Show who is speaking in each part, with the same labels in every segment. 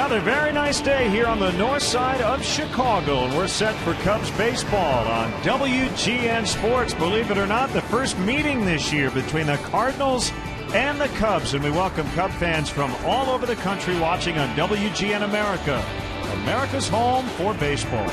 Speaker 1: Another very nice day here on the north side of Chicago, and we're set for Cubs baseball on WGN Sports. Believe it or not, the first meeting this year between the Cardinals and the Cubs, and we welcome Cub fans from all over the country watching on WGN America, America's home for baseball.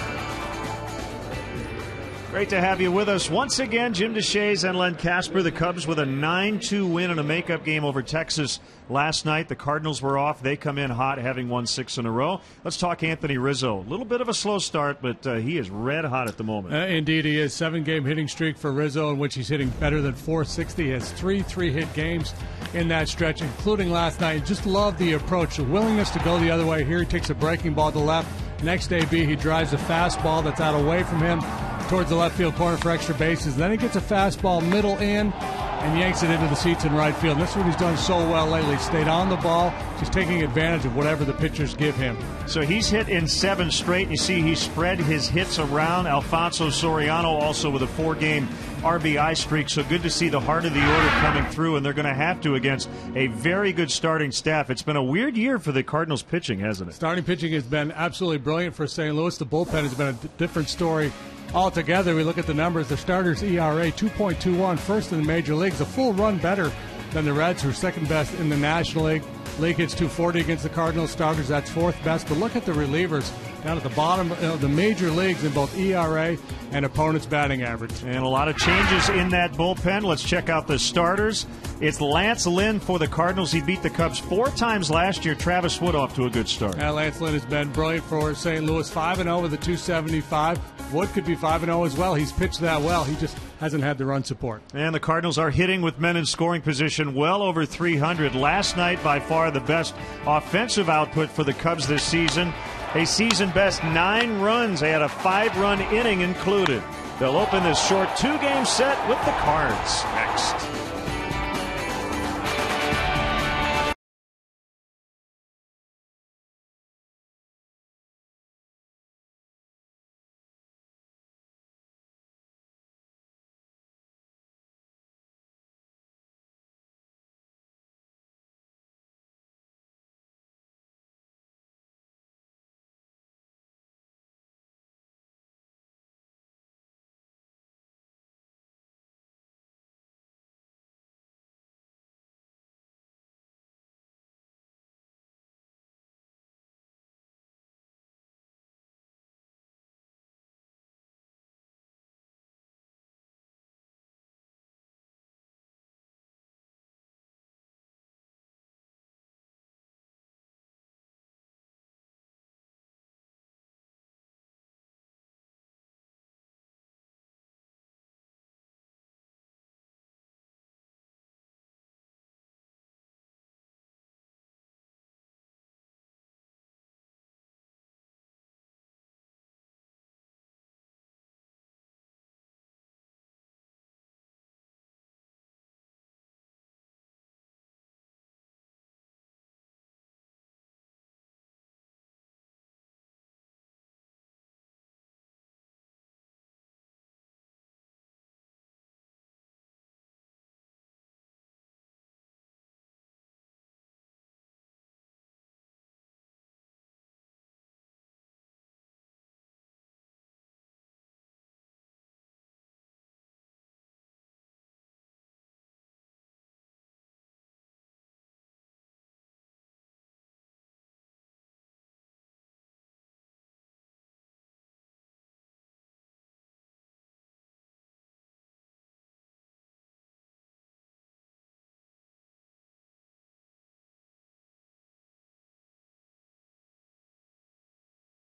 Speaker 1: Great to have you with us once again. Jim DeShays and Len Casper. The Cubs with a 9-2 win in a makeup game over Texas last night. The Cardinals were off. They come in hot, having won 6 in a row. Let's talk Anthony Rizzo. A little bit of a slow start, but he is red hot at the moment.
Speaker 2: Indeed, he is. 7-game hitting streak for Rizzo, in which he's hitting better than .460. He has 3 3-hit games in that stretch, including last night. Just love the approach, the willingness to go the other way. Here he takes a breaking ball to left. Next AB, he drives a fastball that's out away from him towards the left field corner for extra bases. Then he gets a fastball middle in and yanks it into the seats in right field. And this is what he's done so well lately. He stayed on the ball, just taking advantage of whatever the pitchers give him. So
Speaker 1: he's hit in 7 straight. You see he spread his hits around. Alfonso Soriano also with a 4-game RBI streak. So good to see the heart of the order coming through, and they're going to have to against a very good starting staff. It's been a weird year for the Cardinals pitching, hasn't it?
Speaker 2: Starting pitching has been absolutely brilliant for St. Louis. The bullpen has been a different story altogether. We look at the numbers. The starters' ERA 2.21, first in the major leagues, a full run better than the Reds, who are second best in the National League. League hits 240 against the Cardinals. Starters, that's 4th best. But look at the relievers down at the bottom of the major leagues in both ERA and opponent's batting average.
Speaker 1: And a lot of changes in that bullpen. Let's check out the starters. It's Lance Lynn for the Cardinals. He beat the Cubs 4 times last year. Travis Wood off to a good start.
Speaker 2: Lance Lynn has been brilliant for St. Louis, 5-0 with a 275. Wood could be 5-0 as well. He's pitched that well. He just hasn't had the run support.
Speaker 1: And the Cardinals are hitting with men in scoring position well over 300. Last night, by far the best offensive output for the Cubs this season. A season-best 9 runs. They had a 5-run inning included. They'll open this short 2-game set with the Cards next.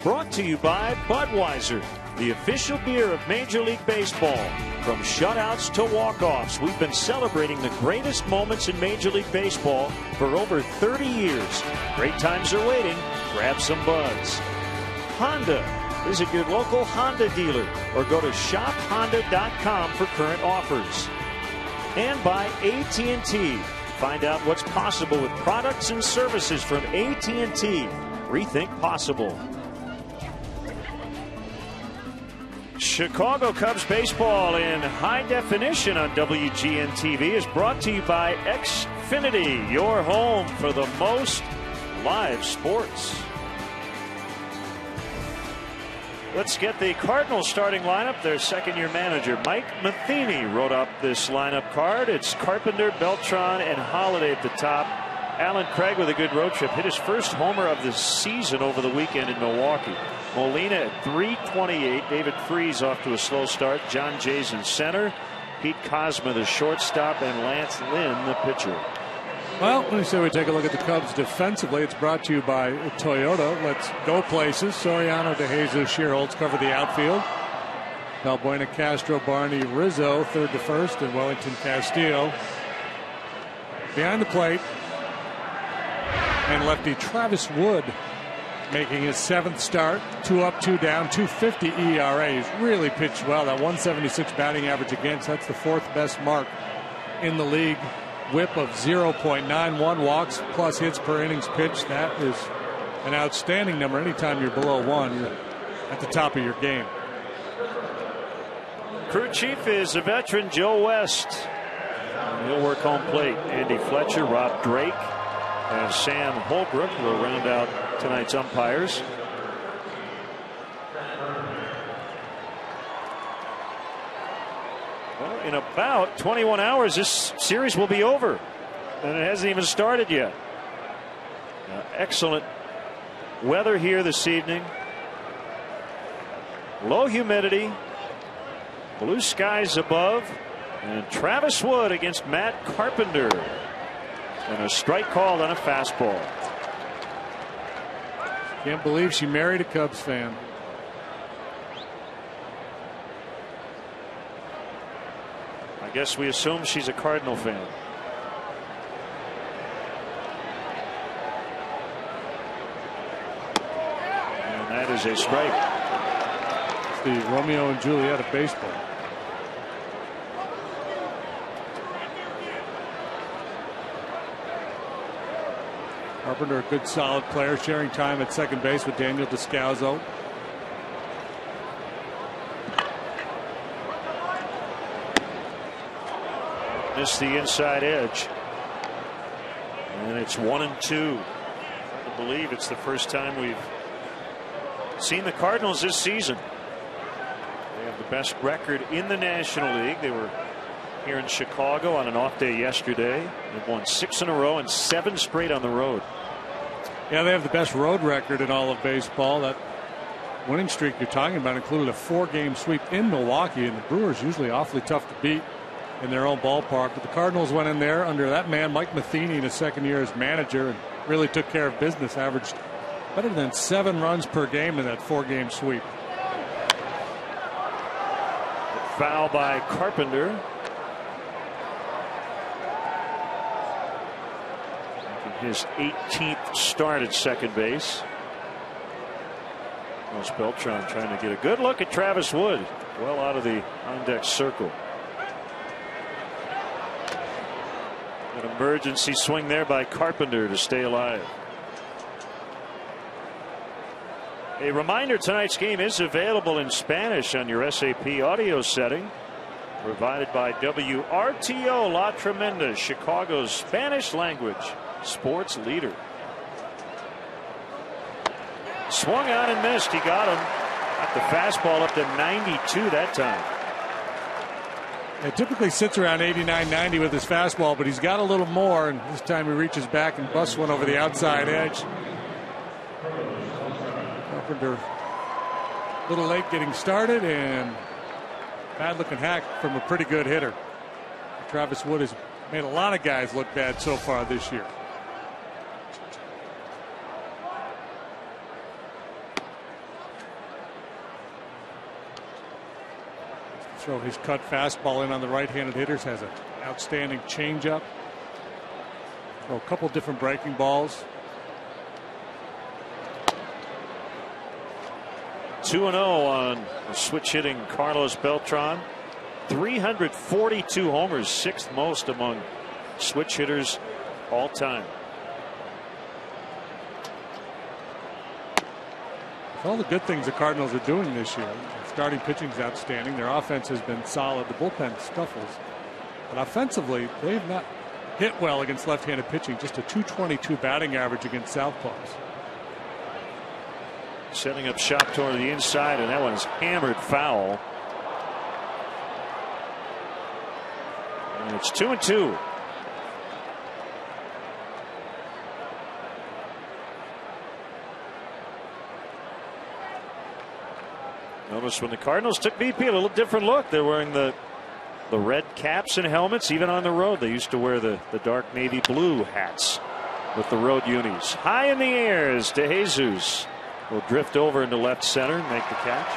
Speaker 1: Brought to you by Budweiser, the official beer of Major League Baseball. From shutouts to walk-offs, we've been celebrating the greatest moments in Major League Baseball for over 30 years. Great times are waiting. Grab some buds. Honda. Visit your local Honda dealer or go to shophonda.com for current offers. And by AT&T. Find out what's possible with products and services from AT&T. Rethink possible. Chicago Cubs baseball in high definition on WGN TV is brought to you by Xfinity, your home for the most live sports. Let's get the Cardinals starting lineup. Their second-year manager, Mike Matheny, wrote up this lineup card. It's Carpenter, Beltran, and Holiday at the top. Alan Craig with a good road trip. Hit his first homer of the season over the weekend in Milwaukee. Molina at 328. David Freese off to a slow start. John Jays in center. Pete Kozma, the shortstop, and Lance Lynn, the pitcher.
Speaker 2: Well, let me say we take a look at the Cubs defensively. It's brought to you by Toyota. Let's go places. Soriano, De Jesus, Shearholtz cover the outfield. Valbuena, Castro, Barney, Rizzo, third to first, and Wellington Castillo behind the plate. And lefty Travis Wood making his 7th start. 2 up, 2 down, 2.50 ERA. He's really pitched well. That 176 batting average against, that's the 4th best mark in the league. Whip of 0.91, walks plus hits per innings pitched. That is an outstanding number. Anytime you're below 1, you're at the top of your game.
Speaker 1: Crew chief is a veteran, Joe West. He'll work home plate. Andy Fletcher, Rob Drake, and Sam Holbrook will round out tonight's umpires. Well, in about 21 hours, this series will be over, and it hasn't even started yet. Excellent weather here this evening. Low humidity, blue skies above, and Travis Wood against Matt Carpenter. And a strike called on a fastball.
Speaker 2: Can't believe she married a Cubs fan.
Speaker 1: I guess we assume she's a Cardinal fan. And that is a strike.
Speaker 2: It's the Romeo and Juliet of baseball. Carpenter, a good solid player, sharing time at second base with Daniel Descalzo.
Speaker 1: Missed the inside edge. And it's 1-2. Hard to believe it's the first time we've seen the Cardinals this season. They have the best record in the National League. They were here in Chicago on an off day yesterday. They've won 6 in a row and 7 straight on the road.
Speaker 2: Yeah, they have the best road record in all of baseball. That winning streak you're talking about included a 4-game sweep in Milwaukee, and the Brewers usually awfully tough to beat in their own ballpark. But the Cardinals went in there under that man, Mike Matheny, in his second year as manager, and really took care of business. Averaged better than 7 runs per game in that 4-game sweep.
Speaker 1: Foul by Carpenter. His 18th start at second base. Carlos Beltran trying to get a good look at Travis Wood. Well out of the on-deck circle. An emergency swing there by Carpenter to stay alive. A reminder, tonight's game is available in Spanish on your SAP audio setting. Provided by WRTO La Tremenda, Chicago's Spanish language sports leader. Swung on and missed. He got him. Got the fastball up to 92 that time.
Speaker 2: It typically sits around 89, 90 with his fastball, but he's got a little more, and this time he reaches back and busts one over the outside edge. Carpenter a little late getting started, and bad looking hack from a pretty good hitter. Travis Wood has made a lot of guys look bad so far this year. Throw his cut fastball in on the right-handed hitters. Has an outstanding changeup. Throw a couple different breaking balls.
Speaker 1: 2-0 on the switch hitting Carlos Beltran. 342 homers, 6th most among switch hitters all time.
Speaker 2: All the good things the Cardinals are doing this year. Starting pitching is outstanding. Their offense has been solid. The bullpen scuffles. But offensively, they have not hit well against left-handed pitching. Just a .222 batting average against southpaws.
Speaker 1: setting up shop toward the inside, and that one's hammered foul. And it's 2-2. Notice when the Cardinals took BP, a little different look. They're wearing the red caps and helmets. Even on the road, they used to wear the dark navy blue hats with the road unis. High in the air as DeJesus will drift over into left center and make the catch.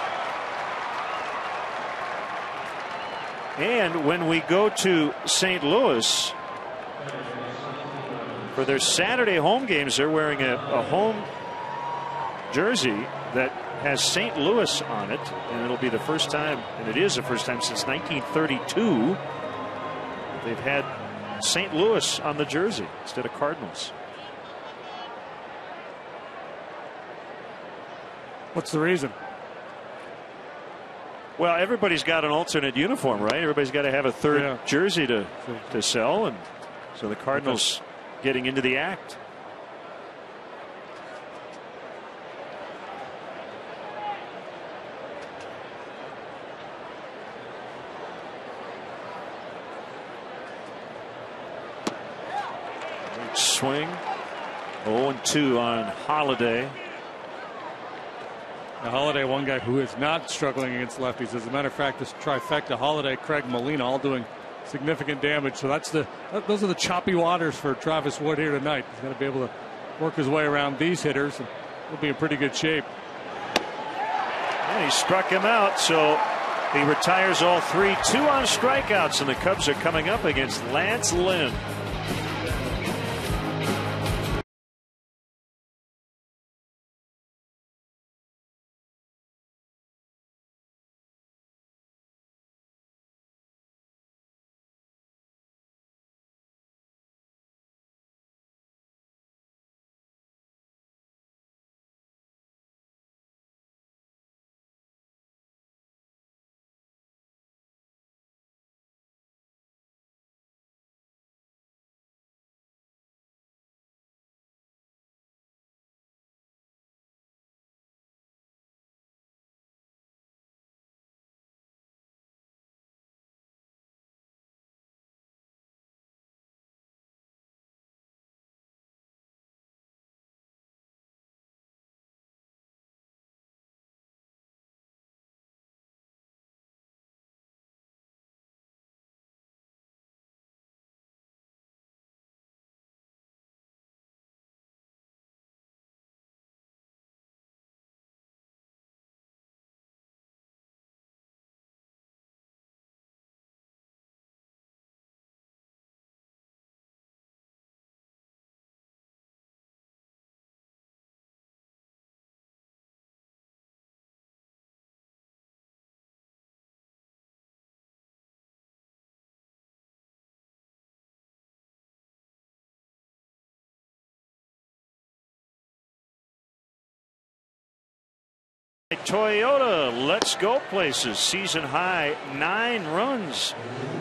Speaker 1: And when we go to St. Louis for their Saturday home games, they're wearing a home jersey that has St. Louis on it, and it'll be the first time, and it is the first time since 1932 they've had St. Louis on the jersey instead of Cardinals.
Speaker 2: What's the reason?
Speaker 1: Well, everybody's got an alternate uniform, right? Everybody's got to have a third jersey to sell, and so the Cardinals getting into the act. Swing. 0-2 on Holiday.
Speaker 2: Now, Holiday, one guy who is not struggling against lefties. As a matter of fact, this trifecta, Holiday, Craig, Molina, all doing significant damage. So those are the choppy waters for Travis Wood here tonight. He's going to be able to work his way around these hitters, and he'll be in pretty good shape.
Speaker 1: And he struck him out, so he retires all three. 2 on strikeouts, and the Cubs are coming up against Lance Lynn. Toyota, let's go places. Season high 9 runs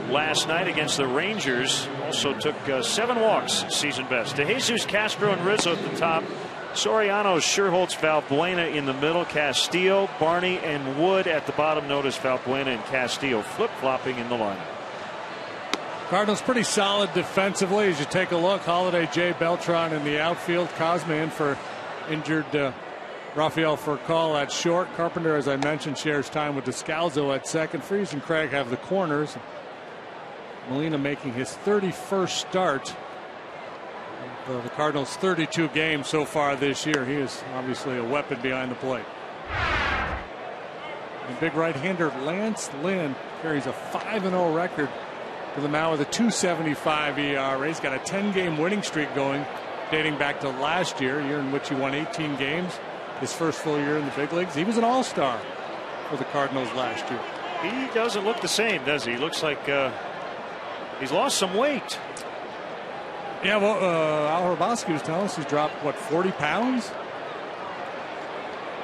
Speaker 1: last night against the Rangers. Also took 7 walks, season best. DeJesus, Castro, and Rizzo at the top. Soriano, Scherholtz, Valbuena in the middle. Castillo, Barney, and Wood at the bottom. Notice Valbuena and Castillo flip-flopping in the lineup.
Speaker 2: Cardinals pretty solid defensively as you take a look. Holiday, Jay Beltran in the outfield. Cosma in for injured Rafael Furcal at short. Carpenter, as I mentioned, shares time with Descalzo at second. Freese and Craig have the corners. Molina making his 31st start of the Cardinals' 32 games so far this year. He is obviously a weapon behind the plate. And big right-hander Lance Lynn carries a 5-0 record to the mound with a 2.75 ERA. He's got a 10-game winning streak going dating back to last year, a year in which he won 18 games. His first full year in the big leagues. He was an all-star for the Cardinals last year.
Speaker 1: He doesn't look the same, does he? He looks like he's lost some weight.
Speaker 2: Yeah, well, Al Hrabosky was telling us he's dropped, what, 40 pounds?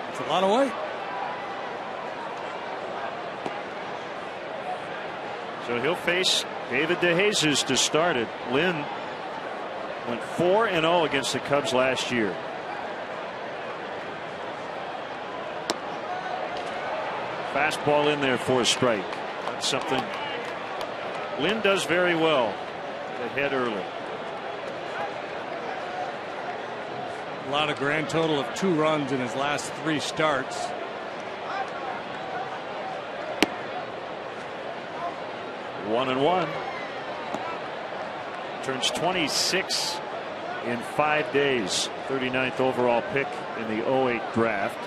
Speaker 2: That's a lot of weight.
Speaker 1: So he'll face David DeJesus to start it. Lynn went 4-0 against the Cubs last year. Fastball in there for a strike. That's something Lynn does very well. Get ahead early.
Speaker 2: A lot of grand total of 2 runs in his last 3 starts.
Speaker 1: One and one. Turns 26 in 5 days. 39th overall pick in the 08 draft.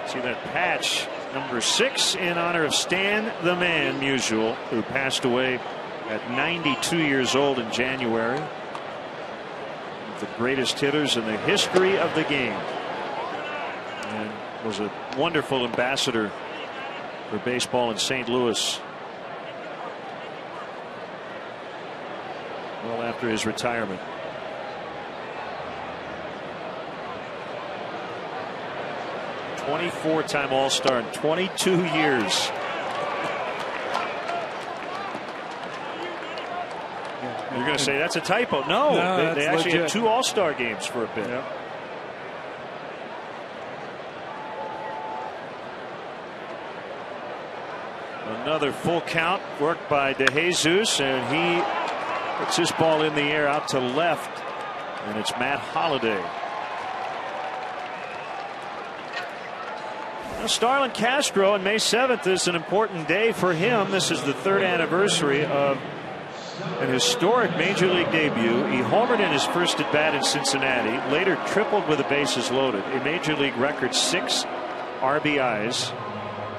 Speaker 1: See that patch, number 6, in honor of Stan the Man Musial, who passed away at 92 years old in January. One of the greatest hitters in the history of the game, and was a wonderful ambassador for baseball in St. Louis well after his retirement. '24-time All-Star in 22 years. You're going to say that's a typo. No, they actually
Speaker 2: legit.
Speaker 1: had 2 All-Star games for a bit.
Speaker 2: Yep.
Speaker 1: Another full count worked by DeJesus, and he puts his ball in the air out to left, and it's Matt Holliday. Now, Starlin Castro on May 7th is an important day for him. This is the 3rd anniversary of an historic major league debut. He homered in his first at bat in Cincinnati, later tripled with the bases loaded, a major league record 6 RBIs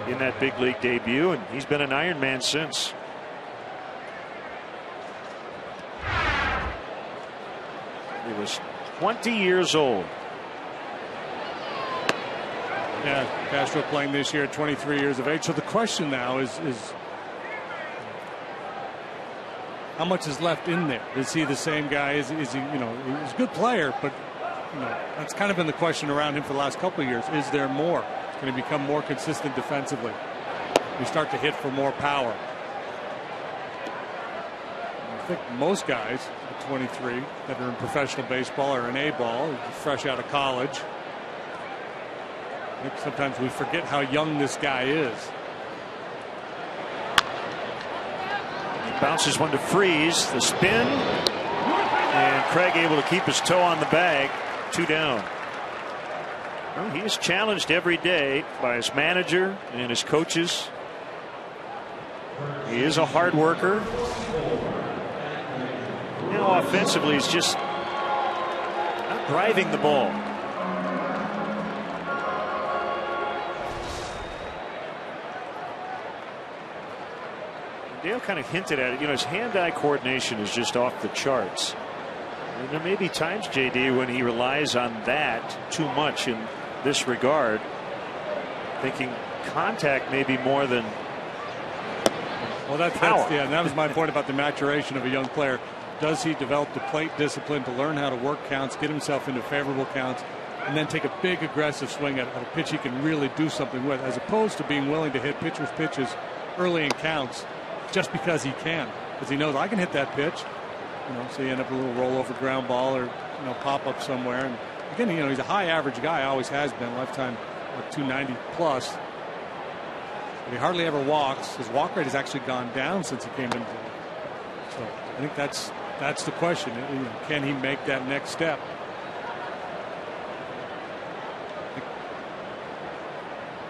Speaker 1: in that big league debut, and he's been an Iron Man since. He was 20 years old.
Speaker 2: Yeah, Castro playing this year at 23 years of age. So the question now is how much is left in there? Is he the same guy? Is he, he's a good player, but that's kind of been the question around him for the last couple of years. Is there more? Can he become more consistent defensively? We start to hit for more power. I think most guys at 23 that are in professional baseball are an A-ball, fresh out of college. I think sometimes we forget how young this guy is.
Speaker 1: He bounces one to Freeze. The spin. And Craig able to keep his toe on the bag. 2 down. Well, he is challenged every day by his manager and his coaches. He is a hard worker. Now offensively, he's just not driving the ball. Dale kind of hinted at it. His hand-eye coordination is just off the charts. And there may be times, JD, when he relies on that too much in this regard, thinking contact maybe more than power.
Speaker 2: Yeah, and that was my point about the maturation of a young player. Does he develop the plate discipline to learn how to work counts, get himself into favorable counts, and then take a big aggressive swing at a pitch he can really do something with, as opposed to being willing to hit pitchers' pitches early in counts just because he can, because he knows I can hit that pitch. So you end up with a little rollover ground ball or pop up somewhere. And again, he's a high average guy, always has been, lifetime 290 plus. But he hardly ever walks. His walk rate has actually gone down since he came into it. So I think that's the question. Can he make that next step?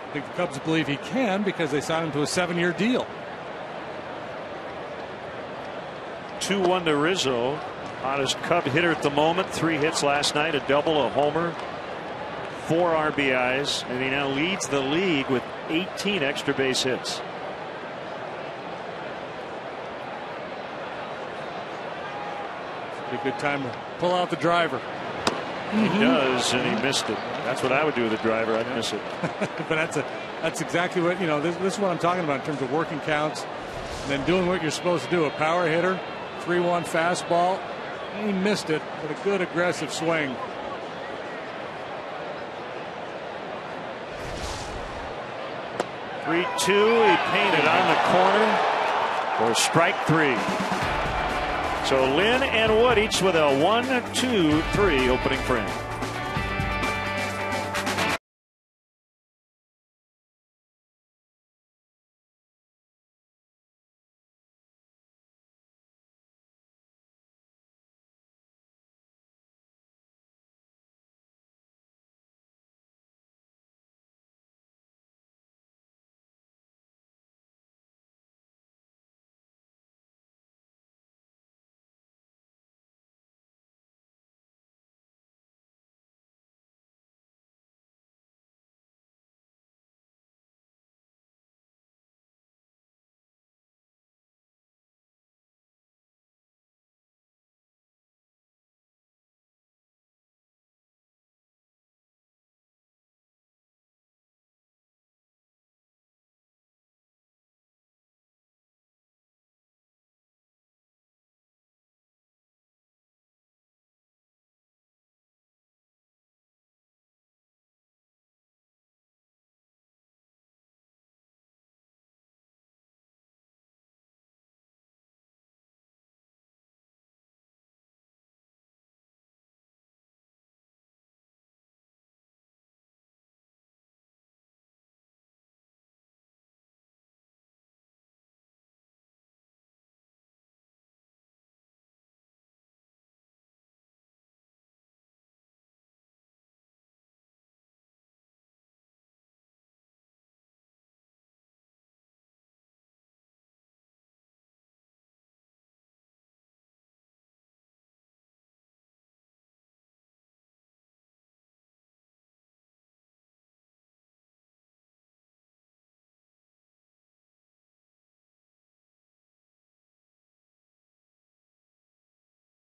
Speaker 2: I think the Cubs believe he can because they signed him to a 7-year deal.
Speaker 1: 2-1 to Rizzo. Hottest Cub hitter at the moment. 3 hits last night, a double, a homer, 4 RBIs, and he now leads the league with 18 extra base hits.
Speaker 2: Be a good time to pull out the driver.
Speaker 1: He does, and he missed it. That's what I would do with a driver. I'd miss it.
Speaker 2: But that's exactly what this is what I'm talking about in terms of working counts and then doing what you're supposed to do. A power hitter, 3-1 fastball. He missed it, but a good aggressive swing.
Speaker 1: 3-2. He painted on the corner for strike 3. So Lynn and Wood each with a 1-2-3 opening frame.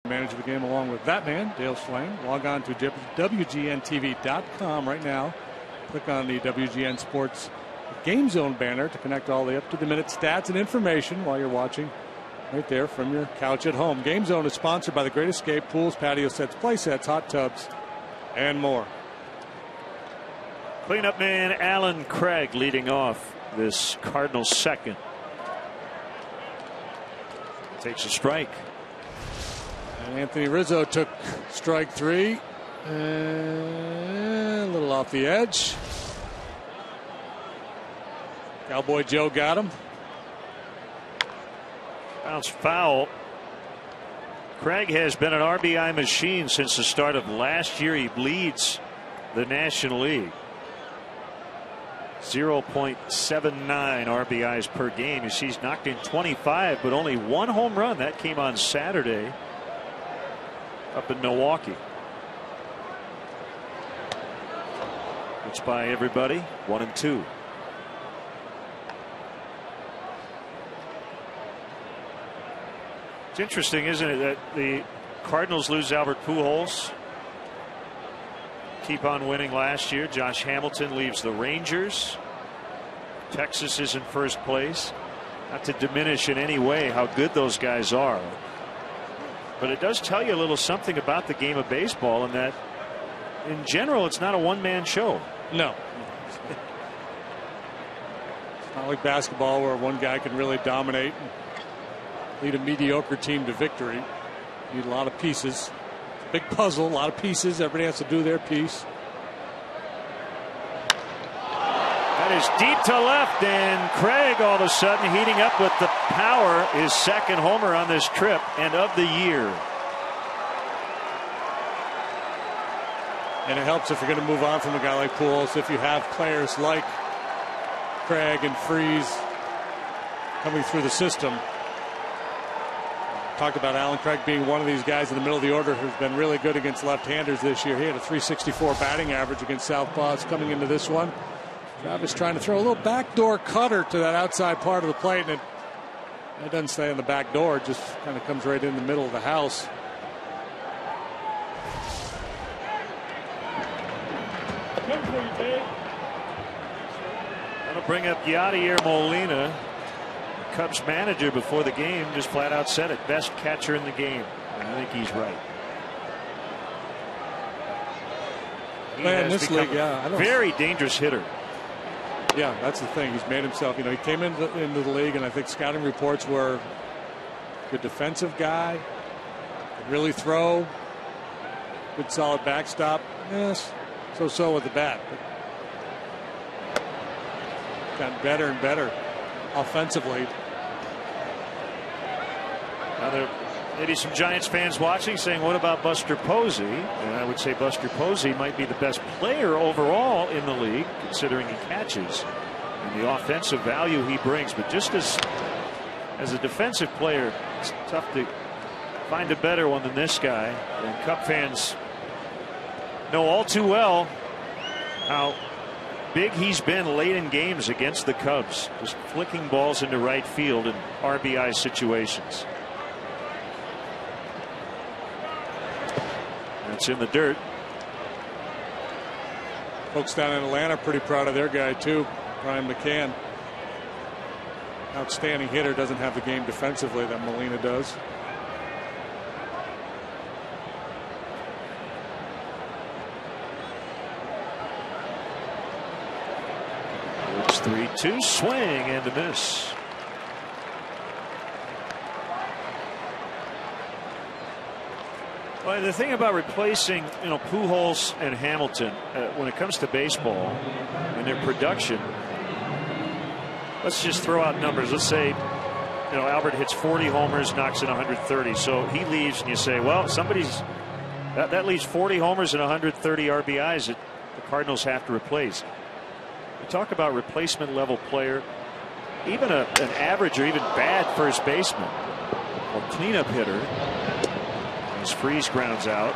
Speaker 2: Manager of the game along with that man, Dale Schlang. Log on to WGNTV.com right now. Click on the WGN Sports Game Zone banner to connect all the up-to-the-minute stats and information while you're watching right there from your couch at home. Game Zone is sponsored by The Great Escape, pools, patio sets, play sets, hot tubs, and more.
Speaker 1: Cleanup man Alan Craig leading off this Cardinals second. Takes a strike.
Speaker 2: And Anthony Rizzo took strike 3. A little off the edge. Cowboy Joe got him.
Speaker 1: Bounce foul. Craig has been an RBI machine since the start of last year. He leads the National League. 0.79 RBIs per game. You see he's knocked in 25, but only one home run. That came on Saturday up in Milwaukee. It's by everybody. 1-2. It's interesting, isn't it, that the Cardinals lose Albert Pujols. Keep on winning last year. Josh Hamilton leaves the Rangers. Texas is in first place. Not to diminish in any way how good those guys are, but it does tell you a little something about the game of baseball, and that in general it's not a one-man show.
Speaker 2: No. It's not like basketball where one guy can really dominate and lead a mediocre team to victory. You need a lot of pieces. Big puzzle, a lot of pieces. Everybody has to do their piece.
Speaker 1: That is deep to left, and Craig all of a sudden heating up with the power. His second homer on this trip and of the year.
Speaker 2: And it helps if you're going to move on from a guy like Pujols, if you have players like Craig and Freese coming through the system. Talked about Alan Craig being one of these guys in the middle of the order who's been really good against left-handers this year. He had a .364 batting average against southpaws coming into this one. Travis trying to throw a little backdoor cutter to that outside part of the plate, and it doesn't stay on the back door. It just kind of comes right in the middle of the house.
Speaker 1: That'll bring up Yadier Molina. Cubs manager before the game just flat out said it. Best catcher in the game. And I think he's right. He
Speaker 2: Man,
Speaker 1: has
Speaker 2: this
Speaker 1: become
Speaker 2: league,
Speaker 1: a very dangerous hitter.
Speaker 2: Yeah, that's the thing. He's made himself. He came into the league, and I think scouting reports were good defensive guy, could really throw, good solid backstop. Yes, so with the bat. But gotten better and better offensively.
Speaker 1: Now there may be some Giants fans watching saying, what about Buster Posey? And I would say Buster Posey might be the best player overall in the league, considering he catches and the offensive value he brings. But just as a defensive player, it's tough to find a better one than this guy. And Cub fans know all too well how big he's been late in games against the Cubs, just flicking balls into right field in RBI situations. It's in the dirt.
Speaker 2: Folks down in Atlanta pretty proud of their guy too, Brian McCann. Outstanding hitter, doesn't have the game defensively that Molina does.
Speaker 1: It's 3-2 swing and a miss. Well, the thing about replacing, Pujols and Hamilton when it comes to baseball and their production, let's just throw out numbers. Let's say, Albert hits 40 homers, knocks in 130. So he leaves, and you say, well, that leaves 40 homers and 130 RBIs that the Cardinals have to replace. You talk about replacement level player, even an average or even bad first baseman or cleanup hitter. As Freese grounds out,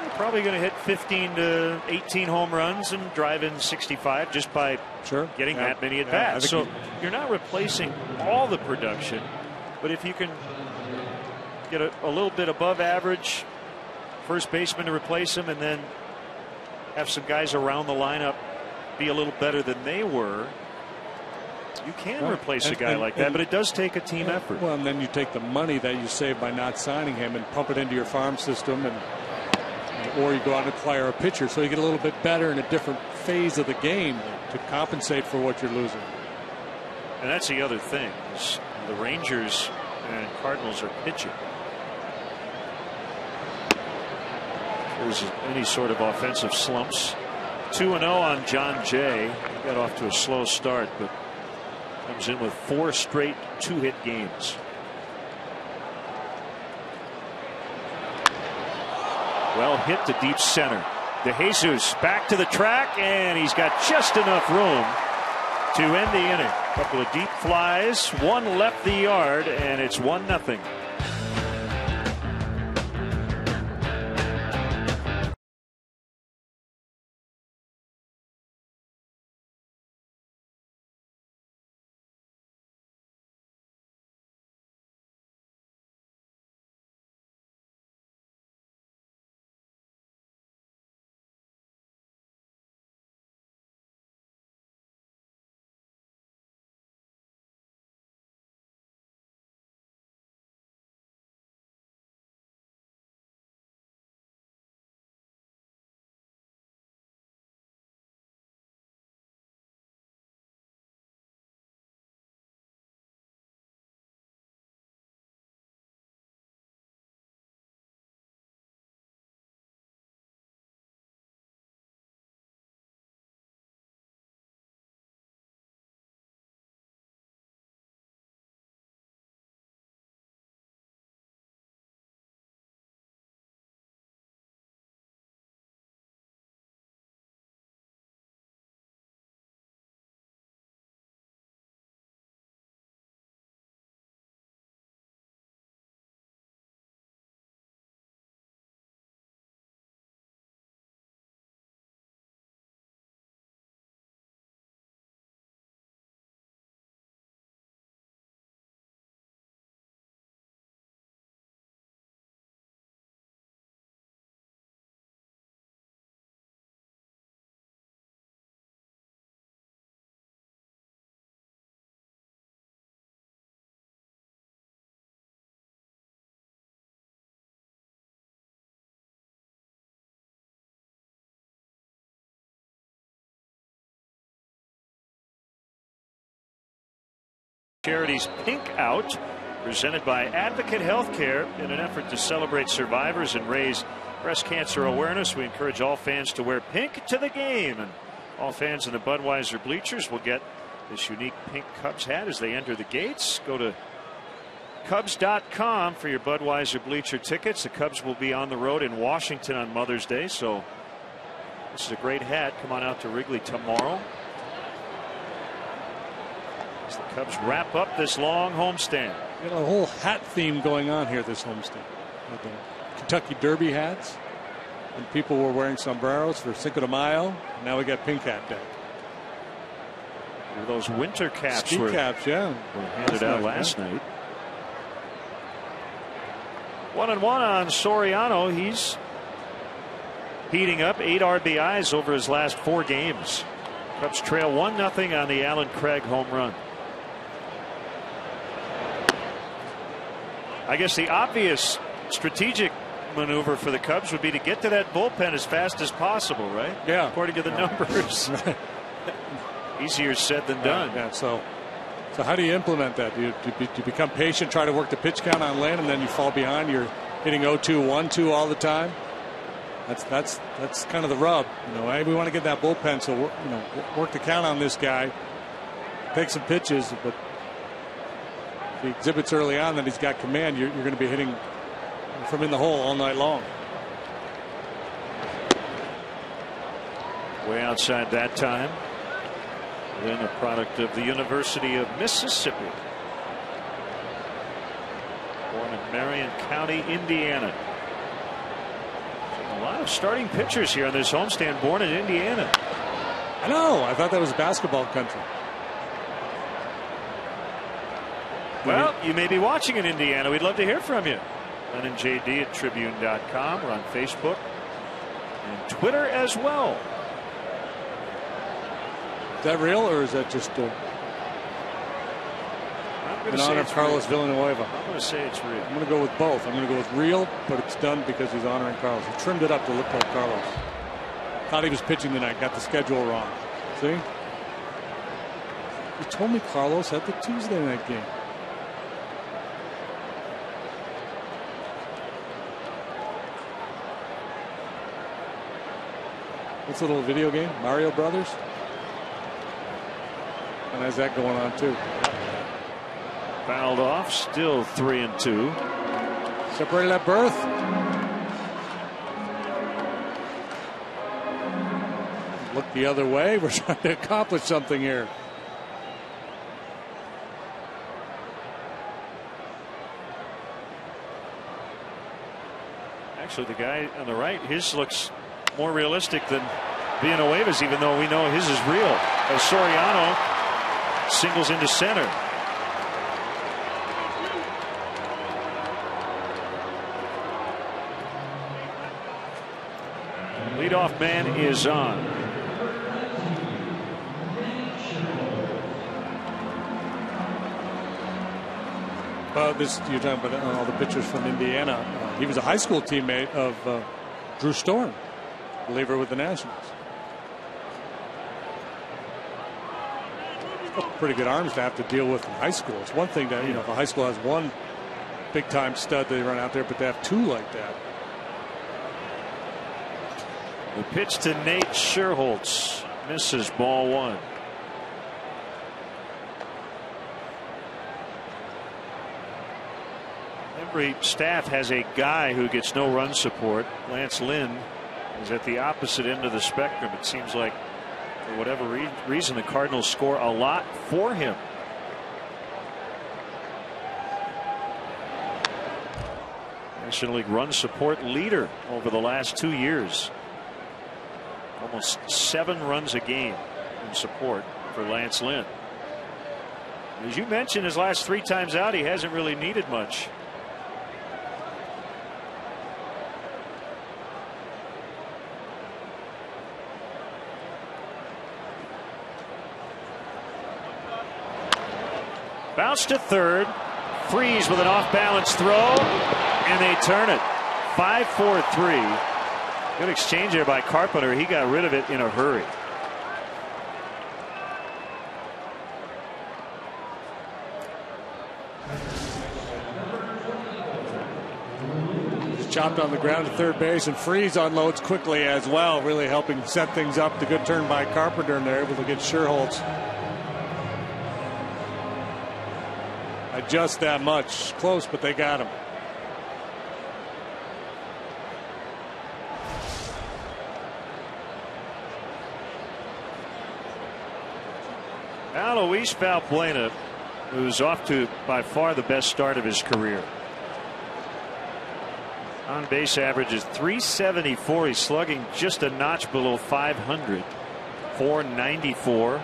Speaker 1: you're probably going to hit 15 to 18 home runs and drive in 65 just by getting that many at bats. So you're not replacing all the production, but if you can get a little bit above average first baseman to replace him, and then have some guys around the lineup be a little better than they were, you can replace a guy like that, but it does take a team effort.
Speaker 2: Well, and then you take the money that you save by not signing him and pump it into your farm system, or you go out and acquire a pitcher, so you get a little bit better in a different phase of the game to compensate for what you're losing.
Speaker 1: And that's the other thing, is the Rangers and Cardinals are pitching. If there's any sort of offensive slumps. 2-0 on John Jay. He got off to a slow start, but comes in with 4 straight 2-hit games. Well hit to deep center. DeJesus back to the track, and he's got just enough room to end the inning. A couple of deep flies, one left the yard, and it's 1-0. Charities Pink Out, presented by Advocate Healthcare in an effort to celebrate survivors and raise breast cancer awareness. We encourage all fans to wear pink to the game, and all fans in the Budweiser bleachers will get this unique pink Cubs hat as they enter the gates. Go to Cubs.com for your Budweiser bleacher tickets. The Cubs will be on the road in Washington on Mother's Day, so this is a great hat. Come on out to Wrigley tomorrow as the Cubs wrap up this long homestand.
Speaker 2: You got a whole hat theme going on here this homestand. With the Kentucky Derby hats, and people were wearing sombreros for Cinco de Mayo. Now we got pink hat day.
Speaker 1: Those winter caps
Speaker 2: Ski caps, yeah,
Speaker 1: were handed out last night. 1-1 on Soriano. He's heating up. 8 RBIs over his last 4 games. Cubs trail 1-0 on the Allen Craig home run. I guess the obvious strategic maneuver for the Cubs would be to get to that bullpen as fast as possible, right?
Speaker 2: Yeah.
Speaker 1: According to the numbers. Easier said than done.
Speaker 2: Yeah. So how do you implement that? Do you become patient, try to work the pitch count on Lynn, and then you fall behind? You're hitting 0-2, 1-2 all the time. That's kind of the rub. You know, hey, we want to get that bullpen, so work the count on this guy. Take some pitches, but if he exhibits early on that he's got command, you're going to be hitting from in the hole all night long.
Speaker 1: Way outside that time. Then a product of the University of Mississippi. Born in Marion County, Indiana. A lot of starting pitchers here on this homestand born in Indiana.
Speaker 2: I know. I thought that was basketball country.
Speaker 1: Well, you may be watching in Indiana. We'd love to hear from you. Len and JD at Tribune.com. We're on Facebook and Twitter as well.
Speaker 2: Is that real, or is that just in honor of Carlos Villanueva?
Speaker 1: I'm going to say it's real.
Speaker 2: I'm going to go with both. I'm going to go with real, but it's done because he's honoring Carlos. He trimmed it up to look like Carlos. Thought he was pitching tonight. Got the schedule wrong. See? You told me Carlos had the Tuesday night game. What's a little video game? Mario Brothers? And how's that going on too?
Speaker 1: Fouled off, still 3-2.
Speaker 2: Separated at birth. Look the other way. We're trying to accomplish something here.
Speaker 1: Actually, the guy on the right, his looks more realistic than Villanueva's, even though we know his is real. As Soriano singles into center. Leadoff man is on.
Speaker 2: This you're talking about all the pitchers from Indiana. He was a high school teammate of Drew Storm, reliever with the Nationals. Pretty good arms to have to deal with in high school. It's one thing that, if a high school has one big time stud they run out there, but they have 2 like that.
Speaker 1: The pitch to Nate Scherholtz misses, ball 1. Every staff has a guy who gets no run support. Lance Lynn is at the opposite end of the spectrum. It seems like for whatever reason the Cardinals score a lot for him. National League run support leader over the last 2 years. Almost 7 runs a game in support for Lance Lynn. As you mentioned, his last 3 times out, he hasn't really needed much. Bounce to third. Freeze with an off-balance throw, and they turn it. 5-4-3. Good exchange there by Carpenter. He got rid of it in a hurry.
Speaker 2: chopped on the ground at third base, and Freese unloads quickly as well, really helping set things up. The good turn by Carpenter, and they're able to get Sherholtz just that much. Close, but they got him.
Speaker 1: Now Luis Valbuena, who's off to by far the best start of his career. On base average is .374. He's slugging just a notch below .500. .494.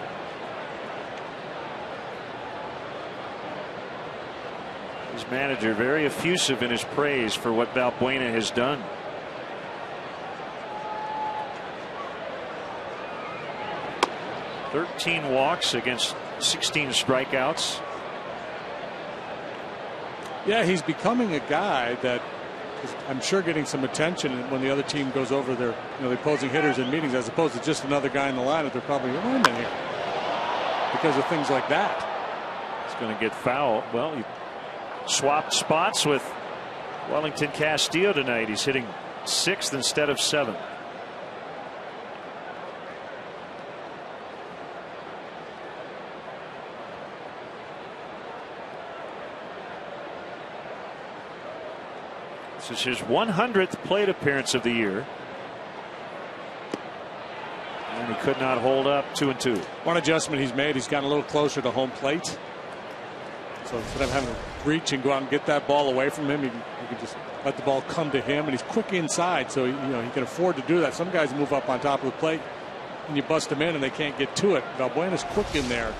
Speaker 1: His manager very effusive in his praise for what Valbuena has done. .13 walks against 16 strikeouts.
Speaker 2: Yeah, he's becoming a guy that is, I'm sure, getting some attention when the other team goes over their, the opposing hitters in meetings, as opposed to just another guy in the lineup. They're probably going, wait a minute, because of things like that.
Speaker 1: He's going to get fouled. Well, he swapped spots with Wellington Castillo tonight. He's hitting 6th instead of 7th. This is his 100th plate appearance of the year. And he could not hold up. 2-2.
Speaker 2: One adjustment he's made, he's gotten a little closer to home plate. So instead of having to reach and go out and get that ball away from him, he can just let the ball come to him, and he's quick inside, so he can afford to do that. Some guys move up on top of the plate and you bust them in and they can't get to it. Valbuena's quick in there.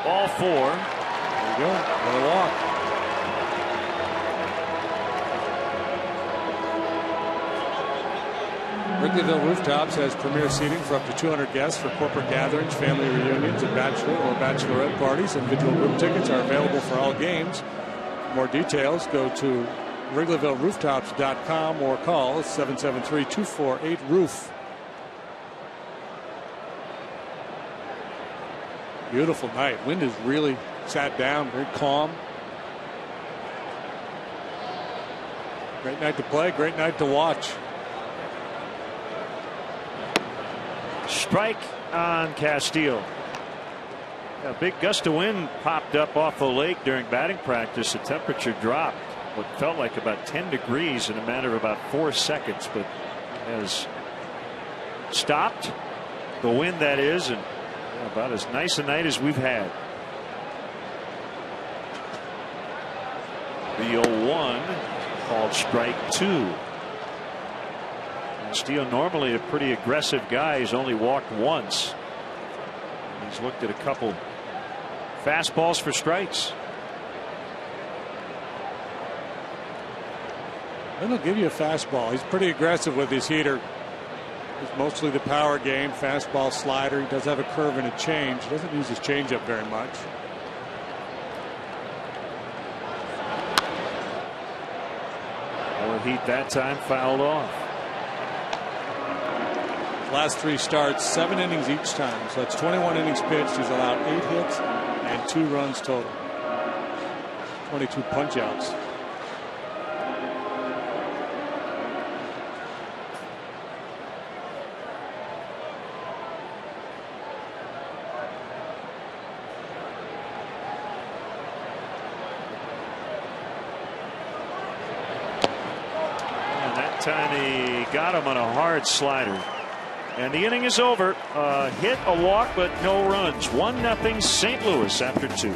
Speaker 1: Ball 4.
Speaker 2: There you go. Another walk. Wrigleyville Rooftops has premier seating for up to 200 guests for corporate gatherings, family reunions, and bachelor or bachelorette parties. Individual room tickets are available for all games. For more details, go to WrigleyvilleRooftops.com or call 773-248-ROOF. Beautiful night. Wind has really sat down, very calm. Great night to play, great night to watch.
Speaker 1: Strike on Castillo. A big gust of wind popped up off the lake during batting practice. The temperature dropped what felt like about 10 degrees in a matter of about 4 seconds, but has stopped. The wind, that is, and about as nice a night as we've had. The 0-1 called strike 2. Castillo, normally a pretty aggressive guy. He's only walked once. He's looked at a couple fastballs for strikes.
Speaker 2: Then he'll give you a fastball. He's pretty aggressive with his heater. It's mostly the power game, fastball, slider. He does have a curve and a change. He doesn't use his changeup very much.
Speaker 1: More heat that time, fouled off.
Speaker 2: Last 3 starts, 7 innings each time. So that's 21 innings pitched. He's allowed 8 hits and 2 runs total. 22 punch outs.
Speaker 1: Time he got him on a hard slider, and the inning is over. Hit, a walk, but no runs. 1-0 St. Louis after 2.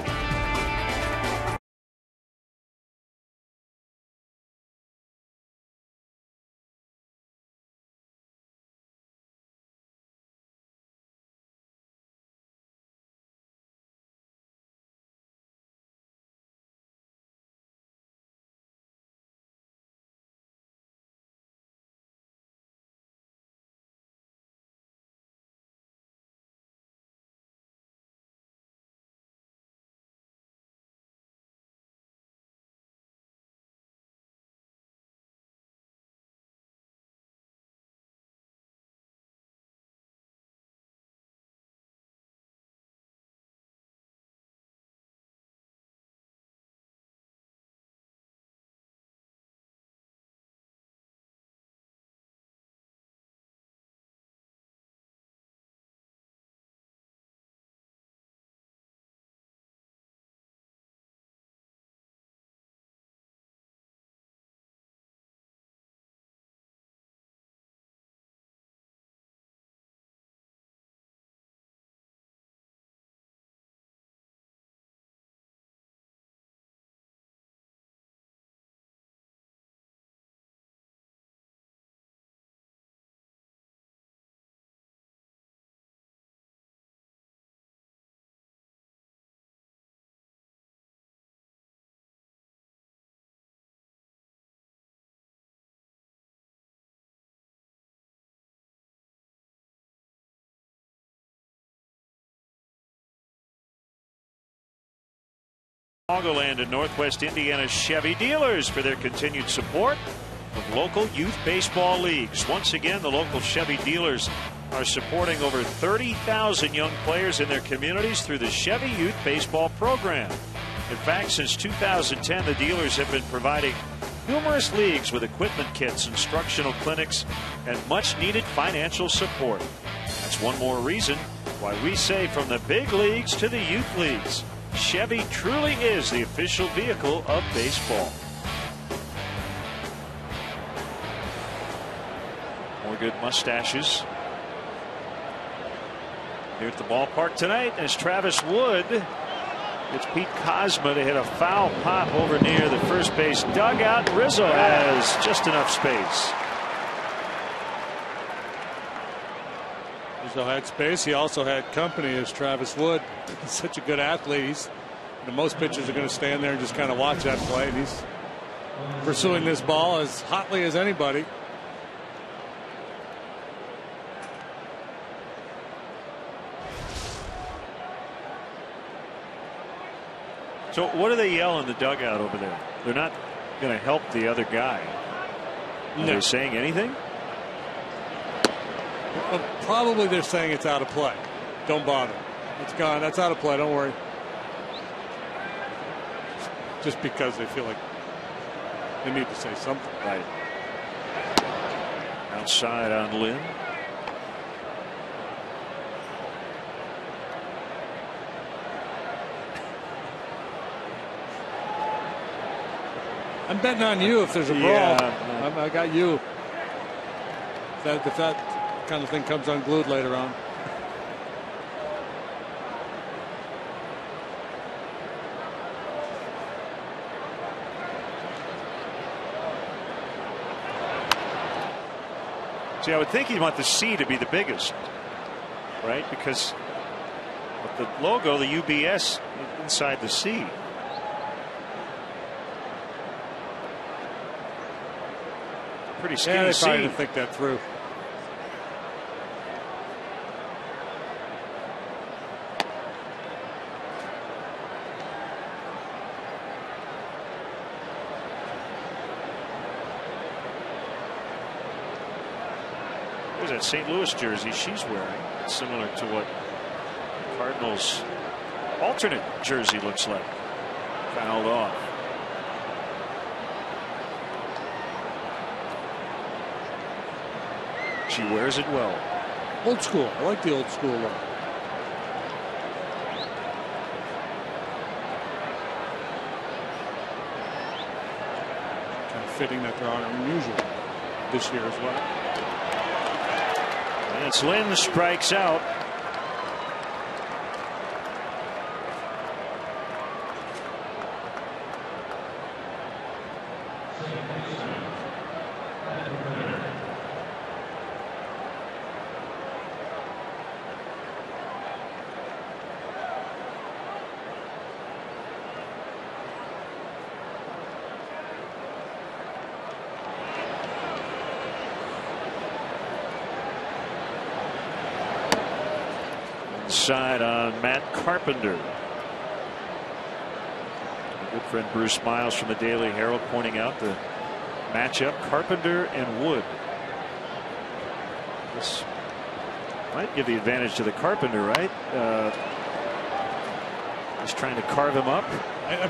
Speaker 1: Chicagoland and Northwest Indiana Chevy dealers for their continued support of local youth baseball leagues. Once again, the local Chevy dealers are supporting over 30,000 young players in their communities through the Chevy Youth Baseball Program. In fact, since 2010, the dealers have been providing numerous leagues with equipment kits, instructional clinics, and much needed financial support. That's one more reason why we say from the big leagues to the youth leagues, Chevy truly is the official vehicle of baseball. More good mustaches here at the ballpark tonight as Travis Wood gets Pete Kozma to hit a foul pop over near the first base dugout. Rizzo has just enough space.
Speaker 2: Rizzo had space. He also had company as Travis Wood. He's such a good athlete. Most pitchers are going to stand there and just kind of watch that play. And he's pursuing this ball as hotly as anybody.
Speaker 1: So what do they yell in the dugout over there? They're not going to help the other guy. Are they saying anything?
Speaker 2: Well, probably they're saying it's out of play. Don't bother. It's gone. That's out of play. Don't worry. Just because they feel like they need to say something.
Speaker 1: Right. Outside on Lynn.
Speaker 2: I'm betting on you if there's a brawl.
Speaker 1: Yeah.
Speaker 2: I got you. If that kind of thing comes unglued later on.
Speaker 1: See, I would think you'd want the C to be the biggest, right? Because with the logo, the UBS inside the C. Pretty skinny.
Speaker 2: Yeah, they
Speaker 1: C.
Speaker 2: probably didn't think that through.
Speaker 1: There's that St. Louis jersey she's wearing. It's similar to what the Cardinals' alternate jersey looks like. Fouled off. She wears it well.
Speaker 2: Old school. I like the old school look. Kind of fitting that they're on unusual this year as well.
Speaker 1: And it's Lynn strikes out. Side on Matt Carpenter. My good friend Bruce Miles from the Daily Herald pointing out the matchup, Carpenter and Wood. This might give the advantage to the Carpenter, right? Just trying to carve him up.
Speaker 2: I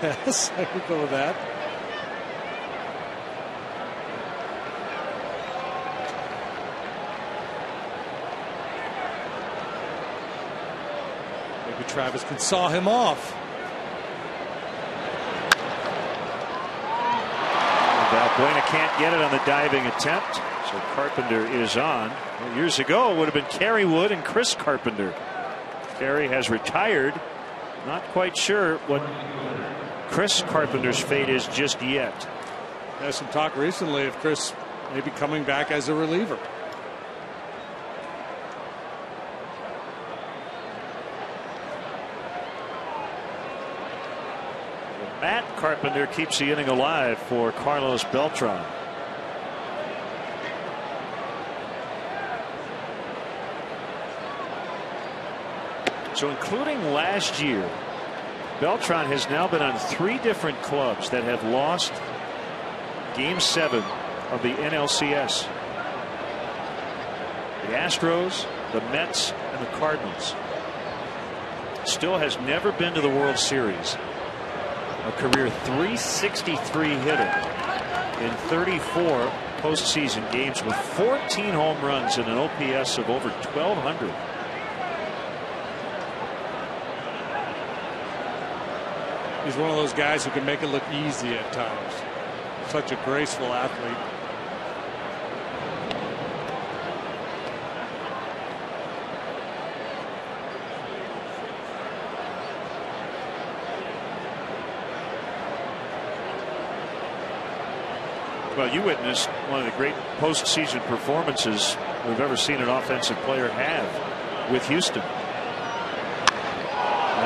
Speaker 2: guess I could go with that. Travis can saw him off.
Speaker 1: Valbuena can't get it on the diving attempt, so Carpenter is on. Well, years ago, it would have been Kerry Wood and Chris Carpenter. Kerry has retired. Not quite sure what Chris Carpenter's fate is just yet.
Speaker 2: There's some talk recently of Chris maybe coming back as a reliever.
Speaker 1: Matt Carpenter keeps the inning alive for Carlos Beltran. So including last year, Beltran has now been on 3 different clubs that have lost Game 7 of the NLCS. The Astros, the Mets, and the Cardinals. Still has never been to the World Series. A career .363 hitter in 34 postseason games with 14 home runs and an OPS of over 1,200.
Speaker 2: He's one of those guys who can make it look easy at times. Such a graceful athlete.
Speaker 1: Well, you witnessed one of the great postseason performances we've ever seen an offensive player have with Houston. And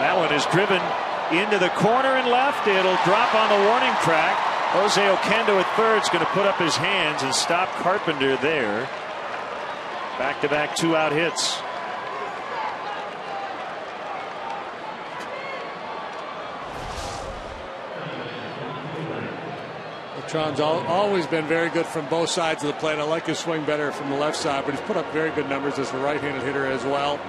Speaker 1: that one is driven into the corner and left. It'll drop on the warning track. Jose Oquendo at third is going to put up his hands and stop Carpenter there. Back-to-back 2-out hits.
Speaker 2: Beltran's always been very good from both sides of the plate. I like his swing better from the left side, but he's put up very good numbers as a right-handed hitter as well.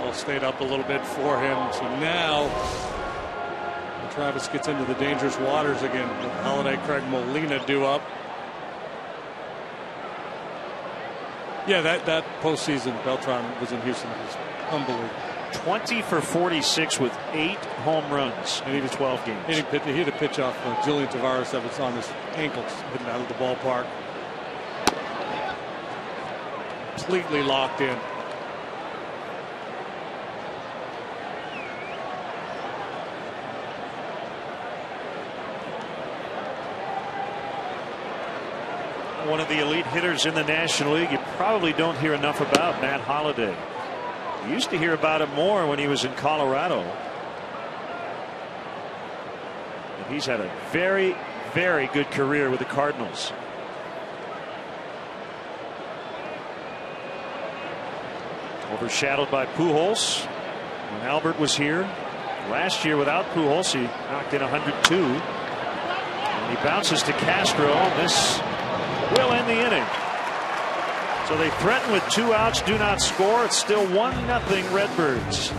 Speaker 2: All stayed up a little bit for him. So now Travis gets into the dangerous waters again with Holiday, Craig Molina due up. Yeah, that postseason Beltran was in Houston was unbelievable.
Speaker 1: 20 for 46 with 8 home runs in 12 games.
Speaker 2: He had a pitch off Julian Tavares that was on his ankles hitting out of the ballpark. Completely locked in.
Speaker 1: One of the elite hitters in the National League. You probably don't hear enough about Matt Holliday. You used to hear about him more when he was in Colorado. And he's had a very, very good career with the Cardinals. Overshadowed by Pujols when Albert was here. Last year without Pujols, he knocked in 102. And he bounces to Castro. This will end the inning. So they threaten with 2 outs, do not score. It's still 1-0 Redbirds.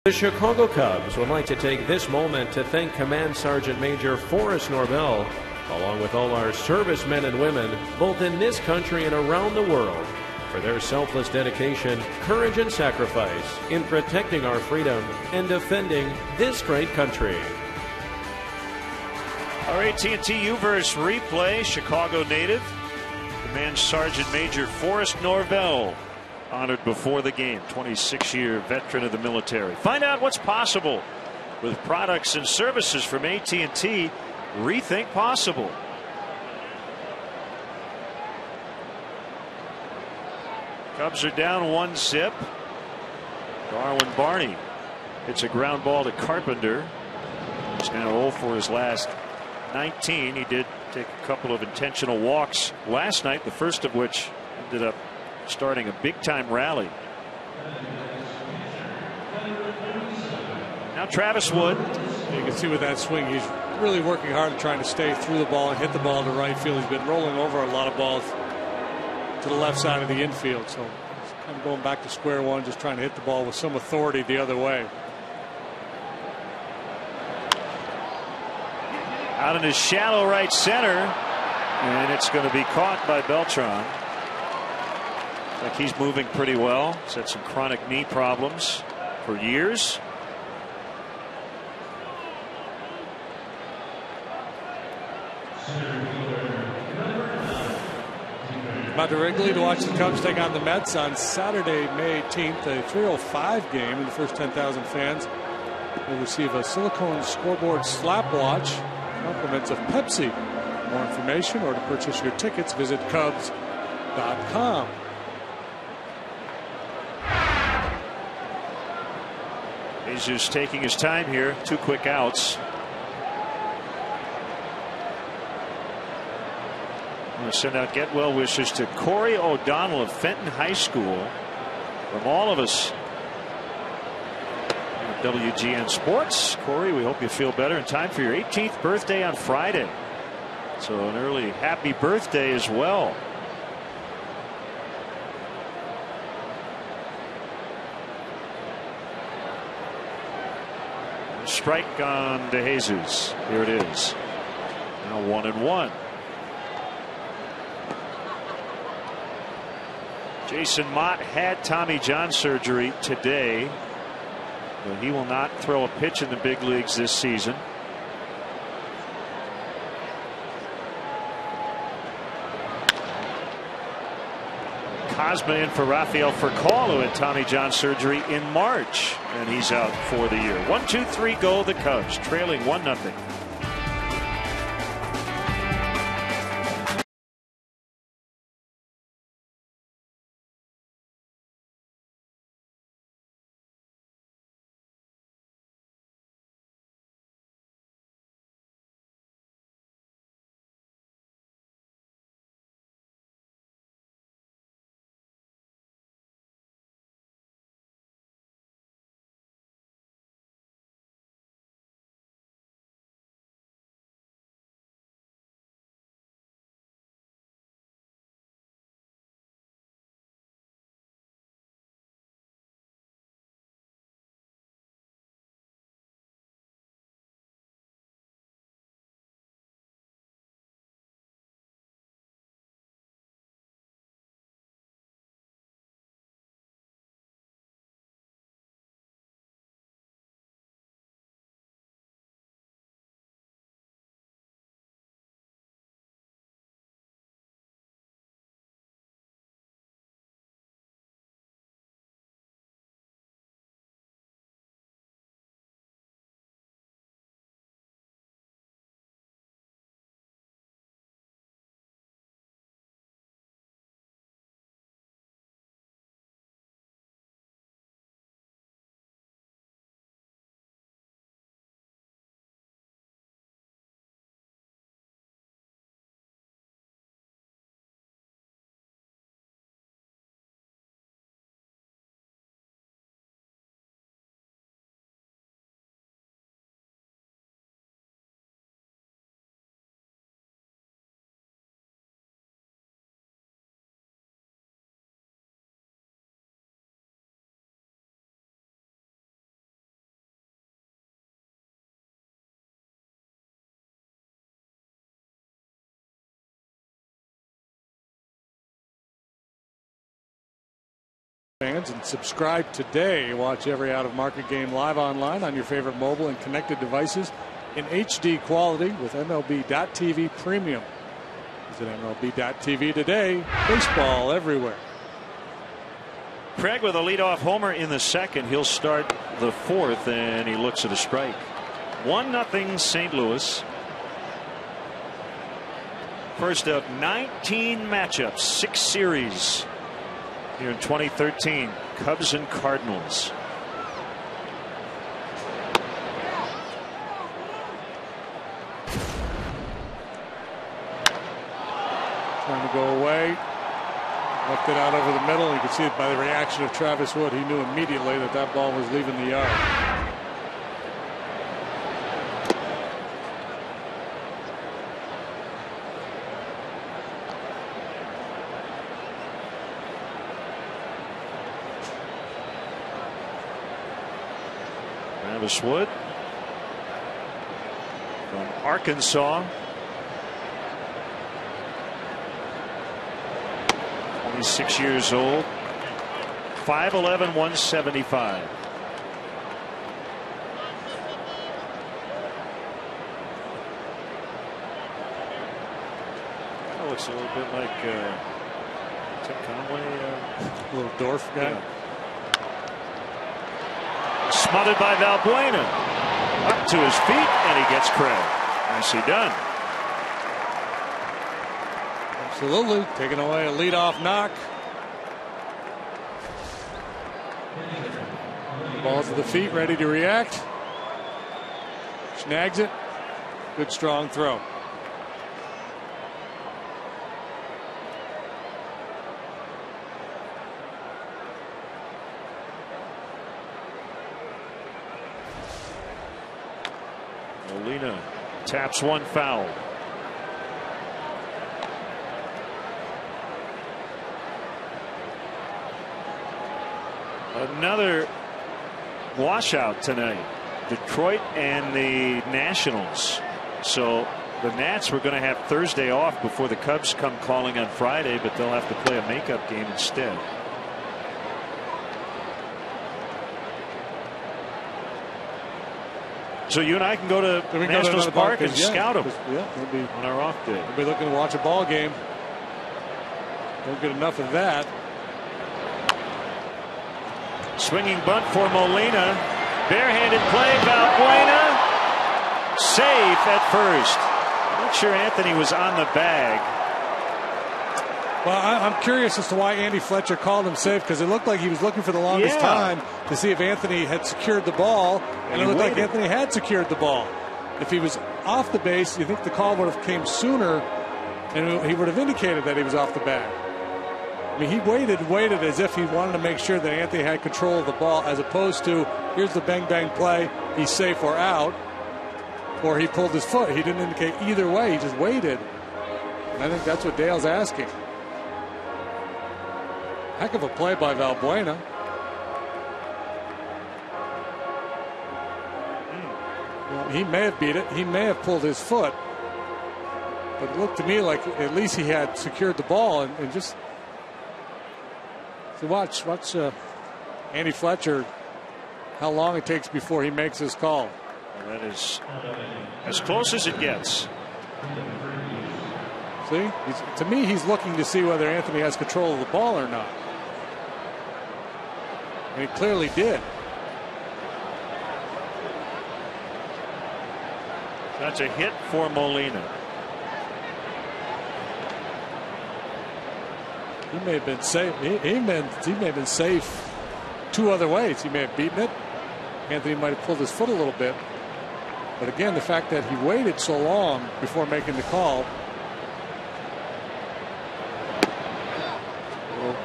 Speaker 3: The Chicago Cubs would like to take this moment to thank Command Sergeant Major Forrest Norvell, along with all our servicemen and women, both in this country and around the world, for their selfless dedication, courage, and sacrifice in protecting our freedom and defending this great country.
Speaker 1: Our AT&T U-verse replay, Chicago native, Command Sergeant Major Forrest Norvell, honored before the game, 26-year veteran of the military. Find out what's possible with products and services from AT&T. Rethink possible. Cubs are down 1-0. Darwin Barney hits a ground ball to Carpenter. He's now 0 for his last 19. He did take a couple of intentional walks last night, the first of which ended up starting a big-time rally. Now Travis Wood.
Speaker 2: You can see with that swing, he's really working hard at trying to stay through the ball and hit the ball to right field. He's been rolling over a lot of balls to the left side of the infield, so he's kind of going back to square one, just trying to hit the ball with some authority the other way.
Speaker 1: Out in his shallow right center, and it's going to be caught by Beltran. Like he's moving pretty well. He's had some chronic knee problems for years.
Speaker 2: About to Wrigley to watch the Cubs take on the Mets on Saturday, May 18th, a 3:05 game. In the first 10,000 fans will receive a silicone scoreboard slap watch, compliments of Pepsi. For more information or to purchase your tickets, visit Cubs.com.
Speaker 1: Jesus taking his time here. 2 quick outs. I'm going to send out get well wishes to Corey O'Donnell of Fenton High School from all of us at WGN Sports. Corey, we hope you feel better in time for your 18th birthday on Friday. So an early happy birthday as well. Strike on De Jesus. Here it is. Now 1-1. Jason Mott had Tommy John surgery today, but he will not throw a pitch in the big leagues this season. Cosma in for Rafael Furcal, who had Tommy John surgery in March, and he's out for the year. 1-2-3 go the Cubs, trailing 1-0.
Speaker 2: Fans, and subscribe today. Watch every out-of-market game live online on your favorite mobile and connected devices in HD quality with MLB.TV Premium. Visit MLB.TV today. Baseball everywhere.
Speaker 1: Craig with a leadoff homer in the second. He'll start the fourth, and he looks at a strike. 1-0 St. Louis. First of 19 matchups, 6 series here in 2013. Cubs and Cardinals.
Speaker 2: Trying to go away. Left it out over the middle. You can see it by the reaction of Travis Wood. He knew immediately that that ball was leaving the yard.
Speaker 1: Travis Wood from Arkansas. 26 years old. 5'11", 175. That looks a little bit like Tim Conway.
Speaker 2: A little Dorf guy.
Speaker 1: Yeah. Smothered by Valbuena. Up to his feet, and he gets Craig. Nicely done.
Speaker 2: Absolutely. Taking away a leadoff knock. Ball's to the feet, ready to react. Snags it. Good strong throw.
Speaker 1: Molina taps one foul. Another washout tonight. Detroit and the Nationals. So the Nats were going to have Thursday off before the Cubs come calling on Friday, but they'll have to play a makeup game instead. So you and I can go to Nationals Park and scout them
Speaker 2: we'll be
Speaker 1: on our off day.
Speaker 2: We'll be looking to watch a ball game. Don't get enough of that.
Speaker 1: Swinging bunt for Molina. Barehanded play. Valbuena. Safe at first. Not sure Anthony was on the bag.
Speaker 2: Well, I'm curious as to why Andy Fletcher called him safe, because it looked like he was looking for the longest time to see if Anthony had secured the ball, and it looked like Anthony had secured the ball. If he was off the base, you think the call would have came sooner, and he would have indicated that he was off the bag. I mean, he waited as if he wanted to make sure that Anthony had control of the ball, as opposed to, here's the bang-bang play, he's safe or out, or he pulled his foot. He didn't indicate either way. He just waited. And I think that's what Dale's asking. Heck of a play by Valbuena. Well, he may have beat it. He may have pulled his foot. But it looked to me like at least he had secured the ball and just... So watch Andy Fletcher, how long it takes before he makes his call.
Speaker 1: That is as close as it gets.
Speaker 2: See, to me, he's looking to see whether Anthony has control of the ball or not. And he clearly did.
Speaker 1: That's a hit for Molina.
Speaker 2: He may have been safe. He may have been safe two other ways. He may have beaten it. Anthony might have pulled his foot a little bit. But again, the fact that he waited so long before making the call. A little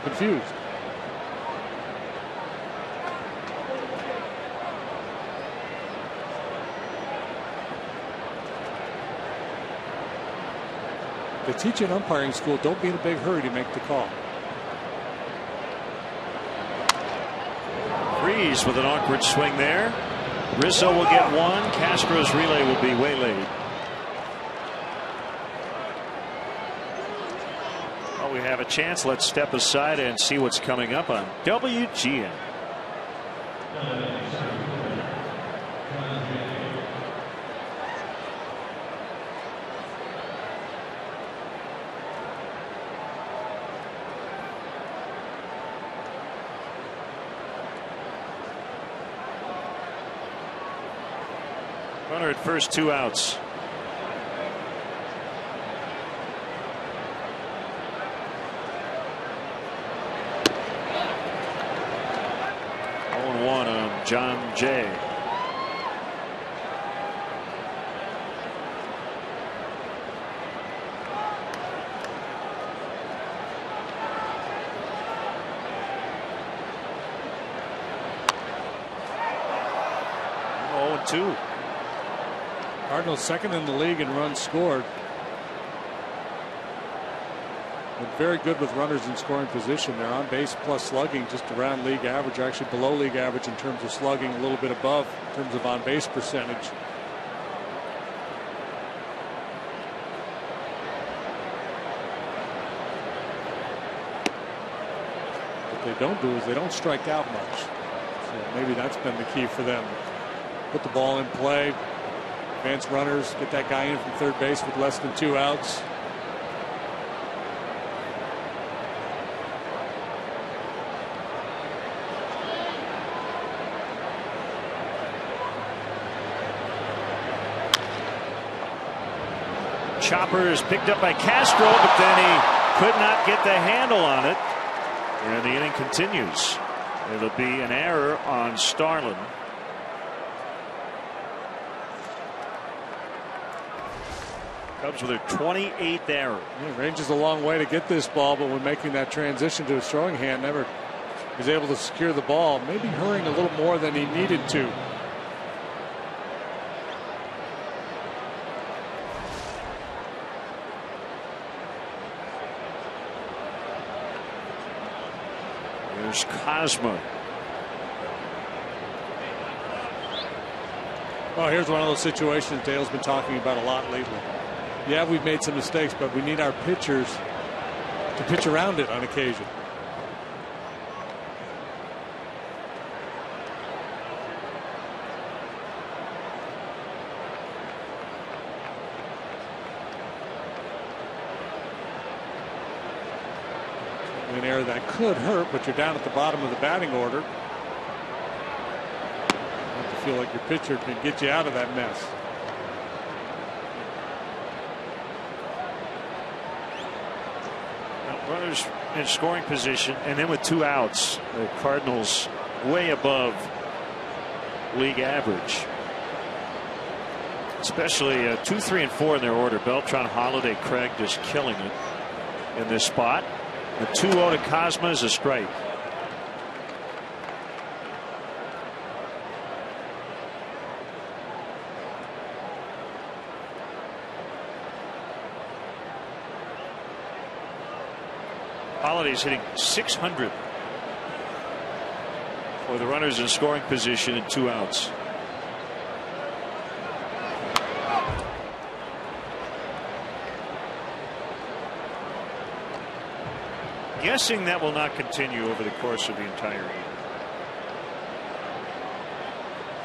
Speaker 2: confused. They teach you in umpiring school, don't be in a big hurry to make the call.
Speaker 1: Freeze with an awkward swing there. Rizzo will get one. Castro's relay will be waylaid. Well, we have a chance. Let's step aside and see what's coming up on WGN. Runner at first, 2 outs. One on John Jay. Oh, 2.
Speaker 2: Cardinals second in the league in runs scored. Very good with runners in scoring position. They're on base plus slugging just around league average, actually below league average in terms of slugging, a little bit above in terms of on base percentage. What they don't do is they don't strike out much. So maybe that's been the key for them. Put the ball in play, advance runners, get that guy in from third base with less than 2 outs.
Speaker 1: Chopper is picked up by Castro, but then he could not get the handle on it. And the inning continues. It'll be an error on Starlin. Cubs with their 28th error.
Speaker 2: Yeah, range is a long way to get this ball, but when making that transition to his throwing hand, never was able to secure the ball. Maybe hurrying a little more than he needed to.
Speaker 1: There's Cosma.
Speaker 2: Well, here's one of those situations Dale's been talking about a lot lately. Yeah, we've made some mistakes, but we need our pitchers to pitch around it on occasion. An error that could hurt, but you're down at the bottom of the batting order. You have to feel like your pitcher can get you out of that mess.
Speaker 1: Runners in scoring position, and then with 2 outs, the Cardinals way above league average. Especially 2, 3, and 4 in their order. Beltran, Holiday, Craig just killing it in this spot. The 2-0 to Cosma is a strike. Holiday's hitting .600 for the runners in scoring position in 2 outs. Guessing that will not continue over the course of the entire game.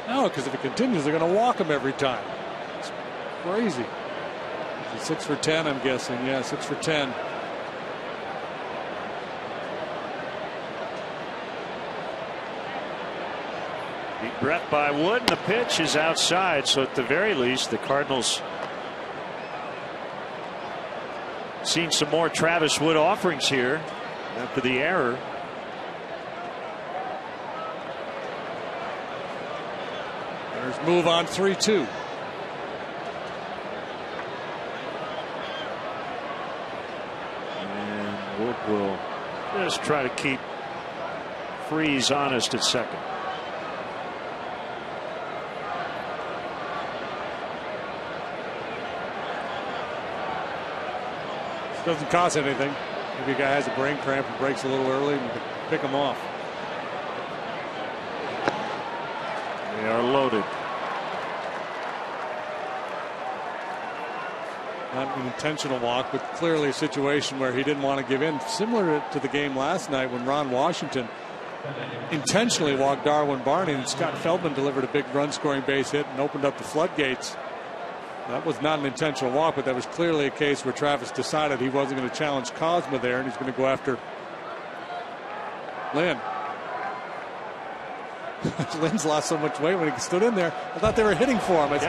Speaker 2: No, because if it continues, they're going to walk him every time. It's crazy. 6 for 10, I'm guessing. Yeah, 6 for 10.
Speaker 1: Deep breath by Wood, and the pitch is outside. So at the very least, the Cardinals seen some more Travis Wood offerings here after the error.
Speaker 2: There's move on 3-2.
Speaker 1: And Wood will just try to keep Freese honest at second.
Speaker 2: Doesn't cost anything. Maybe a guy has a brain cramp and breaks a little early and you can pick him off.
Speaker 1: They are loaded.
Speaker 2: Not an intentional walk, but clearly a situation where he didn't want to give in. Similar to the game last night when Ron Washington intentionally walked Darwin Barney and Scott Feldman delivered a big run scoring base hit and opened up the floodgates. That was not an intentional walk, but that was clearly a case where Travis decided he wasn't going to challenge Cosma there, and he's going to go after Lynn. Lynn's lost so much weight when he stood in there. I thought they were hitting for him.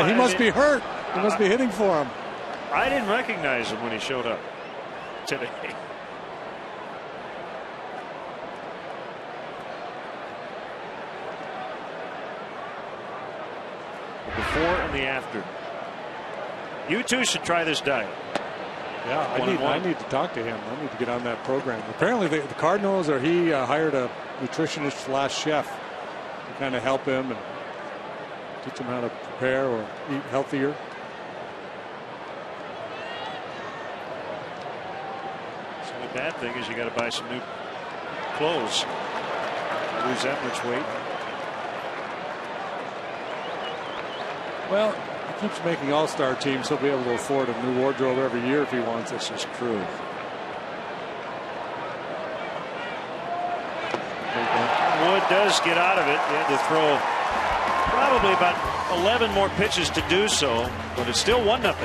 Speaker 2: He must be hurt. He must be hitting for him.
Speaker 1: I didn't recognize him when he showed up today. The before and the after. You two should try this diet.
Speaker 2: Yeah, I need to talk to him. I need to get on that program. Apparently, the Cardinals he hired a nutritionist / chef to kind of help him and teach him how to prepare or eat healthier.
Speaker 1: So the bad thing is you got to buy some new clothes. Lose that much weight.
Speaker 2: Well, he keeps making all-star teams. He'll be able to afford a new wardrobe every year if he wants. This is true.
Speaker 1: Wood does get out of it. He had to throw probably about 11 more pitches to do so, but it's still 1-0.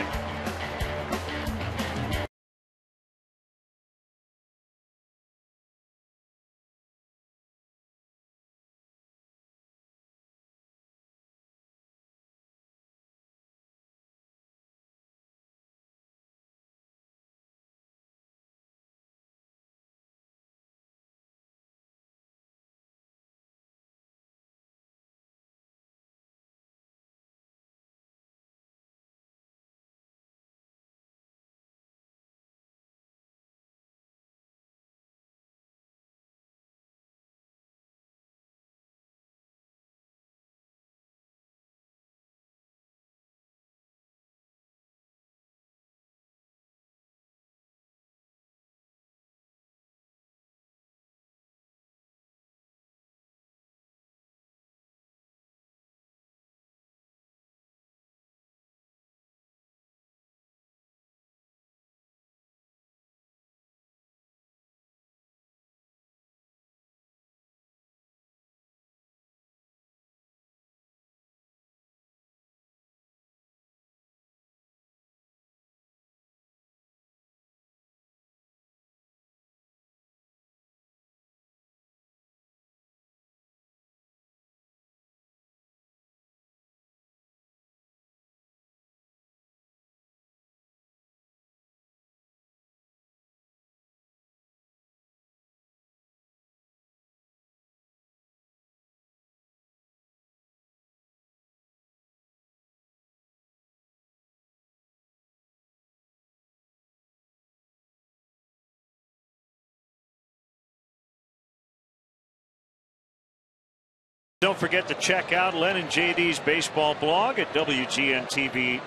Speaker 1: Don't forget to check out Len and JD's baseball blog at WGNTV.com.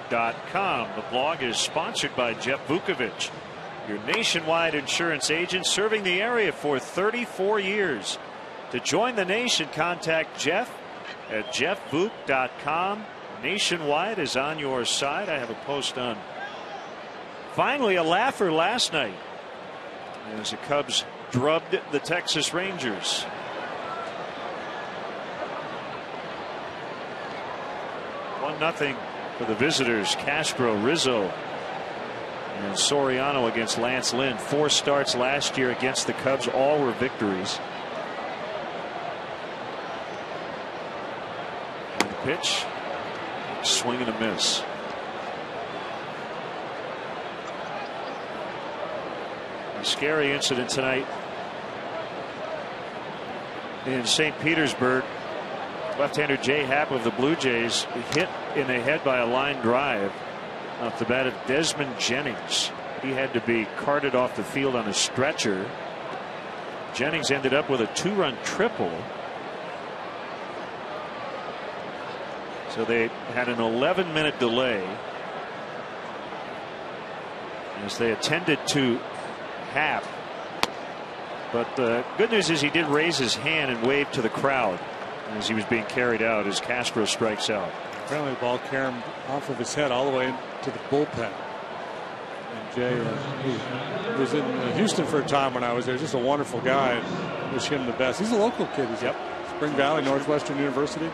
Speaker 1: The blog is sponsored by Jeff Vukovich, your nationwide insurance agent serving the area for 34 years. To join the nation, contact Jeff at jeffvuk.com. Nationwide is on your side. I have a post on. Finally, a laugher last night as the Cubs drubbed the Texas Rangers. 1-0 for the visitors. Castro, Rizzo, and Soriano against Lance Lynn. 4 starts last year against the Cubs. All were victories. And the pitch, swing and a miss. A scary incident tonight in St. Petersburg. Left-hander Jay Happ of the Blue Jays hit in the head by a line drive off the bat of Desmond Jennings. He had to be carted off the field on a stretcher. Jennings ended up with a 2-run triple. So they had an 11-minute delay as they attended to Happ. But the good news is he did raise his hand and wave to the crowd as he was being carried out as Castro strikes out.
Speaker 2: Apparently the ball carried him off of his head all the way to the bullpen. And Jay he was in Houston for a time when I was there. Just a wonderful guy. And wish him the best. He's a local kid. He's at Spring Valley, Northwestern University.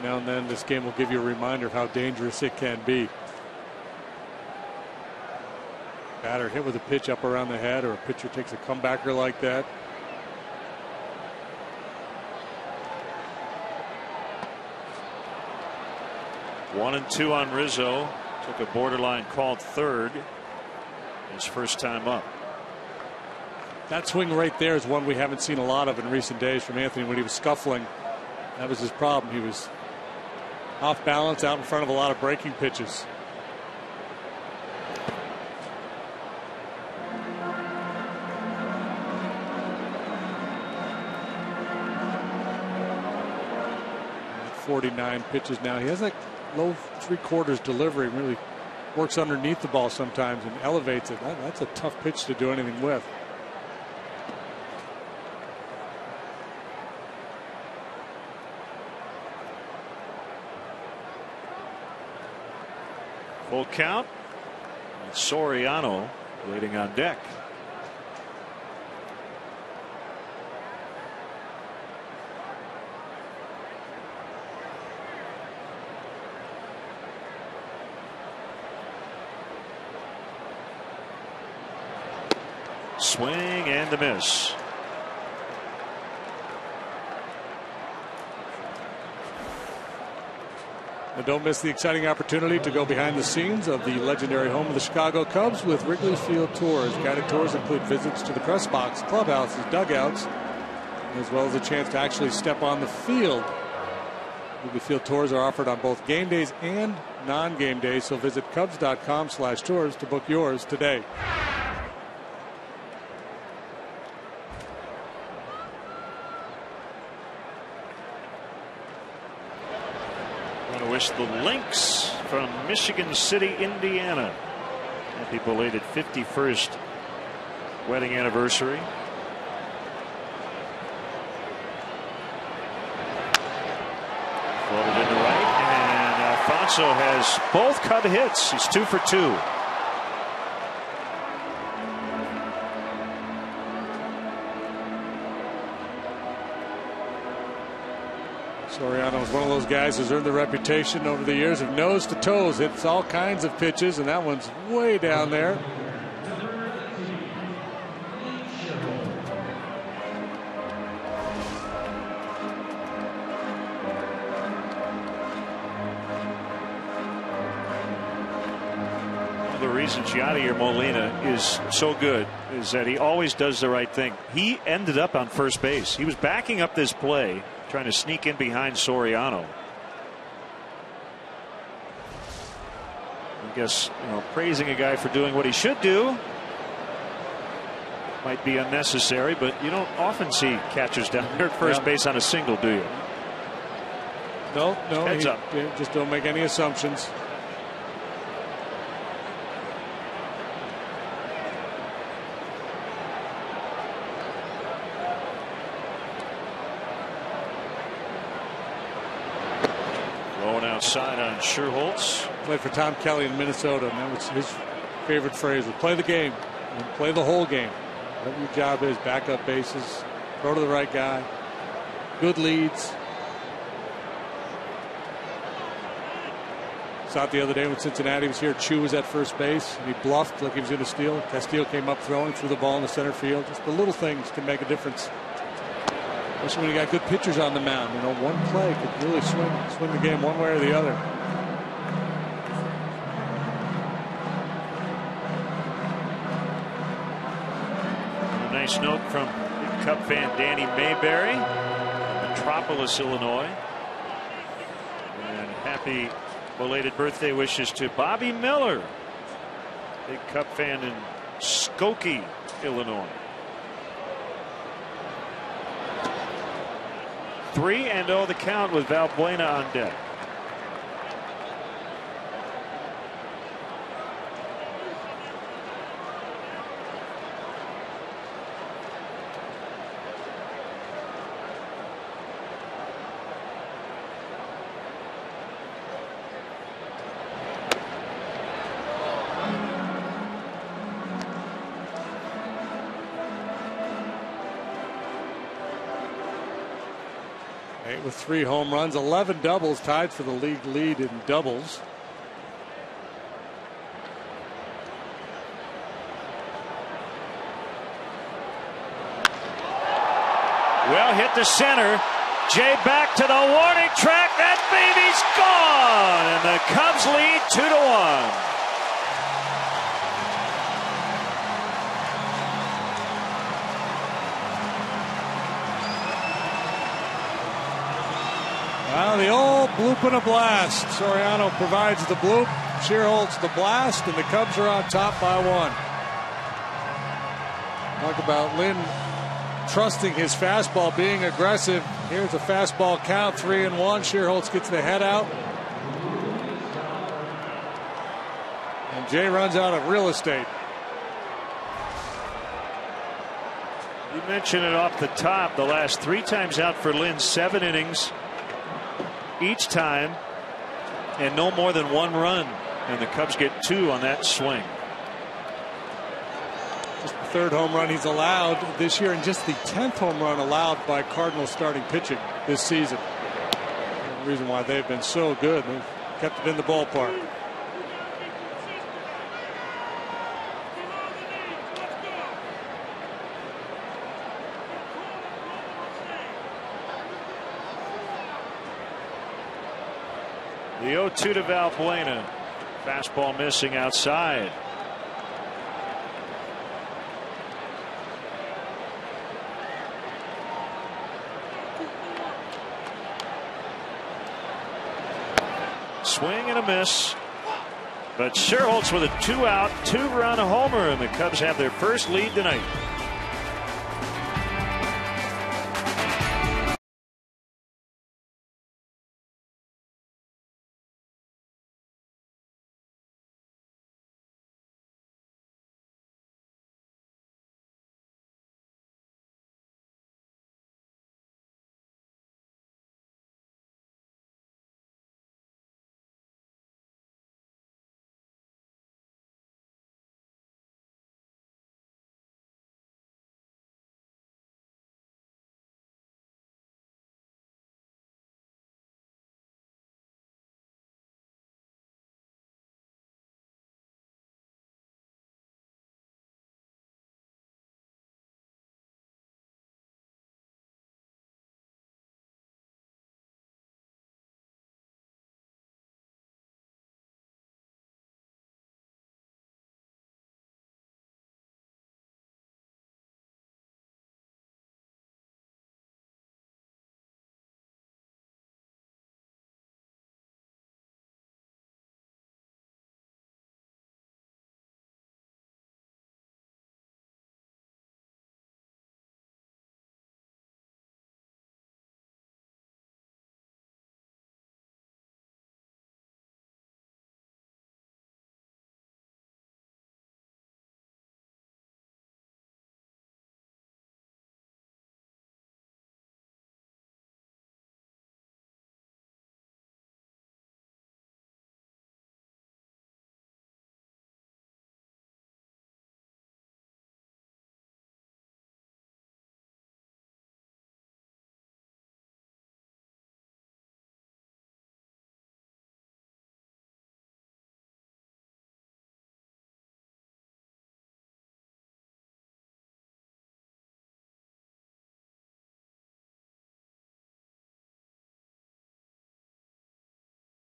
Speaker 2: Every now and then this game will give you a reminder of how dangerous it can be. Batter hit with a pitch up around the head, or a pitcher takes a comebacker like that.
Speaker 1: One and two on Rizzo. Took a borderline called third. His first time up.
Speaker 2: That swing right there is one we haven't seen a lot of in recent days from Anthony. When he was scuffling, that was his problem. He was off balance out in front of a lot of breaking pitches. .49 pitches now. He has like low 3/4 delivery. Really works underneath the ball sometimes and elevates it. That's a tough pitch to do anything with.
Speaker 1: Full count. And Soriano waiting on deck. Swing and a miss.
Speaker 2: And don't miss the exciting opportunity to go behind the scenes of the legendary home of the Chicago Cubs with Wrigley Field tours. Guided tours include visits to the press box, clubhouses, dugouts, as well as a chance to actually step on the field. Wrigley Field tours are offered on both game days and non-game days, so visit Cubs.com/tours to book yours today.
Speaker 1: Wish the Lynx from Michigan City, Indiana, happy belated 51st wedding anniversary. Floated into right, and Alfonso has both Cub hits. He's 2 for 2.
Speaker 2: Soriano is one of those guys who's earned the reputation over the years of nose to toes, hits all kinds of pitches, and that one's way down there.
Speaker 1: One of the reasons Yadier Molina is so good is that he always does the right thing. He ended up on first base. He was backing up this play, trying to sneak in behind Soriano. I guess, praising a guy for doing what he should do might be unnecessary, but you don't often see catchers down there at first base on a single, do you?
Speaker 2: No.
Speaker 1: Heads up.
Speaker 2: Just don't make any assumptions.
Speaker 1: Outside on Scherholtz.
Speaker 2: Played for Tom Kelly in Minnesota, and that was his favorite phrase: play the game and play the whole game. Whatever your job is, back up bases, throw to the right guy, good leads. Saw it the other day when Cincinnati was here. Chu was at first base, and he bluffed like he was going to steal. Castillo came up throwing, threw the ball in the center field. Just the little things can make a difference, especially when you got good pitchers on the mound. One play could really swing the game one way or the other.
Speaker 1: A nice note from Cub fan Danny Mayberry, Metropolis, Illinois. And happy belated birthday wishes to Bobby Miller, big Cub fan in Skokie, Illinois. 3-0 the count with Valbuena on deck.
Speaker 2: Nate with 3 home runs, 11 doubles, tied for the league lead in doubles.
Speaker 1: Well hit to center. Jay back to the warning track. That baby's gone, and the Cubs lead 2-1.
Speaker 2: Well, the old bloop and a blast. Soriano provides the bloop, Shearholtz the blast, and the Cubs are on top by 1. Talk about Lynn trusting his fastball, being aggressive. Here's a fastball count, 3-1. Shearholtz gets the head out. And Jay runs out of real estate.
Speaker 1: You mentioned it off the top. The last 3 times out for Lynn, 7 innings each time, and no more than 1 run. And the Cubs get 2 on that swing.
Speaker 2: Just the 3rd home run he's allowed this year, and just the 10th home run allowed by Cardinals starting pitching this season. The reason why they've been so good, they've kept it in the ballpark.
Speaker 1: The 0-2 to Valbuena. Fastball missing outside. Swing and a miss. But Shearholtz with a 2-out, 2-run homer, and the Cubs have their first lead tonight.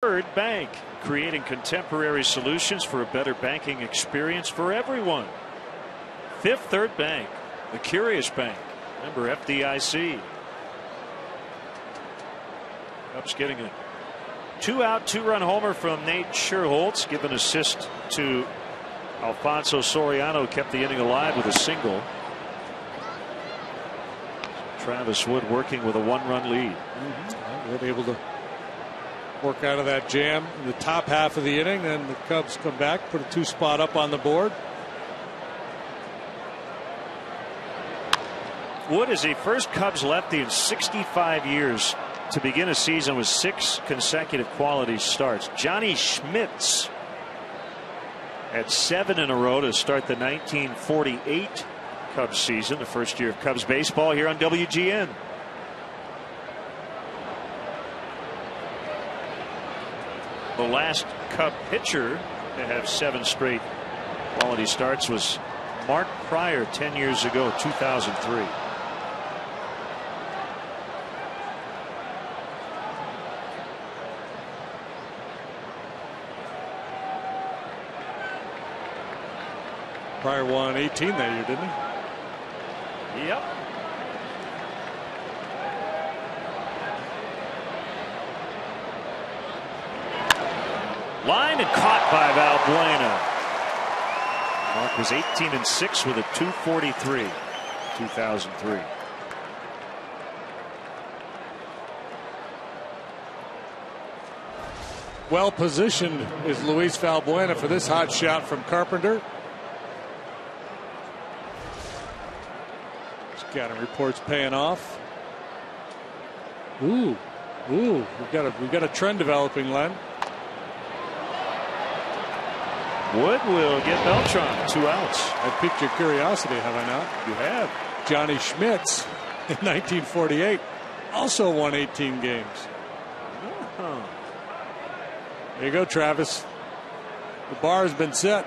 Speaker 1: Third Bank, creating contemporary solutions for a better banking experience for everyone. Fifth Third Bank, the Curious Bank. Remember, FDIC. Cubs getting a 2-out, 2-run homer from Nate Shearholtz. Give an assist to Alfonso Soriano. Kept the inning alive with a single. Travis Wood working with a 1-run lead.
Speaker 2: They're able to work out of that jam in the top half of the inning. Then the Cubs come back, put a 2 spot up on the board.
Speaker 1: Wood is the first Cubs lefty in 65 years to begin a season with 6 consecutive quality starts. Johnny Schmitz at 7 in a row to start the 1948 Cubs season, the first year of Cubs baseball here on WGN. The last Cub pitcher to have 7 straight quality starts was Mark Pryor 10 years ago, 2003.
Speaker 2: Pryor won 18 that year, didn't he?
Speaker 1: Yep. Line and caught by Valbuena. Mark was 18-6 with a 243, 2003.
Speaker 2: Well positioned is Luis Valbuena for this hot shot from Carpenter. Scouting reports paying off. Ooh, we've got a trend developing, Len.
Speaker 1: Wood will get Beltran 2 outs.
Speaker 2: I piqued your curiosity, have I not?
Speaker 1: You have.
Speaker 2: Johnny Schmitz in 1948 also won 18 games. There you go, Travis. The bar has been set.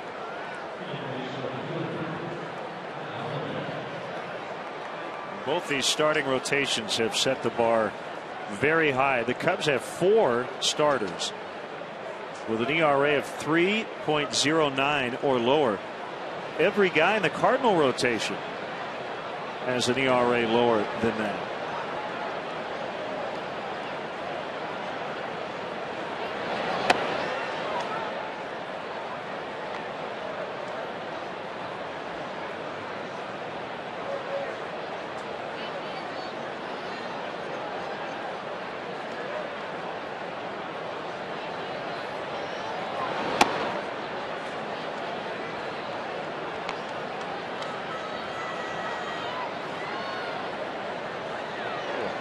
Speaker 1: Both these starting rotations have set the bar very high. The Cubs have 4 starters with an ERA of 3.09 or lower. Every guy in the Cardinal rotation has an ERA lower than that.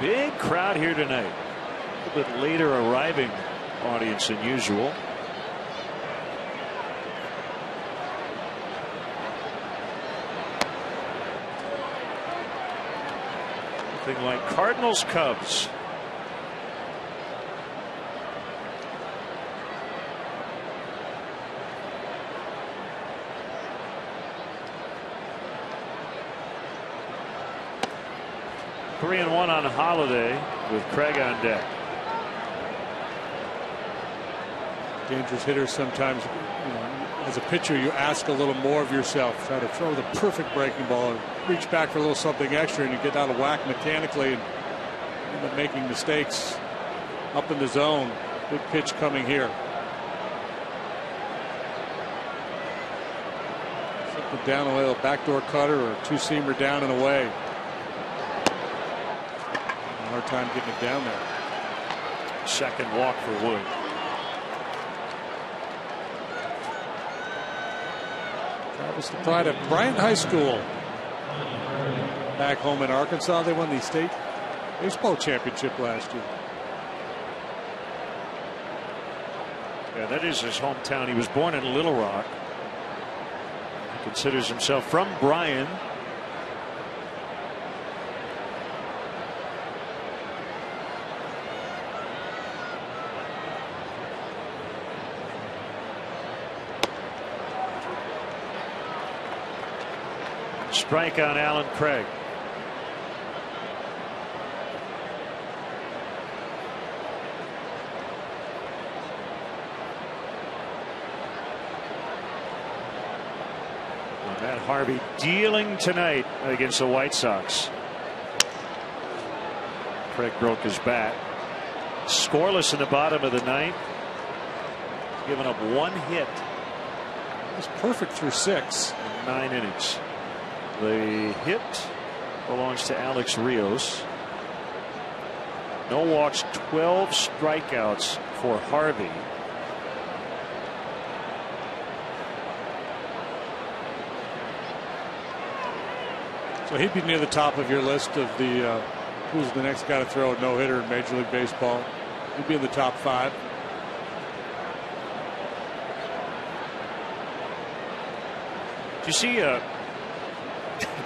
Speaker 1: Big crowd here tonight. A little bit later arriving audience than usual. Something like Cardinals Cubs. Three and 1 on Holiday with Craig on deck.
Speaker 2: Dangerous hitters sometimes, as a pitcher, you ask a little more of yourself. Try to throw the perfect breaking ball and reach back for a little something extra, and you get out of whack mechanically and end up making mistakes up in the zone. Good pitch coming here. Something down a little backdoor cutter or a 2-seamer down and away. Hard time getting it down there.
Speaker 1: Second walk for Wood.
Speaker 2: Travis, the pride of Bryant High School. Back home in Arkansas, they won the state baseball championship last year.
Speaker 1: Yeah, that is his hometown. He was born in Little Rock. He considers himself from Bryan. Strike on Alan Craig. Matt Harvey dealing tonight against the White Sox. Craig broke his bat. Scoreless in the bottom of the 9th. Giving up 1 hit.
Speaker 2: It's perfect through 6
Speaker 1: in 9 innings. The hit belongs to Alex Rios. No walks, 12 strikeouts for Harvey.
Speaker 2: So he'd be near the top of your list of the who's the next guy to throw a no-hitter in Major League Baseball. He'd be in the top 5.
Speaker 1: Did you see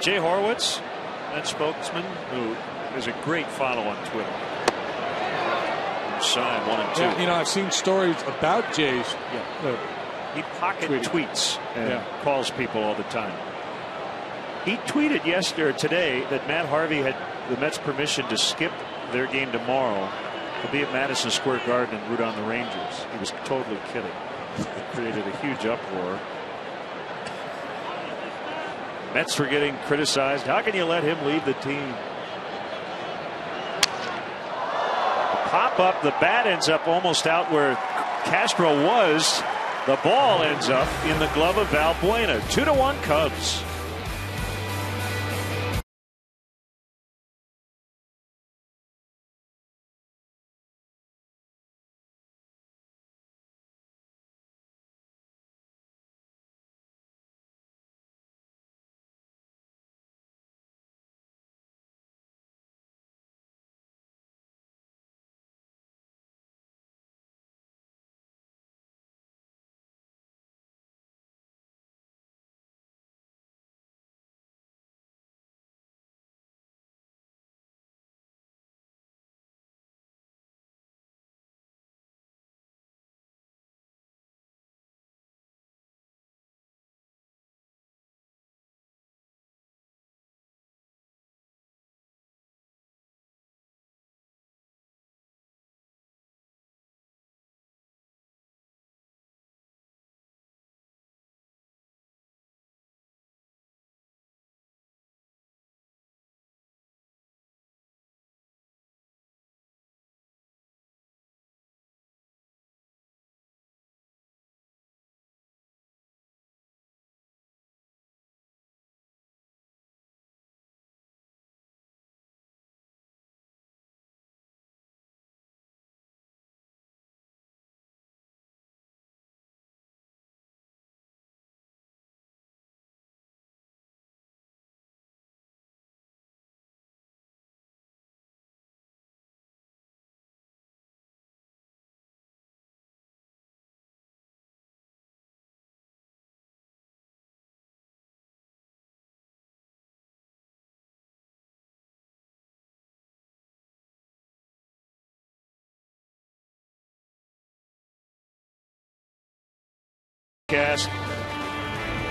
Speaker 1: Jay Horwitz, that spokesman, who is a great follow on Twitter, side, 1-2.
Speaker 2: Yeah, you know, I've seen stories about Jay's.
Speaker 1: He pocket tweets and calls people all the time. He tweeted yesterday or today that Matt Harvey had the Mets' permission to skip their game tomorrow to be at Madison Square Garden and root on the Rangers. He was totally kidding. It created a huge uproar. Mets were getting criticized. How can you let him leave the team? The pop up, the bat ends up almost out where Castro was. The ball ends up in the glove of Valbuena. 2-1 Cubs.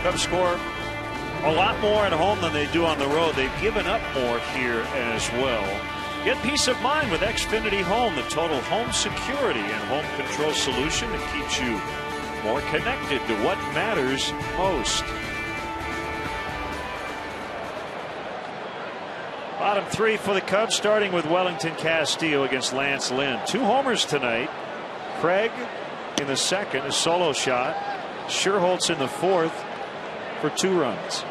Speaker 1: Cubs score a lot more at home than they do on the road. They've given up more here as well. Get peace of mind with Xfinity Home, the total home security and home control solution that keeps you more connected to what matters most. Bottom three for the Cubs, starting with Wellington Castillo against Lance Lynn. 2 homers tonight. Craig in the second, a solo shot. Scherholtz in the fourth for 2 runs.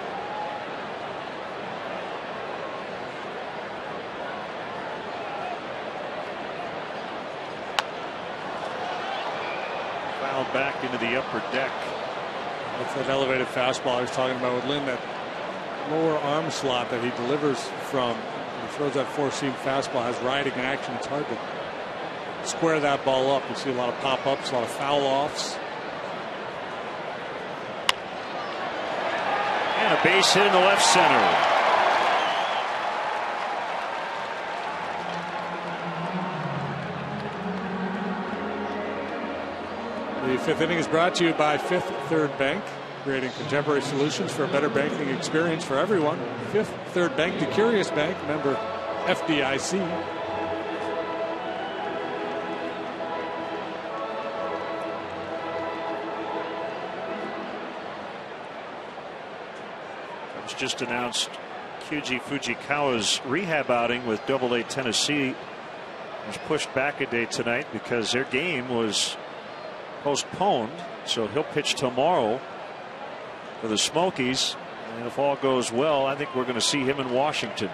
Speaker 1: Fouled back into the upper deck.
Speaker 2: That's that elevated fastball I was talking about with Lynn, that lower arm slot that he delivers from. He throws that 4-seam fastball, has riding action. It's hard to square that ball up. You see a lot of pop-ups, a lot of foul-offs.
Speaker 1: And a base hit in the left center.
Speaker 2: The 5th inning is brought to you by Fifth Third Bank, creating contemporary solutions for a better banking experience for everyone. Fifth Third Bank, the Curious Bank, member FDIC.
Speaker 1: Cubs just announced Kyuji Fujikawa's rehab outing with AA Tennessee was pushed back a day tonight because their game was postponed, so he'll pitch tomorrow for the Smokies, and if all goes well, I think we're going to see him in Washington.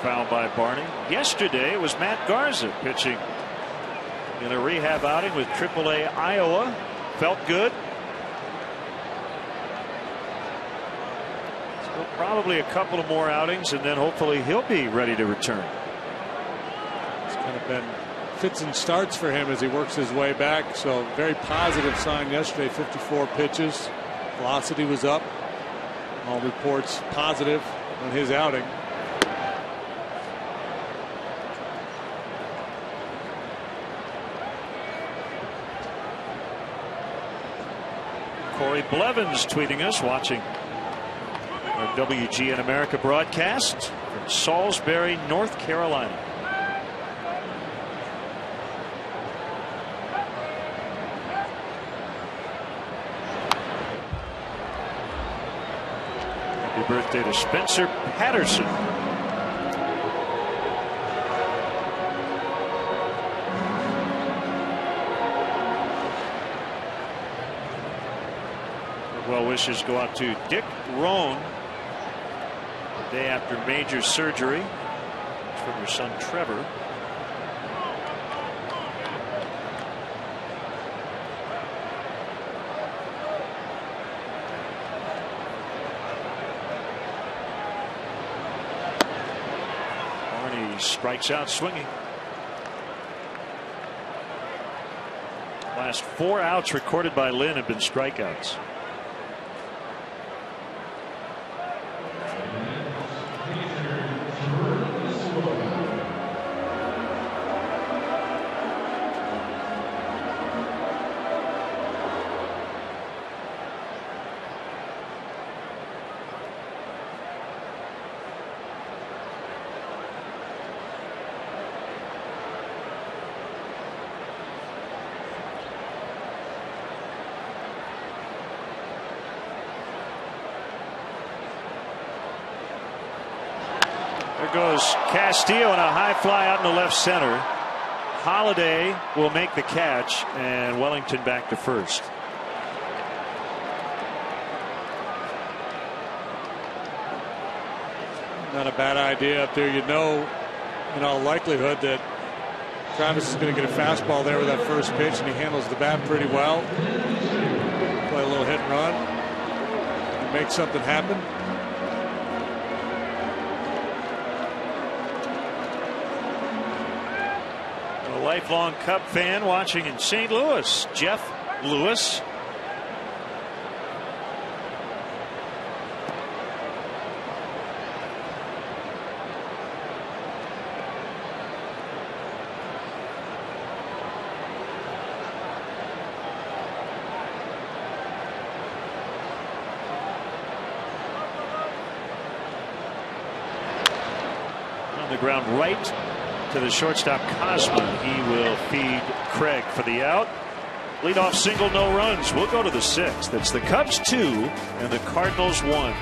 Speaker 1: Foul by Barney. Yesterday it was Matt Garza pitching in a rehab outing with AAA Iowa. Felt good. So probably a couple of more outings, and then hopefully he'll be ready to return.
Speaker 2: It's kind of been fits and starts for him as he works his way back. So very positive sign yesterday. 54 pitches. Velocity was up. All reports positive on his outing.
Speaker 1: Corey Blevins tweeting us, watching our WGN America broadcast from Salisbury, North Carolina. Happy birthday to Spencer Patterson. Well wishes go out to Dick Rohn the day after major surgery. It's from your son Trevor. Barney strikes out swinging. Last 4 outs recorded by Lynn have been strikeouts. There goes Castillo on a high fly out in the left center. Holiday will make the catch, and Wellington back to first.
Speaker 2: Not a bad idea up there. You know, in all likelihood that Travis is going to get a fastball there with that first pitch, and he handles the bat pretty well. Play a little hit and run and make something happen.
Speaker 1: A lifelong Cub fan watching in St. Louis, Jeff Lewis. On the ground right to the shortstop Cosman. He will feed Craig for the out. Leadoff single, no runs. We'll go to the 6th. It's the Cubs 2 and the Cardinals 1.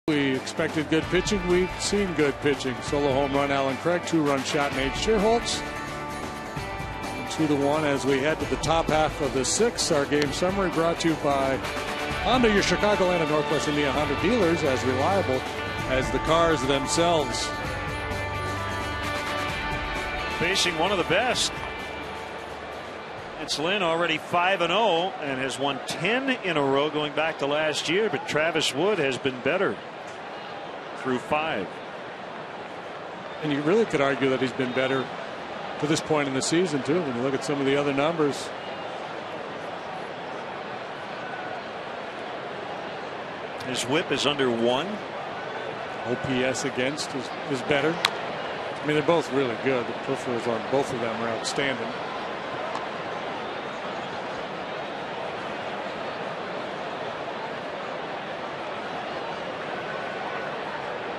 Speaker 2: We expected good pitching. We've seen good pitching. Solo home run, Alan Craig. 2-run shot, Nate Schierholtz. 2-1 as we head to the top half of the sixth. Our game summary brought to you by Honda, your Chicagoland and Northwest Indiana Honda dealers, as reliable as the cars themselves.
Speaker 1: Facing one of the best. It's Lynn, already 5-0 and has won 10 in a row going back to last year, but Travis Wood has been better through 5.
Speaker 2: And you really could argue that he's been better to this point in the season too when you look at some of the other numbers.
Speaker 1: His whip is under 1.
Speaker 2: OPS against is better. I mean, they're both really good. The peripherals on both of them are outstanding.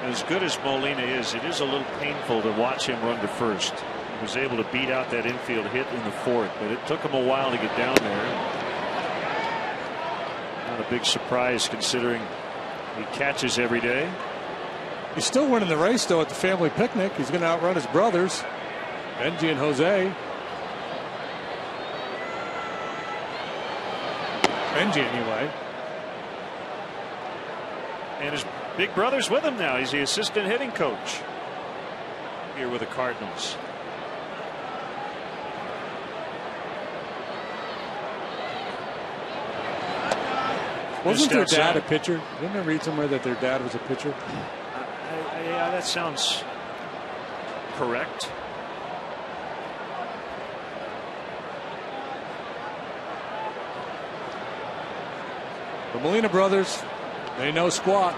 Speaker 1: As good as Molina is, it is a little painful to watch him run to first. He was able to beat out that infield hit in the 4th, but it took him a while to get down there. Not a big surprise considering he catches every day.
Speaker 2: He's still winning the race, though, at the family picnic. He's going to outrun his brothers, Benji and Jose. Benji, anyway.
Speaker 1: And his big brother's with him now. He's the assistant hitting coach here with the Cardinals.
Speaker 2: Wasn't their dad a pitcher? Didn't I read somewhere that their dad was a pitcher?
Speaker 1: Yeah, that sounds correct.
Speaker 2: The Molina brothers, they know squat.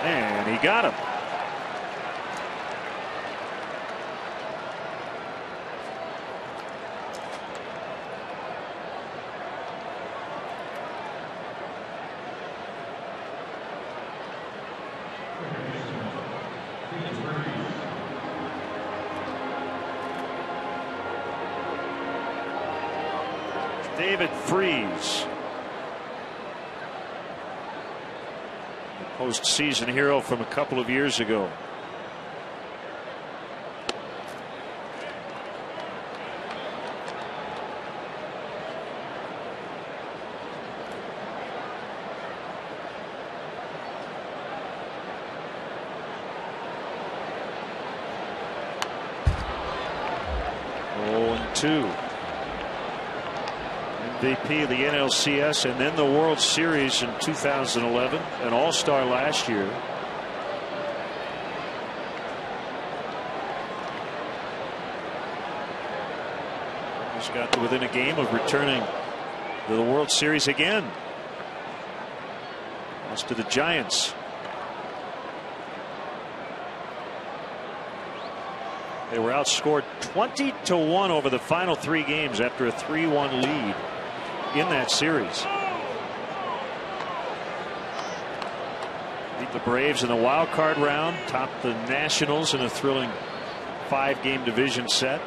Speaker 1: And he got him. David Freese, the postseason hero from a couple of years ago. MVP of the NLCS and then the World Series in 2011, an All-Star last year. He's got to within a game of returning to the World Series again. Lost to the Giants. They were outscored 20-1 over the final 3 games after a 3-1 lead in that series. Beat the Braves in the wild card round, topped the Nationals in a thrilling 5-game division set.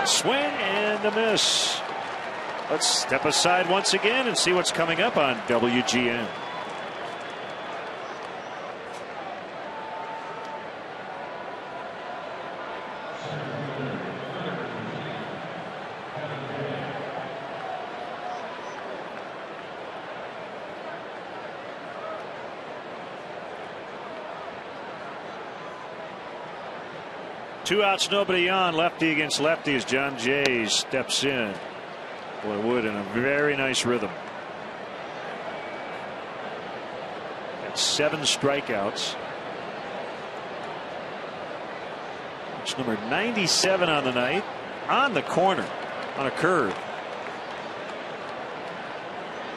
Speaker 1: Swing and a miss. Let's step aside once again and see what's coming up on WGN. Two outs, nobody on. Lefty against lefty as John Jay steps in. Boy, Wood in a very nice rhythm. Got 7 strikeouts. It's number 97 on the night. On the corner, on a curve.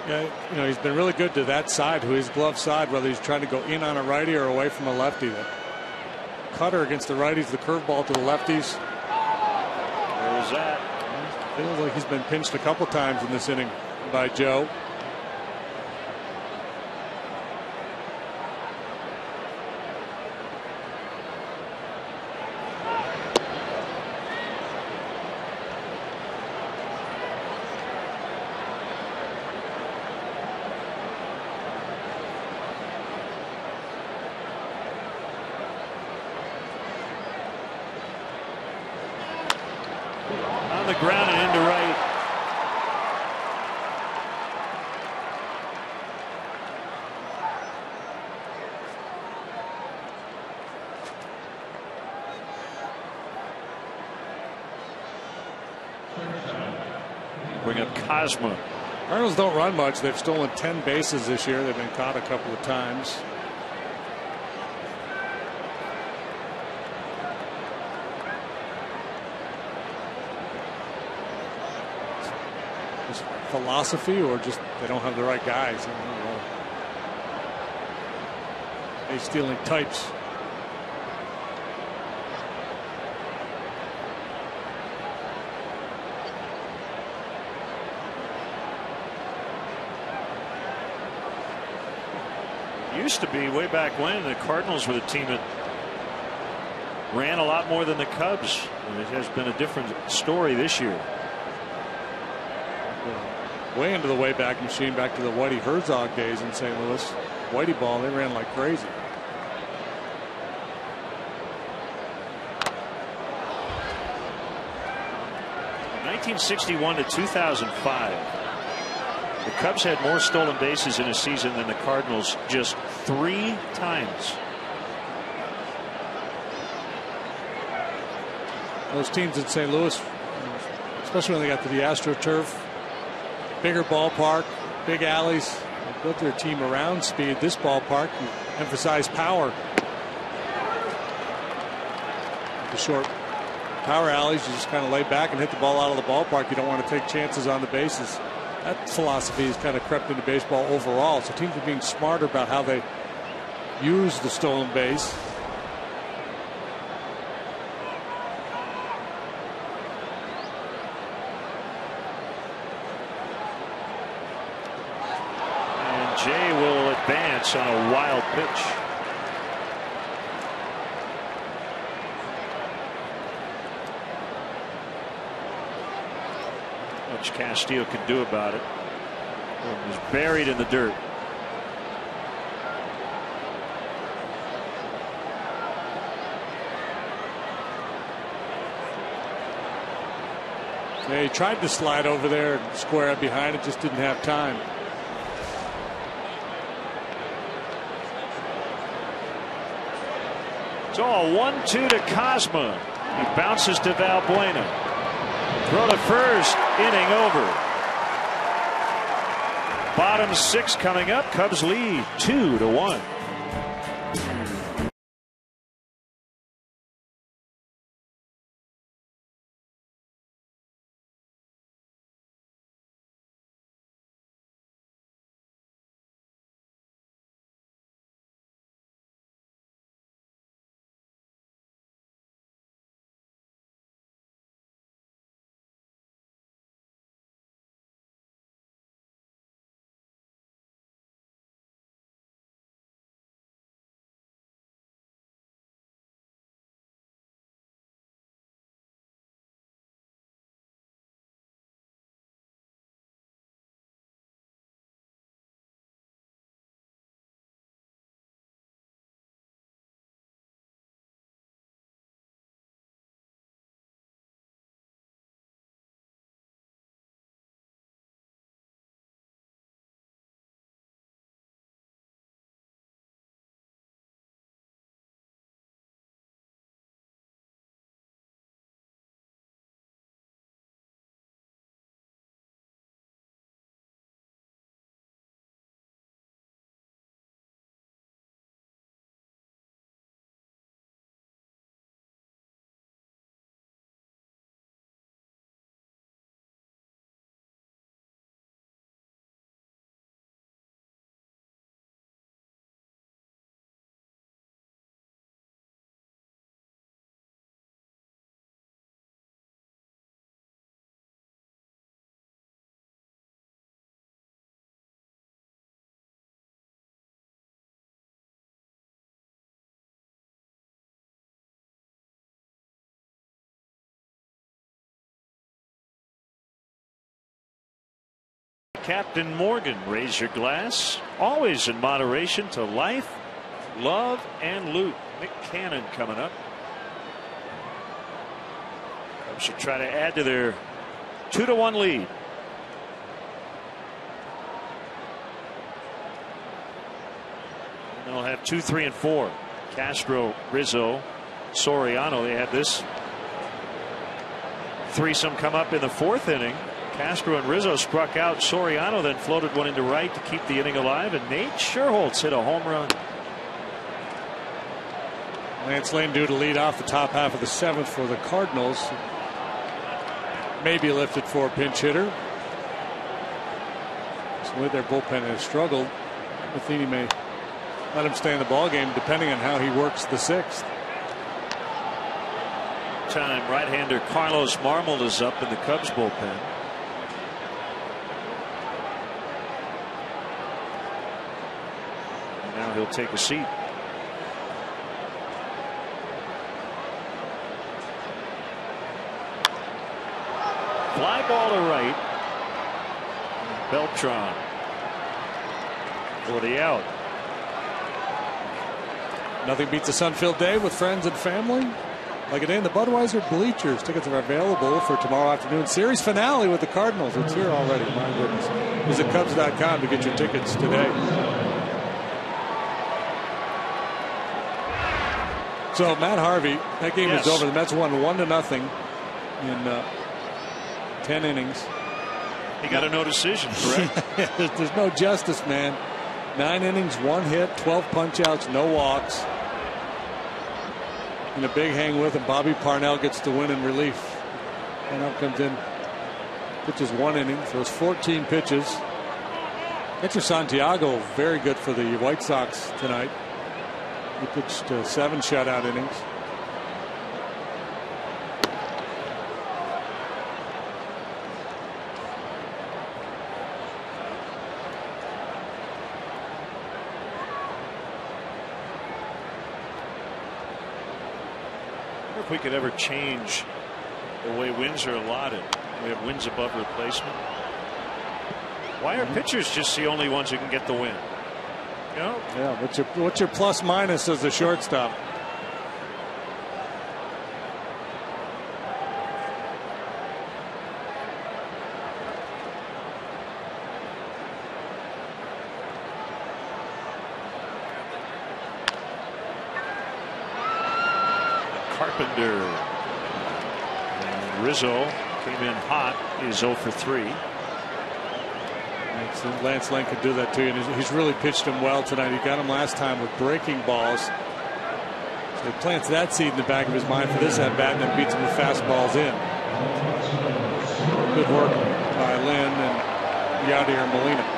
Speaker 2: Yeah, you know, he's been really good to that side, to his glove side, whether he's trying to go in on a righty or away from a lefty. The cutter against the righties, the curveball to the lefties.
Speaker 1: Where was that?
Speaker 2: Feels like he's been pinched a couple times in this inning by Joe.
Speaker 1: On the ground and into right. Bring up Cosma.
Speaker 2: Cardinals don't run much. They've stolen 10 bases this year. They've been caught a couple of times. Just philosophy, or just they don't have the right guys. I don't know. They stealing types.
Speaker 1: Used to be way back when the Cardinals were the team that ran a lot more than the Cubs. And it has been a different story this year.
Speaker 2: Way into the Wayback Machine, back to the Whitey Herzog days in St. Louis. Whitey ball, they ran like crazy.
Speaker 1: In 1961 to 2005. The Cubs had more stolen bases in a season than the Cardinals, just 3 times.
Speaker 2: Those teams in St. Louis, especially when they got to the AstroTurf, bigger ballpark, big alleys, they built their team around speed. This ballpark, you emphasize power. The short power alleys, you just kind of lay back and hit the ball out of the ballpark. You don't want to take chances on the bases. That philosophy has kind of crept into baseball overall. So teams are being smarter about how they use the stolen base.
Speaker 1: And Jay will advance on a wild pitch. Much Castillo could do about it. It was buried in the dirt.
Speaker 2: Yeah, he tried to slide over there and square up behind it, just didn't have time.
Speaker 1: It's all 1-2 to Cosma. He bounces to Valbuena. Throw to first, inning over. Bottom 6 coming up. Cubs lead 2-1. Captain Morgan, raise your glass. Always in moderation to life, love, and loot. Nick Cannon coming up. Cubs should try to add to their 2-1 lead. And they'll have 2, 3, and 4. Castro, Rizzo, Soriano. They had this threesome come up in the 4th inning. Castro and Rizzo struck out. Soriano then floated one into right to keep the inning alive, and Nate Scherholtz hit a home run.
Speaker 2: Lance Lane due to lead off the top half of the 7th for the Cardinals. Maybe lifted for a pinch hitter. So with their bullpen has struggled. Matheny may let him stay in the ball game depending on how he works the 6th.
Speaker 1: Time right-hander Carlos Marmol is up in the Cubs bullpen. And now he'll take a seat. Fly ball to right. Beltran for the out.
Speaker 2: Nothing beats a sun-filled day with friends and family like a day in the Budweiser bleachers. Tickets are available for tomorrow afternoon series finale with the Cardinals. It's here already. My goodness. Visit Cubs.com to get your tickets today. So Matt Harvey, that game is over. The Mets won 1-0 in 10 innings.
Speaker 1: He got a no decision, correct?
Speaker 2: There's no justice, man. 9 innings, 1 hit, 12 punch outs, no walks. And a big hang with him. Bobby Parnell gets the win in relief. Parnell comes in, pitches 1 inning, throws 14 pitches. Catcher Santiago, very good for the White Sox tonight. He pitched 7 shutout innings.
Speaker 1: If we could ever change the way wins are allotted. We have wins above replacement. Why are pitchers just the only ones who can get the win? You know?
Speaker 2: Yeah. What's your plus minus as a shortstop?
Speaker 1: Carpenter. And Rizzo came in hot. Is 0 for 3.
Speaker 2: Lance Lane could do that too, and he's really pitched him well tonight. He got him last time with breaking balls. So he plants that seed in the back of his mind for this at bat, and then beats him with fastballs in. Good work by Lynn and Yadier Molina.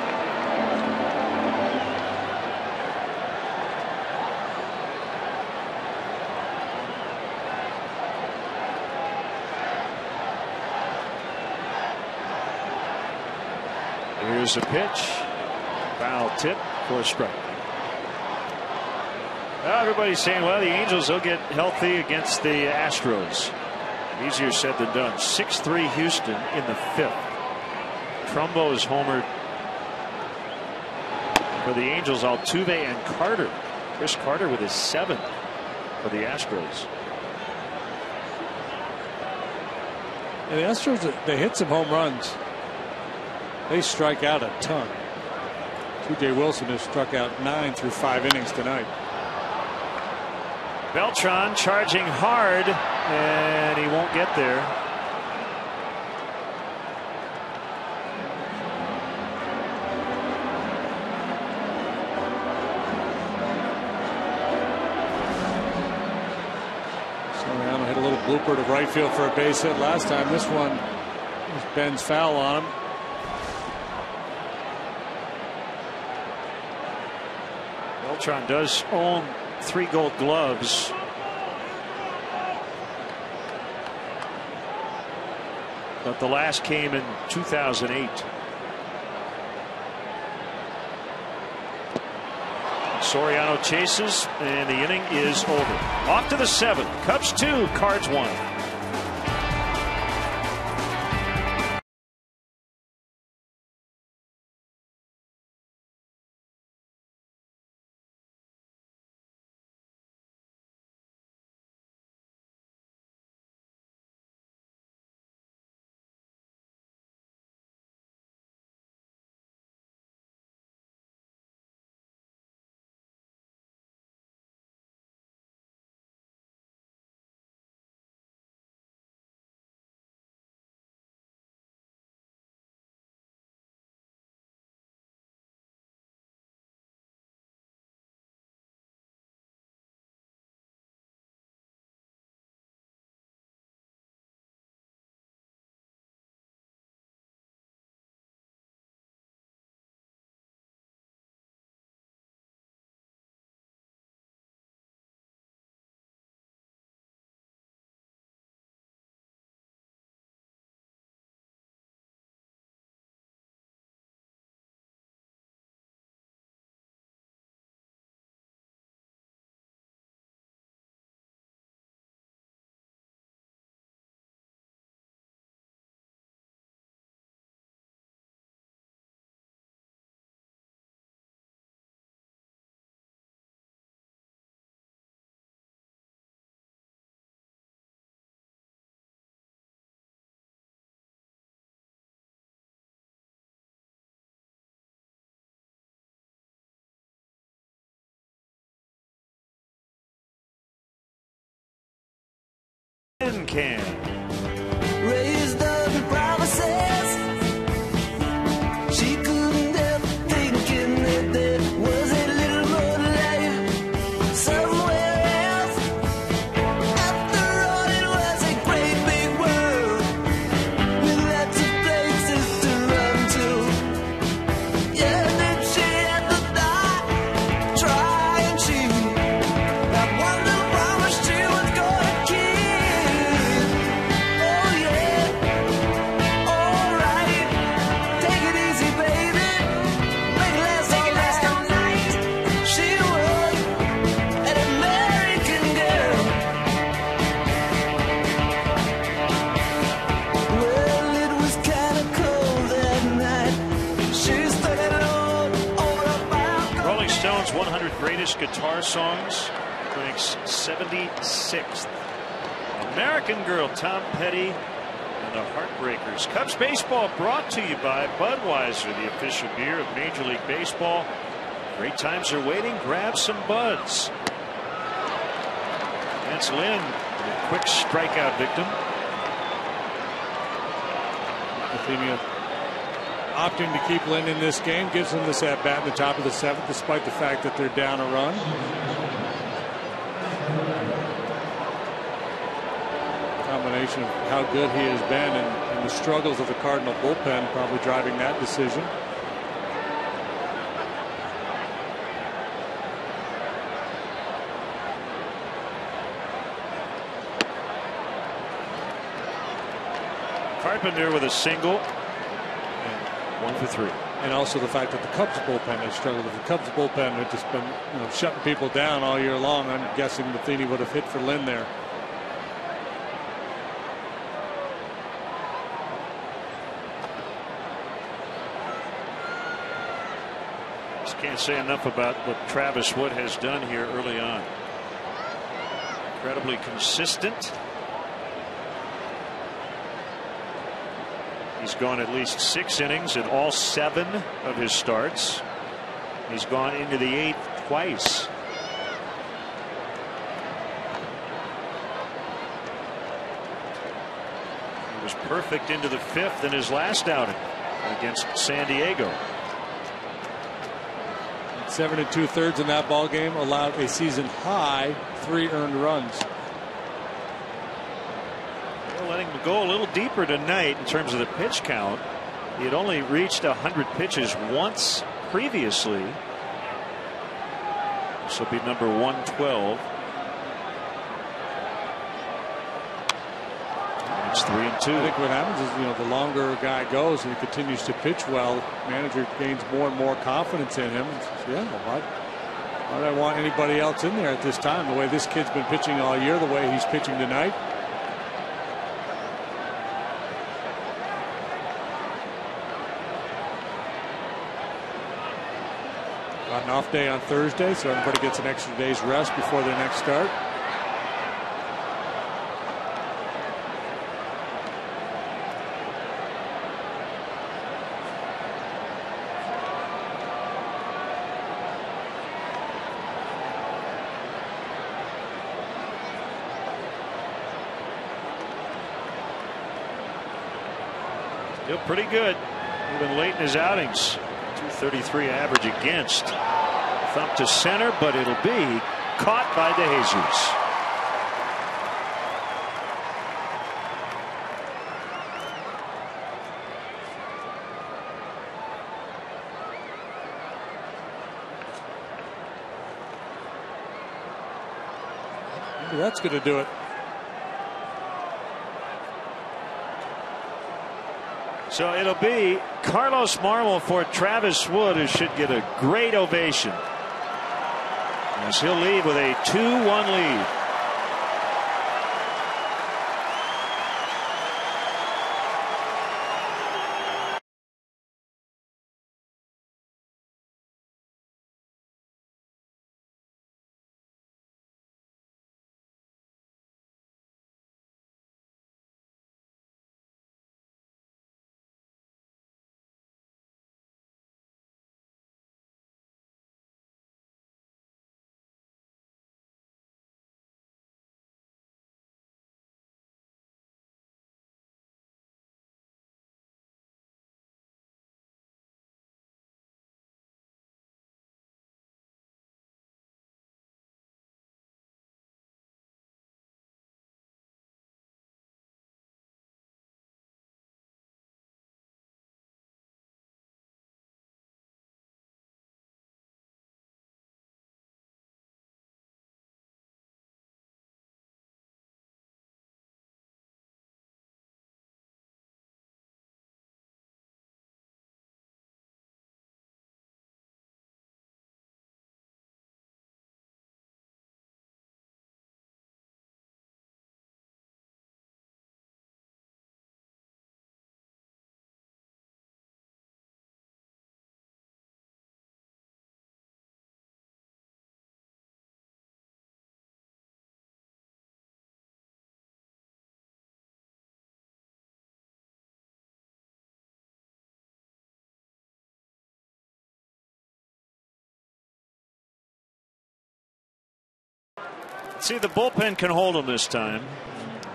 Speaker 1: Here's a pitch. Foul tip for a strike. Well, everybody's saying, well, the Angels will get healthy against the Astros. Easier said than done. 6-3 Houston in the 5th. Trumbo is homered for the Angels. Altuve and Carter. Chris Carter with his 7th for the Astros.
Speaker 2: And the Astros, they hit some home runs. They strike out a ton. T.J. Wilson has struck out 9 through 5 innings tonight.
Speaker 1: Beltran charging hard, and he won't get there.
Speaker 2: Soriano hit a little blooper to right field for a base hit last time. This one is Ben's foul on him.
Speaker 1: Beltran does own 3 Gold Gloves. But the last came in 2008. Soriano chases, and the inning is over. Off to the 7th. Cubs 2, Cards 1. Can.
Speaker 4: Raised on promises, she couldn't help thinking that there was a little more life somewhere else. After all, it was a great big world with lots of places to run to. Yeah, then she had to die trying. She that wonder promise she was gonna keep.
Speaker 1: Rolling Stones 100 Greatest Guitar Songs ranks 76th. American Girl, Tom Petty and the Heartbreakers. Cubs baseball brought to you by Budweiser, the official beer of Major League Baseball. Great times are waiting. Grab some buds. That's Lynn, a quick strikeout victim.
Speaker 2: Athenia opting to keep Lynn in this game gives them this at bat in the top of the seventh, despite the fact that they're down a run. Combination of how good he has been and the struggles of the Cardinal bullpen probably driving that decision.
Speaker 1: Carpenter with a single. And 1 for 3.
Speaker 2: And also the fact that the Cubs bullpen has struggled. If the Cubs bullpen had just been shutting people down all year long, I'm guessing Matheny would have hit for Lynn there.
Speaker 1: Just can't say enough about what Travis Wood has done here early on. Incredibly consistent. He's gone at least 6 innings in all 7 of his starts. He's gone into the 8th twice. He was perfect into the 5th in his last outing against San Diego.
Speaker 2: 7 2/3 in that ball game, allowed a season high 3 earned runs.
Speaker 1: Letting him go a little deeper tonight in terms of the pitch count. He had only reached 100 pitches once previously. This will be number 112. It's 3-2.
Speaker 2: I think what happens is, the longer a guy goes and he continues to pitch well, manager gains more and more confidence in him. Yeah, why do I want anybody else in there at this time? The way this kid's been pitching all year, the way he's pitching tonight. Got an off day on Thursday, so everybody gets an extra day's rest before their next start.
Speaker 1: Still pretty good, even late in his outings. 233 average against. Thump to center, but it'll be caught by DeJesus.
Speaker 2: That's going to do it.
Speaker 1: So it'll be Carlos Marmol for Travis Wood, who should get a great ovation as he'll leave with a 2-1 lead. See, the bullpen can hold him this time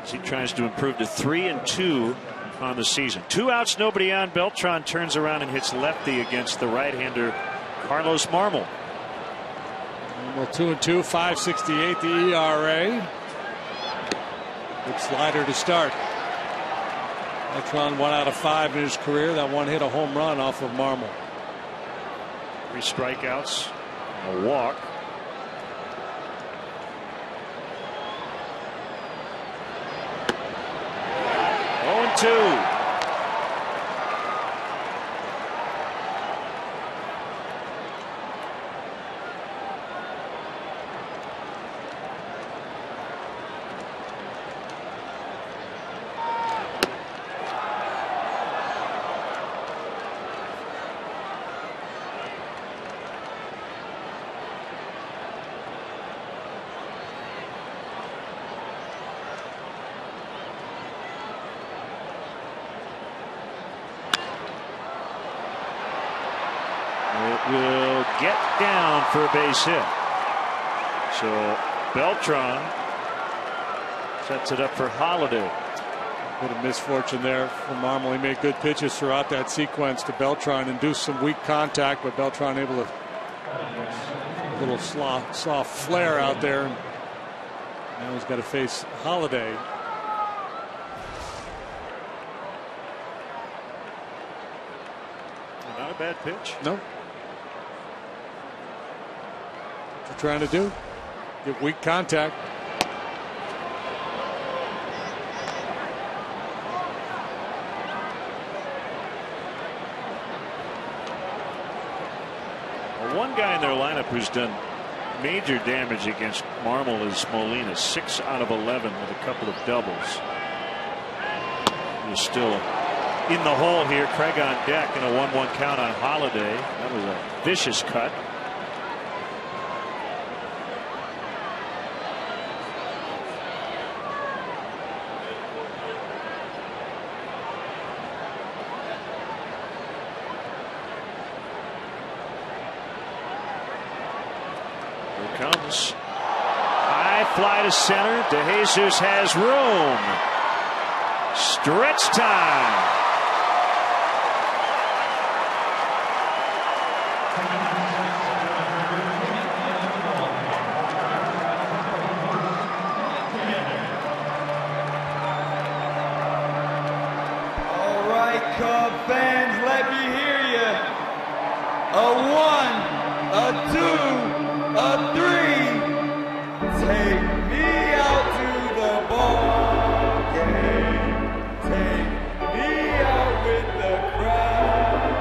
Speaker 1: as he tries to improve to 3-2 on the season. 2 outs, nobody on. Beltran turns around and hits lefty against the right-hander Carlos Marmol.
Speaker 2: Well, 2-2, 5.68 the ERA. Good slider to start. Beltran 1 out of 5 in his career. That one hit a home run off of Marmol.
Speaker 1: 3 strikeouts, a walk. Oh, 2. Will get down for a base hit. So Beltran sets it up for Holiday.
Speaker 2: Bit of misfortune there for Marmol. He made good pitches throughout that sequence to Beltran, induced some weak contact, but Beltran able to a little soft flare out there. Now he's got to face Holiday.
Speaker 1: Not a bad pitch.
Speaker 2: No. What you're trying to do? Get weak contact.
Speaker 1: Well, one guy in their lineup who's done major damage against Marmol is Molina. 6 out of 11 with a couple of doubles. He's still in the hole here. Craig on deck and a 1-1 count on Holiday. That was a vicious cut. Here comes. High fly to center. DeJesus has room. Stretch time.
Speaker 5: All right, Cub fans, let me hear you. A 1, a 2, a 3. Take me out to the ball game. Take me out with the crowd.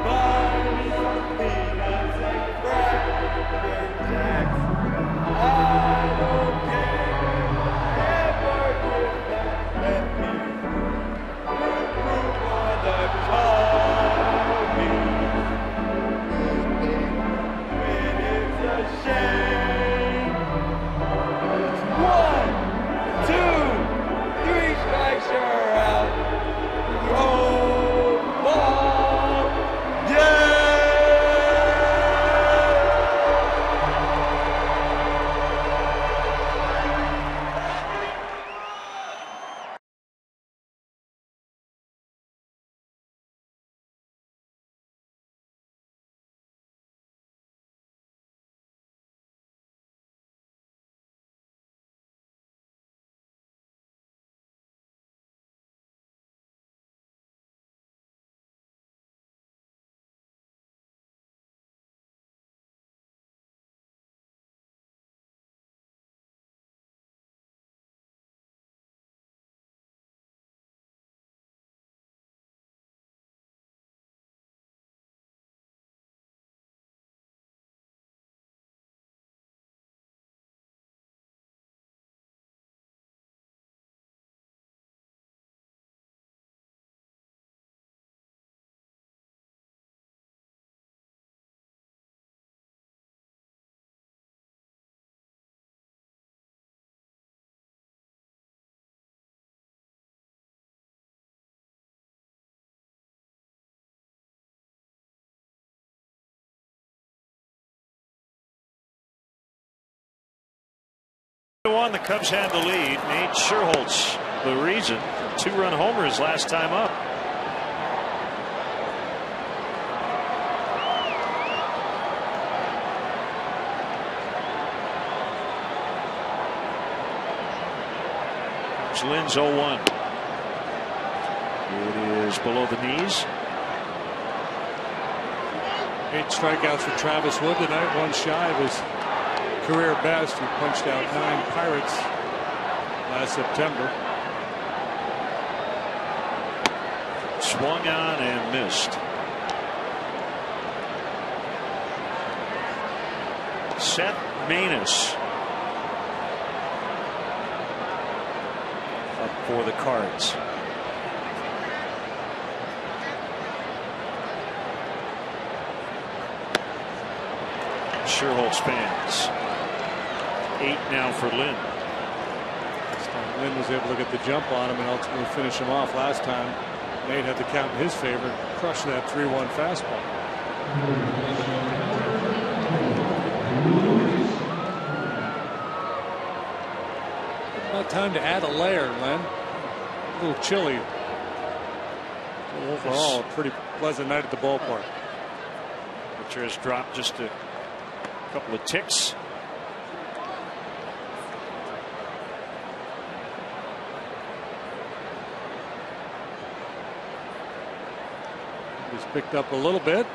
Speaker 5: Buy me some peanuts and cracker jacks. I don't care. Never give that. Let me root for the Cubbies. When it's
Speaker 1: 1, the Cubs had the lead. Nate Sherholtz, the reason. 2-run homers last time up. Lynn's 0-1. It is below the knees.
Speaker 2: 8 strikeouts for Travis Wood tonight, 1 shy of his career best. He punched out 9 Pirates last September.
Speaker 1: Swung on and missed. Seth Manus up for the Cards. Sherholtz fans. 8 now for Lynn.
Speaker 2: Lynn was able to get the jump on him and ultimately finish him off last time. Nate had the count in his favor, crushed that 3-1 fastball. About time to add a layer, Len. A little chilly. So overall, a pretty pleasant night at the ballpark.
Speaker 1: Pitcher has dropped just a couple of ticks.
Speaker 2: He's picked up a little bit.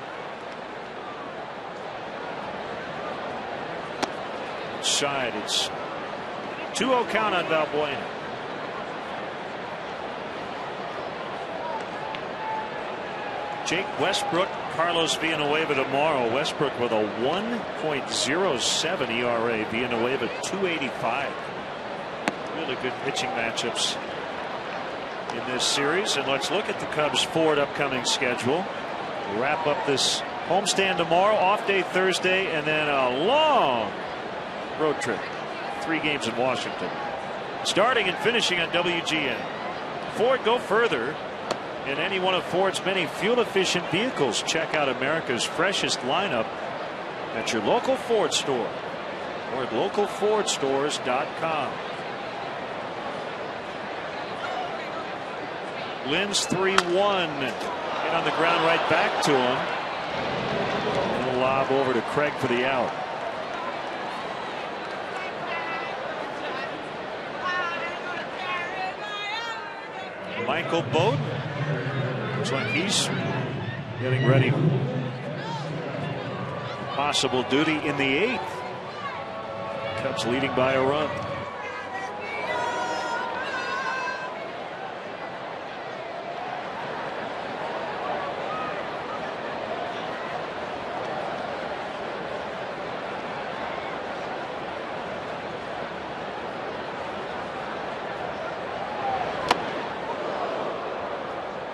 Speaker 1: Side, it's 2-0 count on Valbuena. Jake Westbrook, Carlos Villanueva tomorrow. Westbrook with a 1.07 ERA. Villanueva 2.85. Really good pitching matchups in this series. And let's look at the Cubs' forward upcoming schedule. We'll wrap up this homestand tomorrow, off day Thursday, and then a long road trip. 3 games in Washington. Starting and finishing on WGN. Ford, go further in any one of Ford's many fuel-efficient vehicles. Check out America's freshest lineup at your local Ford store or at localfordstores.com. Lynn's 3-1. Hit on the ground right back to him. And a lob over to Craig for the out. Michael Bowden. Looks like he's getting ready. Possible duty in the 8th. Cubs leading by a run.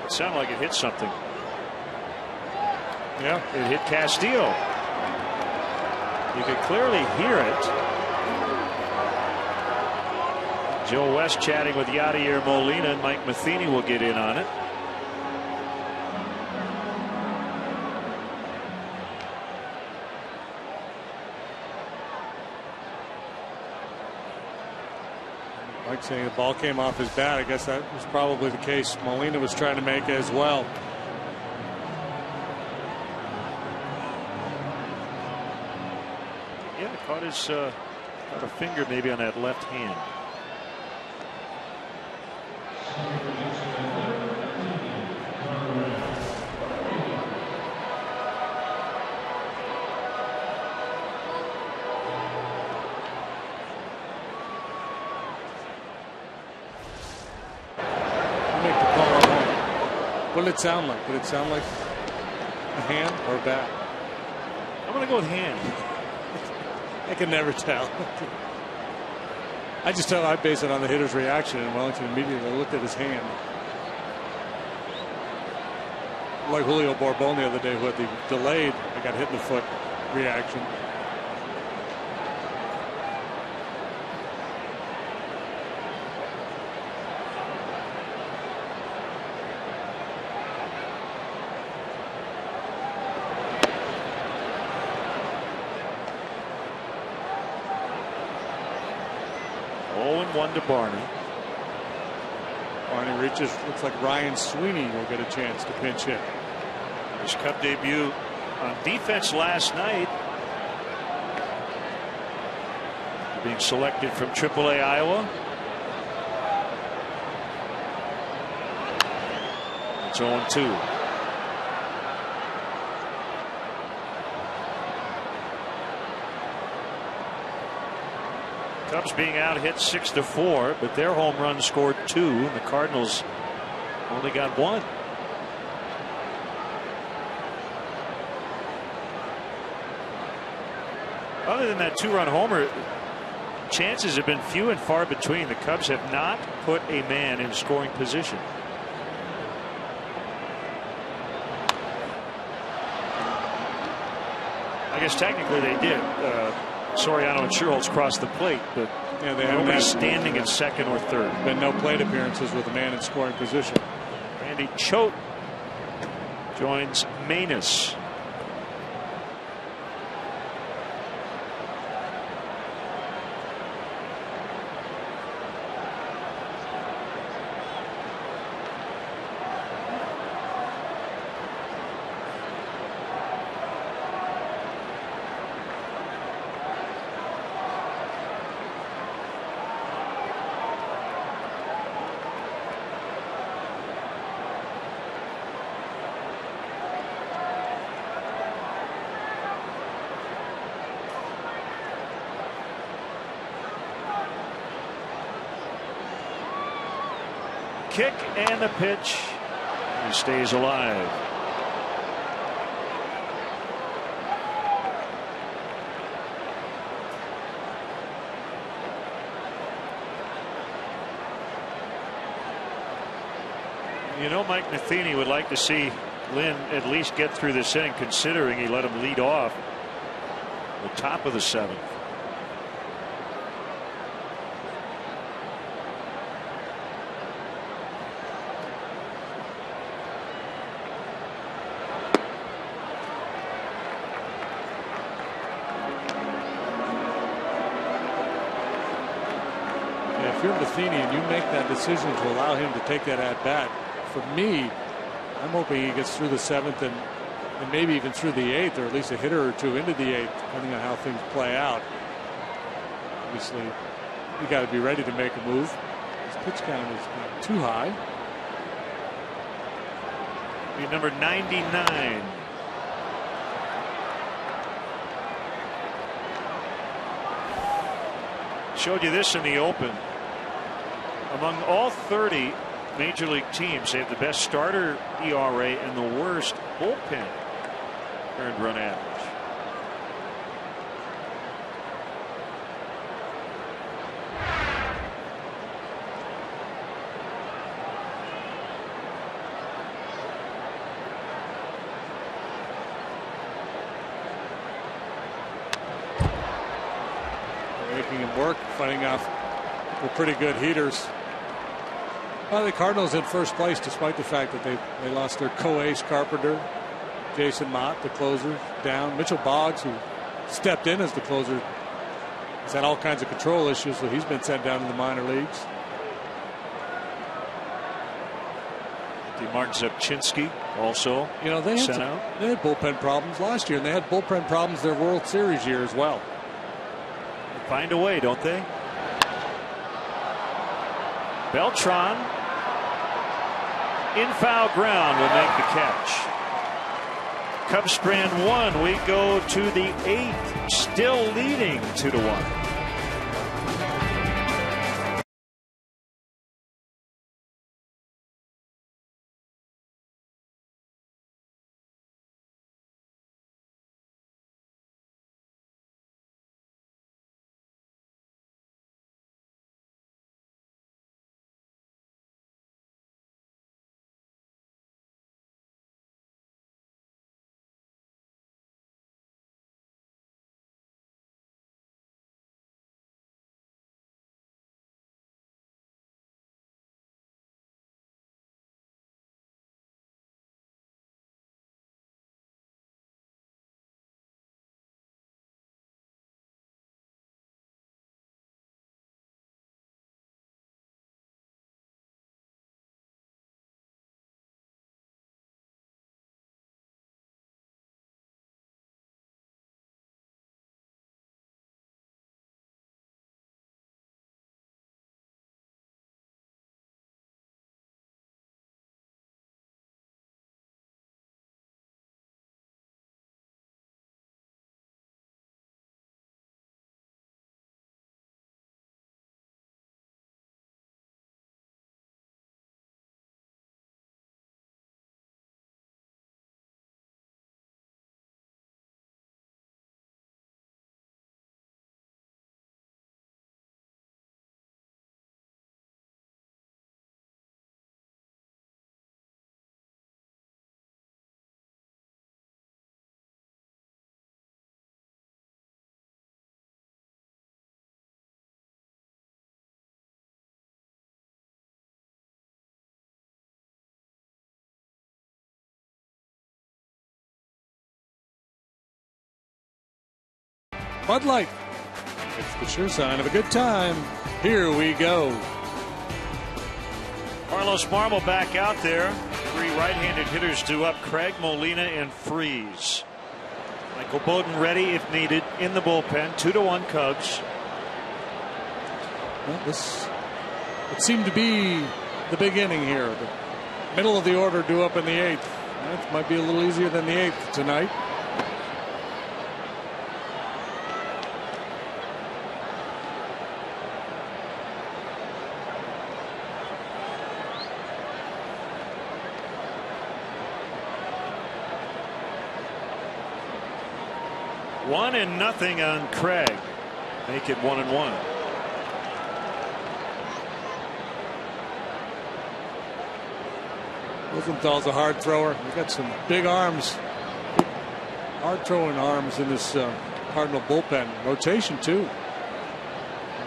Speaker 1: Sounded like it hit something. Yeah, it hit Castillo. You could clearly hear it. Joe West chatting with Yadier Molina, and Mike Matheny will get in on it.
Speaker 2: Mike saying the ball came off his bat. I guess that was probably the case Molina was trying to make as well.
Speaker 1: Yeah, caught his caught a finger maybe on that left hand.
Speaker 2: What did it sound like? Did it sound like a hand or a bat?
Speaker 1: I'm going to go with hand.
Speaker 2: I can never tell. I just tell I base it on the hitter's reaction, and Wellington immediately looked at his hand. Like Julio Borbon the other day, who had the delayed, I got hit in the foot reaction.
Speaker 1: 1 to Barney.
Speaker 2: Barney reaches. Looks like Ryan Sweeney will get a chance to pinch hit.
Speaker 1: His Cub debut on defense last night. Being selected from AAA Iowa. It's 0-2. Cubs being out hit 6-4, but their home run scored 2, and the Cardinals only got 1. Other than that 2-run homer, chances have been few and far between. The Cubs have not put a man in scoring position. I guess technically they did. Soriano and Schuerholz crossed the plate, but
Speaker 2: yeah, they
Speaker 1: nobody's standing in second or third.
Speaker 2: Been no plate appearances with a man in scoring position.
Speaker 1: Randy Choate joins Manus. Kick and a pitch. He stays alive. You know, Mike Matheny would like to see Lynn at least get through this inning, considering he let him lead off the top of the 7th.
Speaker 2: If you're Matheny and you make that decision to allow him to take that at bat, for me, I'm hoping he gets through the 7th and maybe even through the 8th, or at least a hitter or 2 into the 8th, depending on how things play out. Obviously, you got to be ready to make a move. His pitch count is too high.
Speaker 1: Be number 99. Showed you this in the open. Among all 30 major league teams, they have the best starter ERA and the worst bullpen earned run average.
Speaker 2: Making him work, fighting off the pretty good heaters. Well, the Cardinals in first place, despite the fact that they lost their co-ace Carpenter, Jason Mott, the closer, down. Mitchell Boggs, who stepped in as the closer, has had all kinds of control issues, so he's been sent down to the minor leagues.
Speaker 1: Martin Zepchinski also,
Speaker 2: you know, they
Speaker 1: sent out.
Speaker 2: They had bullpen problems last year, and they had bullpen problems their World Series year as well.
Speaker 1: They find a way, don't they? Beltran in foul ground will make the catch. Cubs strand 1. We go to the 8th, still leading 2-1.
Speaker 2: Bud Light. It's the sure sign of a good time. Here we go.
Speaker 1: Carlos Marmol back out there. 3 right-handed hitters due up: Craig, Molina, and Freeze. Michael Bowden ready if needed in the bullpen. 2-1 Cubs.
Speaker 2: Well, it seemed to be the big inning here. The middle of the order due up in the 8th. That might be a little easier than the 8th tonight.
Speaker 1: One and nothing on Craig. Make it 1-1.
Speaker 2: Rosenthal's a hard thrower. He's got some big arms, hard throwing arms in this Cardinal bullpen. Rotation too.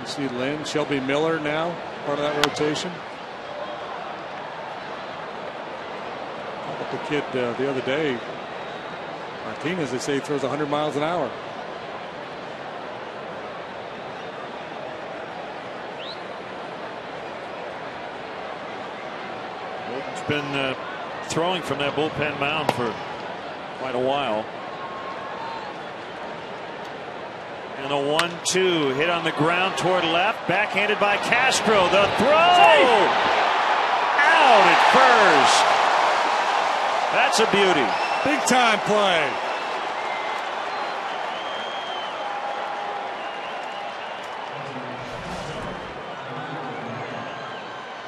Speaker 2: You see Lynn, Shelby Miller now part of that rotation. How about the kid the other day? Martinez, they say he throws 100 miles an hour.
Speaker 1: Bowden's been throwing from that bullpen mound for quite a while. And a 1-2 hit on the ground toward left, backhanded by Castro. The throw out at first. That's a beauty.
Speaker 2: Big time play.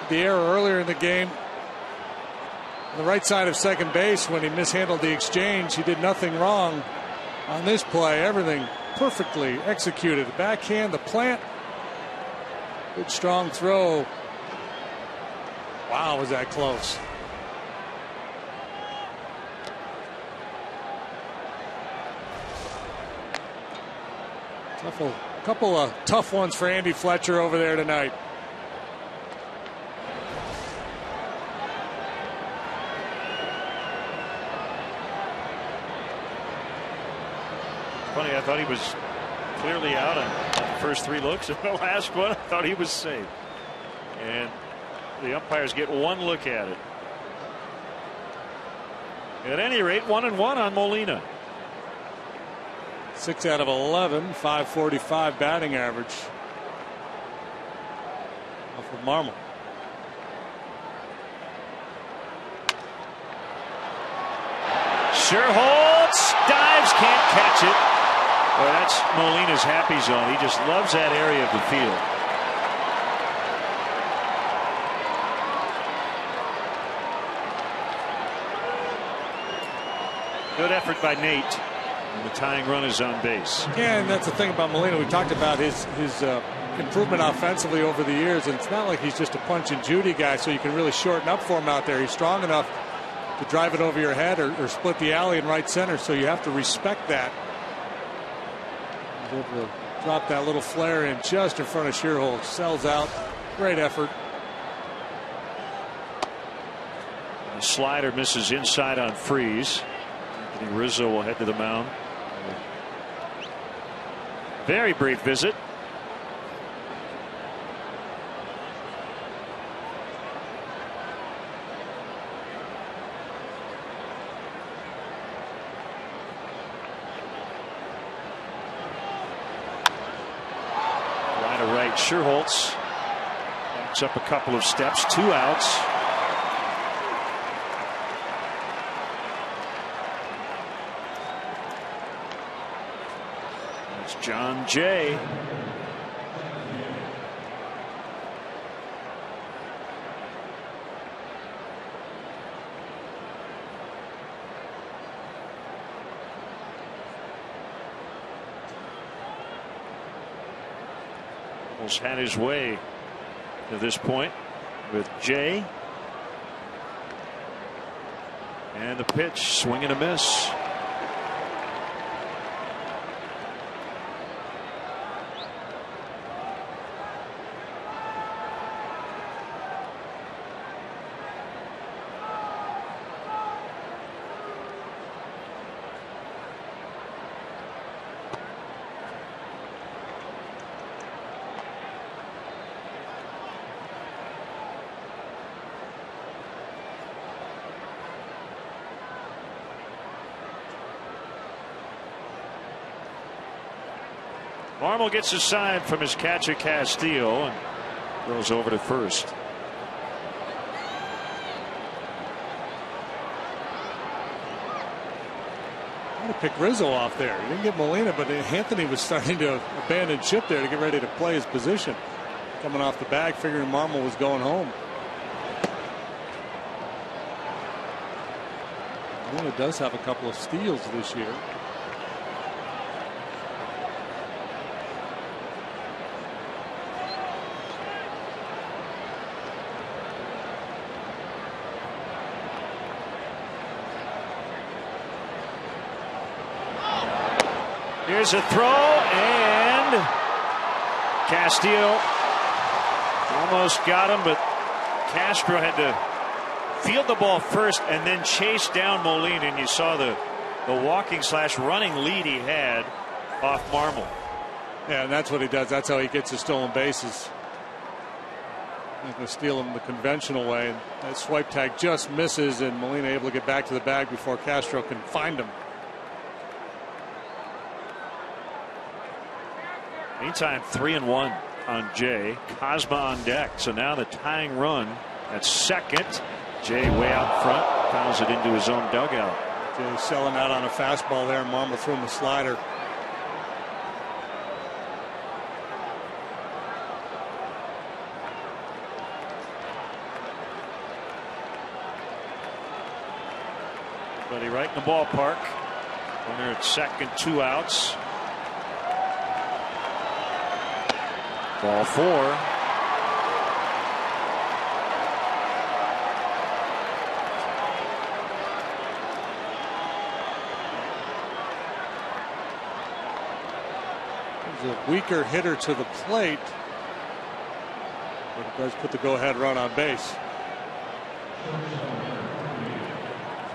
Speaker 2: The error earlier in the game on the right side of second base when he mishandled the exchange. He did nothing wrong on this play. Everything perfectly executed. Backhand, the plant. Good strong throw. Wow, was that close. A couple of tough ones for Andy Fletcher over there tonight.
Speaker 1: Funny, I thought he was clearly out on the first 3 looks. In the last one, I thought he was safe. And the umpires get one look at it. At any rate, 1-1 on Molina.
Speaker 2: 6 out of 11, 545 batting average. Off of Marmol.
Speaker 1: Sherholtz dives, can't catch it. Well, that's Molina's happy zone. He just loves that area of the field. Good effort by Nate. And the tying run is on base.
Speaker 2: Yeah, and that's the thing about Molina. We talked about his improvement offensively over the years, and it's not like he's just a punch and Judy guy, so you can really shorten up for him out there. He's strong enough to drive it over your head or split the alley in right center, so you have to respect that. He's able to drop that little flare in just in front of Sherholtz. Sells out. Great effort.
Speaker 1: The slider misses inside on Freeze. Anthony Rizzo will head to the mound. Very brief visit. Line of right, Sherholtz backs up a couple of steps, 2 outs. John Jay. Almost had his way to this point with Jay. And the pitch, swing and a miss. Marmol gets a sign from his catcher Castillo and goes over to first.
Speaker 2: To pick Rizzo off there. He didn't get Molina, but Anthony was starting to abandon ship there to get ready to play his position. Coming off the bag, figuring Marmol was going home. Molina does have a couple of steals this year.
Speaker 1: Here's a throw, and Castillo almost got him, but Castro had to field the ball first and then chase down Molina, and you saw the walking / running lead he had off Marmol.
Speaker 2: Yeah, and that's what he does. That's how he gets his stolen bases. He's going to steal him the conventional way, and that swipe tag just misses, and Molina able to get back to the bag before Castro can find him.
Speaker 1: Meantime, 3-1 on Jay. Cosma on deck. So now the tying run at second. Jay way out front. Fouls it into his own dugout.
Speaker 2: Jay selling out on a fastball there. Marmol threw him a slider.
Speaker 1: Buddy right in the ballpark. Runner at second, 2 outs. Ball 4.
Speaker 2: He's a weaker hitter to the plate, but it does put the go-ahead run on base.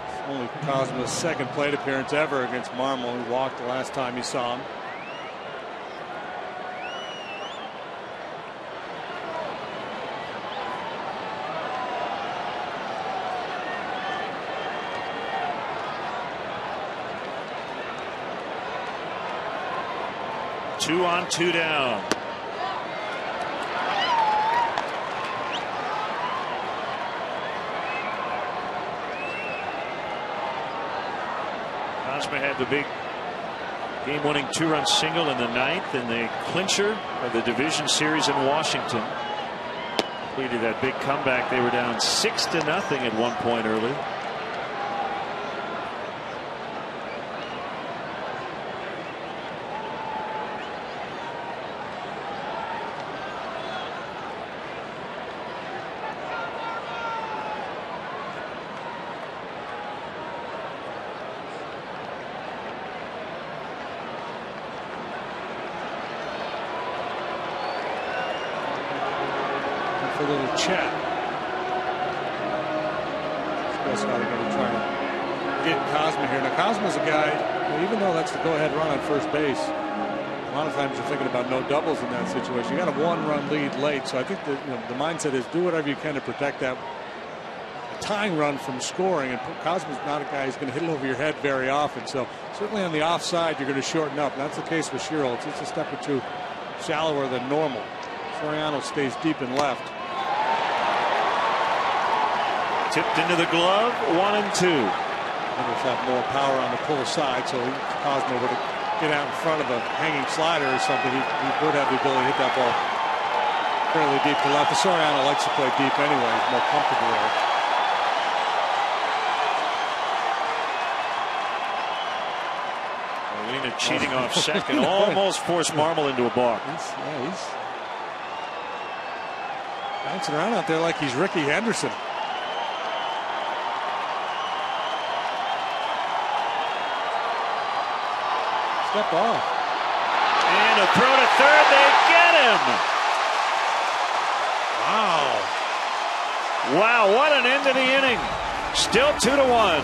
Speaker 2: It's only Cosma's second plate appearance ever against Marmol. He walked the last time he saw him.
Speaker 1: Two on, 2 down. Cosma had the big game-winning 2-run single in the 9th in the clincher of the division series in Washington. Completed that big comeback. They were down 6-0 at one point early.
Speaker 2: A little chat. That's how they're going to try to get Cosma here. Now Cosma's a guy, even though that's the go-ahead run on first base, a lot of times you're thinking about no doubles in that situation. You got a 1-run lead late, so I think that the mindset is do whatever you can to protect that tying run from scoring. And Cosma's not a guy who's going to hit it over your head very often. So certainly on the offside, you're going to shorten up. And that's the case with Shiro. It's just a step or two shallower than normal. Soriano stays deep in left.
Speaker 1: Tipped into the glove, 1-2.
Speaker 2: Others have more power on the pull side, so Cosma would get out in front of a hanging slider or something. He would have the ability to hit that ball fairly deep to left. The Soriano likes to play deep anyway. He's more comfortable there.
Speaker 1: Molina cheating off second, almost forced Marmol into a balk.
Speaker 2: He's bouncing around out there like he's Ricky Henderson. Step off.
Speaker 1: And a throw to third. They get him. Wow. Wow, what an end to the inning. Still 2-1.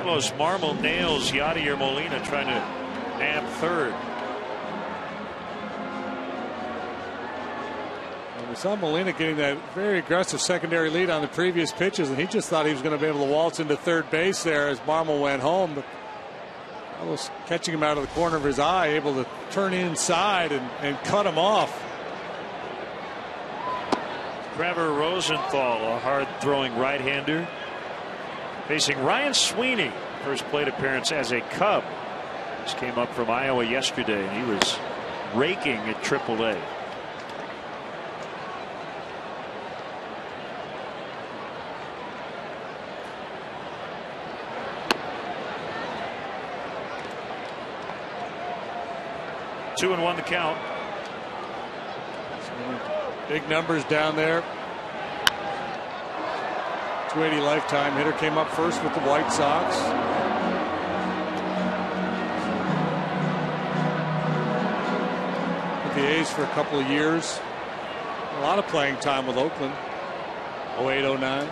Speaker 1: Carlos Marmol nails Yadier Molina trying to nab third.
Speaker 2: And we saw Molina getting that very aggressive secondary lead on the previous pitches, and he just thought he was going to be able to waltz into third base there as Marmol went home. But Carlos catching him out of the corner of his eye, able to turn inside and cut him off.
Speaker 1: Trevor Rosenthal, a hard-throwing right-hander, facing Ryan Sweeney. First plate appearance as a Cub. Just came up from Iowa yesterday, and he was raking at AAA. Two and one the count.
Speaker 2: Big numbers down there. 280 lifetime hitter, came up first with the White Sox. With the A's for a couple of years. A lot of playing time with Oakland. 08-09.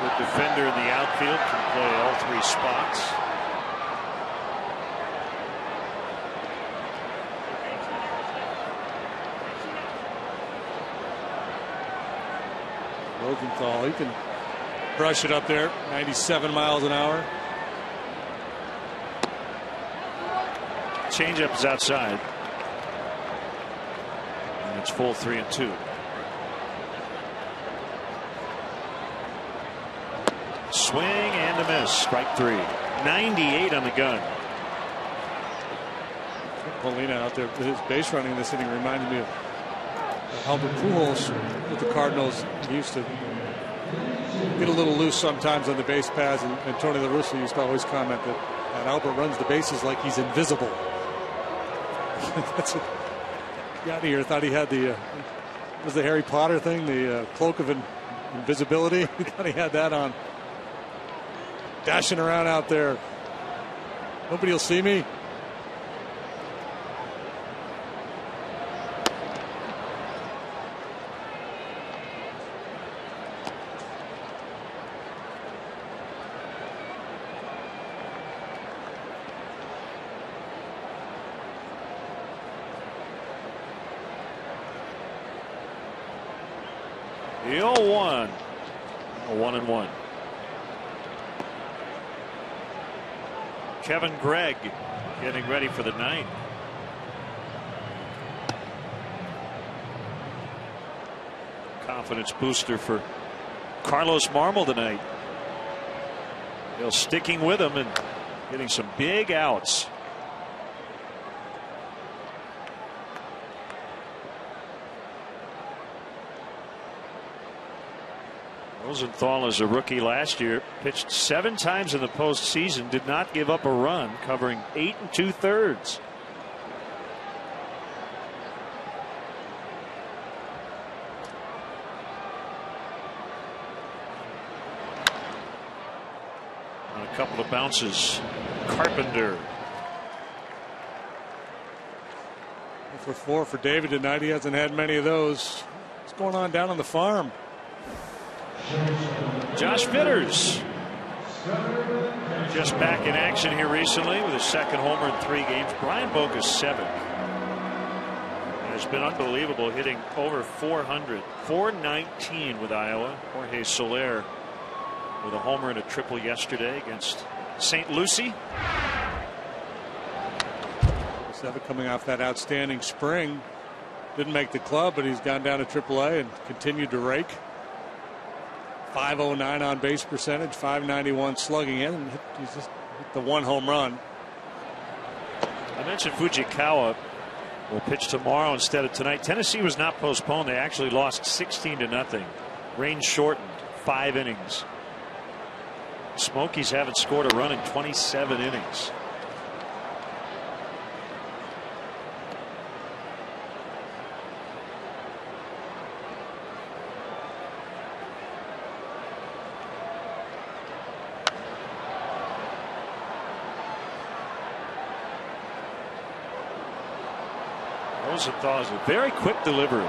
Speaker 1: Good defender in the outfield, can play all three spots.
Speaker 2: Rosenthal, he can brush it up there, 97 miles an hour.
Speaker 1: Changeup is outside. And it's full 3-2. Swing and a miss. Strike three. 98 on the gun.
Speaker 2: Molina out there, his base running in this inning reminded me of Albert Pujols with the Cardinals. He used to get a little loose sometimes on the base paths, and Tony La Russa used to always comment that Albert runs the bases like he's invisible. That's what Yadier thought he had. Was the Harry Potter thing, the cloak of invisibility? He thought he had that on. Dashing around out there. Nobody will see me.
Speaker 1: The 0-1. A 1-1. Kevin Gregg getting ready for the ninth. Confidence booster for Carlos Marmol tonight. They're sticking with him and getting some big outs. Rosenthal, as a rookie last year, pitched 7 times in the postseason, did not give up a run, covering 8 2/3. On a couple of bounces, Carpenter.
Speaker 2: 4 for David tonight. He hasn't had many of those. What's going on down on the farm?
Speaker 1: Josh Bitters just back in action here recently with his second homer in 3 games. Brian Boca's 7th. Has been unbelievable, hitting over 400. 419 with Iowa. Jorge Soler with a homer and a triple yesterday against St. Lucie.
Speaker 2: 7 coming off that outstanding spring. Didn't make the club, but he's gone down to AAA and continued to rake. 509 on base percentage, 591 slugging in, and he's just hit the 1 home run.
Speaker 1: I mentioned Fujikawa will pitch tomorrow instead of tonight. Tennessee was not postponed. They actually lost 16-0. Rain shortened, 5 innings. Smokies haven't scored a run in 27 innings. Rosenthal is a very quick delivery.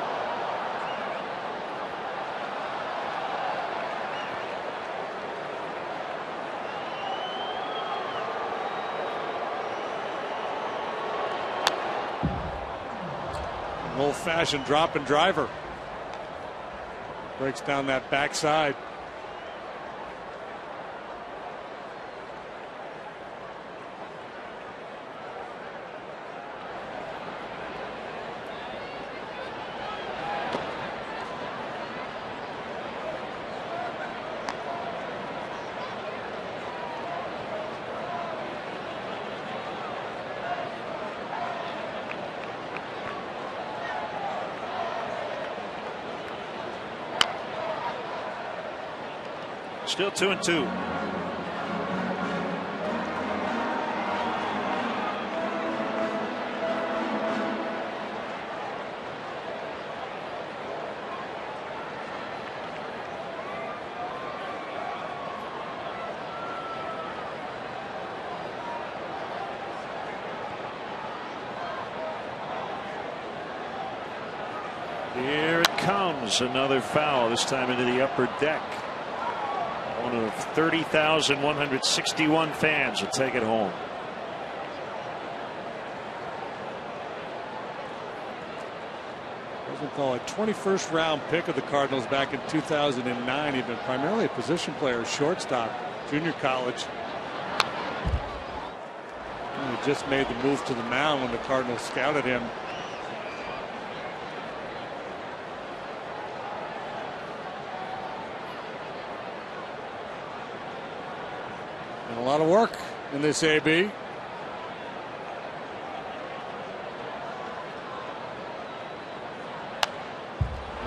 Speaker 2: Old-fashioned drop and driver. Breaks down that backside.
Speaker 1: Still 2-2. Here it comes, another foul, this time into the upper deck. One of 30,161 fans will take it home.
Speaker 2: Rosenthal, a 21st round pick of the Cardinals back in 2009. He'd been primarily a position player, shortstop, junior college. He just made the move to the mound when the Cardinals scouted him. And a lot of work in this AB.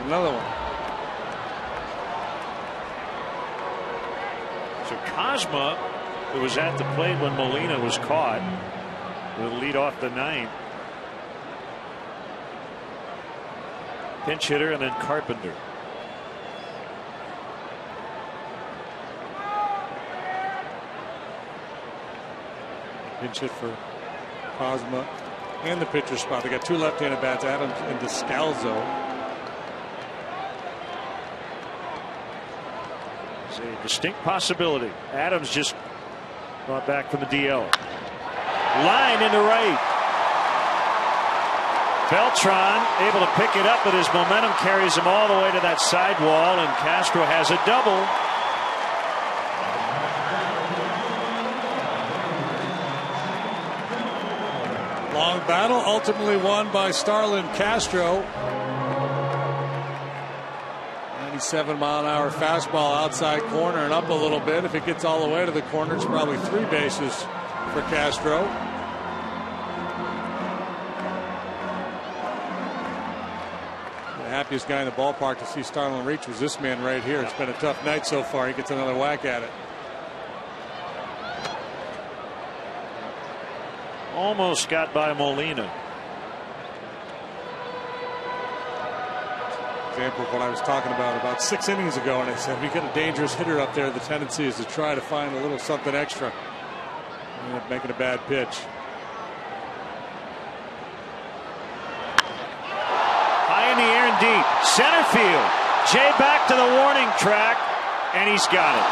Speaker 2: Another one.
Speaker 1: So Cosma, who was at the plate when Molina was caught, will lead off the ninth. Pinch hitter and then Carpenter.
Speaker 2: Pinch hit for Cosma and the pitcher spot. They got two left-handed bats, Adams and Descalzo.
Speaker 1: It's a distinct possibility. Adams just brought back from the DL. Line into right. Beltran able to pick it up, but his momentum carries him all the way to that sidewall, and Castro has a double.
Speaker 2: Long battle, ultimately won by Starlin Castro. 97-mile-an-hour fastball outside corner and up a little bit. If it gets all the way to the corner, it's probably 3 bases for Castro. The happiest guy in the ballpark to see Starlin reach was this man right here. It's been a tough night so far. He gets another whack at it.
Speaker 1: Almost got by Molina.
Speaker 2: Example of what I was talking about 6 innings ago, and I said, if you get a dangerous hitter up there, the tendency is to try to find a little something extra. End up making a bad pitch.
Speaker 1: High in the air and deep. Center field. Jay back to the warning track, and he's got it.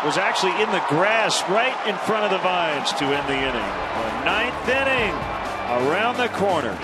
Speaker 1: Was actually in the grass right in front of the vines to end the inning. The 9th inning around the corner.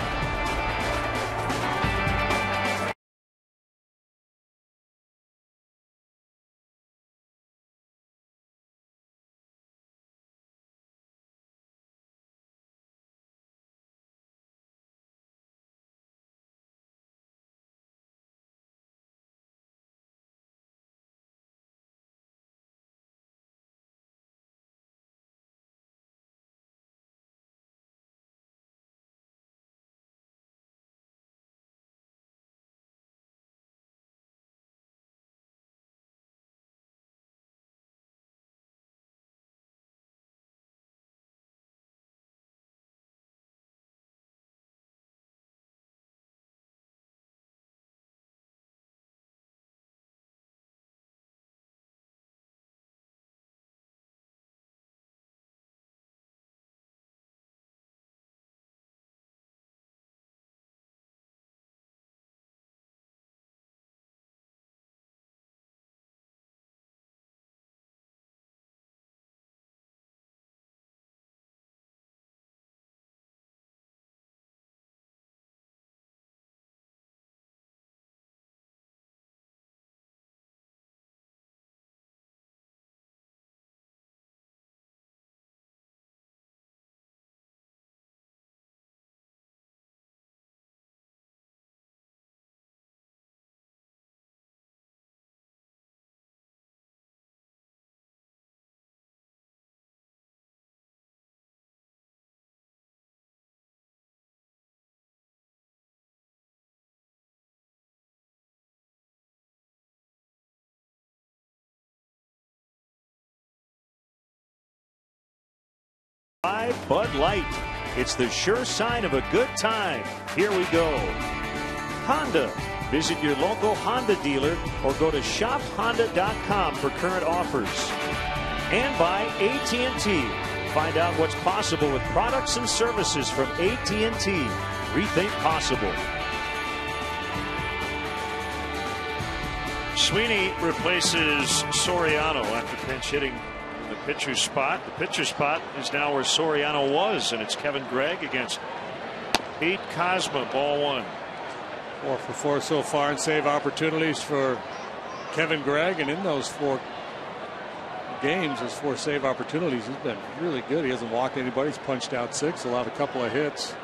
Speaker 1: Bud Light. It's the sure sign of a good time. Here we go. Honda. Visit your local Honda dealer or go to shophonda.com for current offers. And by AT&T. Find out what's possible with products and services from AT&T. Rethink possible. Sweeney replaces Soriano after pinch hitting the pitcher's spot. The pitcher's spot is now where Soriano was, and it's Kevin Gregg against Pete Kozma. Ball one.
Speaker 2: 4 for 4 so far in save opportunities for Kevin Gregg, and in those 4 games, those 4 save opportunities, he's been really good. He hasn't walked anybody. He's punched out 6, allowed a couple of hits.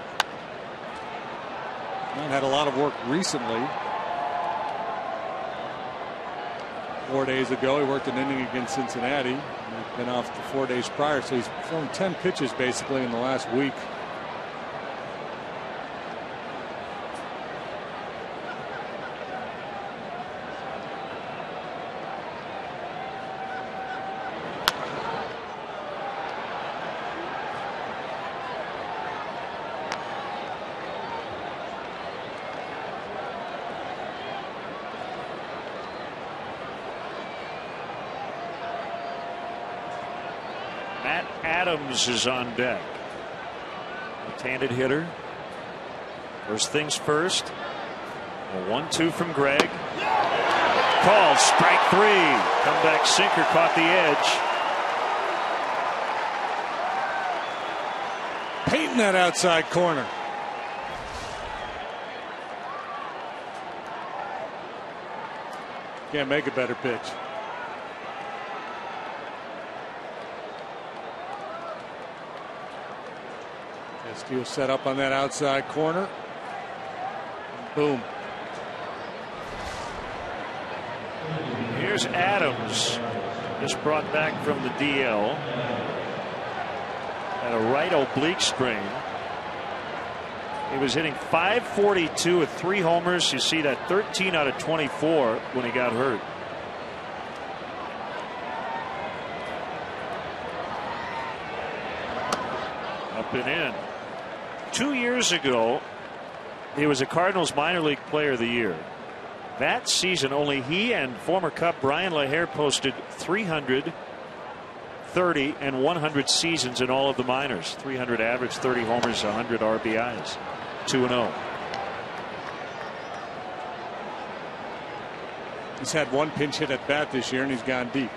Speaker 2: And had a lot of work recently. 4 days ago, he worked an inning against Cincinnati. He'd been off the 4 days prior, so he's thrown 10 pitches basically in the last week.
Speaker 1: Matt Adams is on deck. Left-handed hitter. First things first. A 1-2 from Gregg. Called strike 3. Comeback sinker caught the edge.
Speaker 2: Painting that outside corner. Can't make a better pitch. Castillo set up on that outside corner. Boom.
Speaker 1: Here's Adams, just brought back from the DL. Had a right oblique sprain. He was hitting .542 with 3 homers. You see that 13 out of 24 when he got hurt. Up and in. 2 years ago, he was a Cardinals minor league player of the year. That season, only he and former Cub Brian LaHair posted 300, 30, and 100 seasons in all of the minors. 300 average, 30 homers, 100 RBIs. 2-0.
Speaker 2: He's had 1 pinch hit at bat this year, and he's gone deep.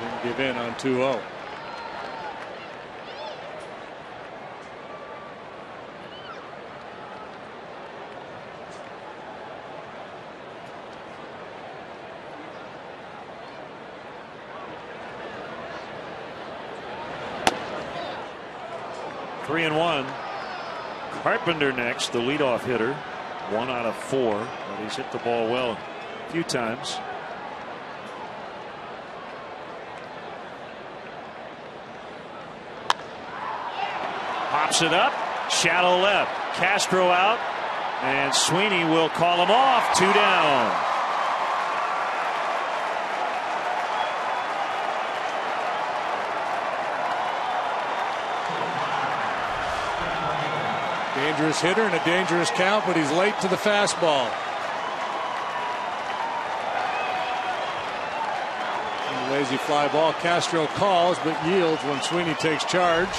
Speaker 2: Didn't give in on 2-0.
Speaker 1: Three and 1. Carpenter next, the leadoff hitter. 1 out of 4. But he's hit the ball well a few times. Pops it up. Shallow left. Castro out. And Sweeney will call him off. 2 down.
Speaker 2: Dangerous hitter and a dangerous count, but he's late to the fastball. Lazy fly ball. Castro calls but yields when Sweeney takes charge.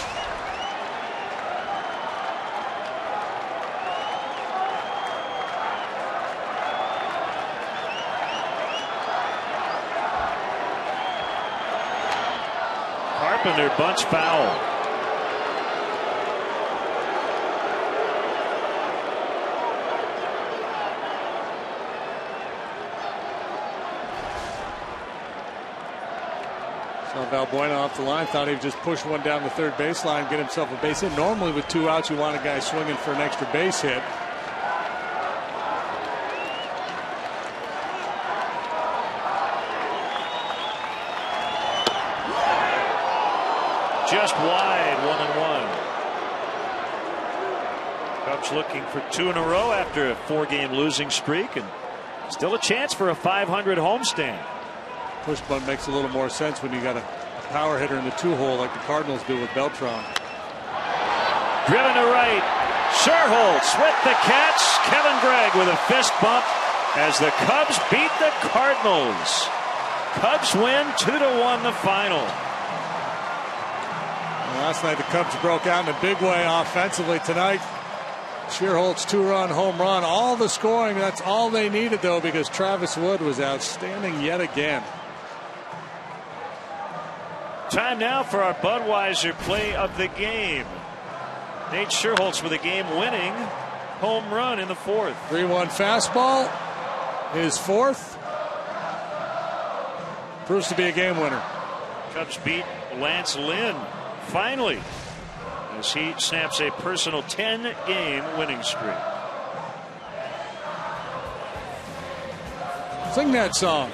Speaker 1: Carpenter bunts foul.
Speaker 2: Valbuena off the line, thought he'd just push one down the third baseline, get himself a base hit. Normally with 2 outs, you want a guy swinging for an extra base hit.
Speaker 1: Just wide, 1-1. Cubs looking for 2 in a row after a 4-game losing streak, and Still a chance for a 500 homestand.
Speaker 2: Push bunt makes a little more sense when you got a power hitter in the 2-hole like the Cardinals do with Beltran.
Speaker 1: Driven to right. Sherholtz with the catch. Kevin Gregg with a fist bump as the Cubs beat the Cardinals. Cubs win 2-1 the final.
Speaker 2: Last night the Cubs broke out in a big way offensively. Tonight, Sherholtz 2-run home run. All the scoring, that's all they needed though, because Travis Wood was outstanding yet again.
Speaker 1: Time now for our Budweiser play of the game. Nate Sherholtz with a game-winning home run in the 4th.
Speaker 2: 3-1 fastball, his 4th. Proves to be a game winner.
Speaker 1: Cubs beat Lance Lynn finally as he snaps a personal 10-game winning streak.
Speaker 2: Sing that song.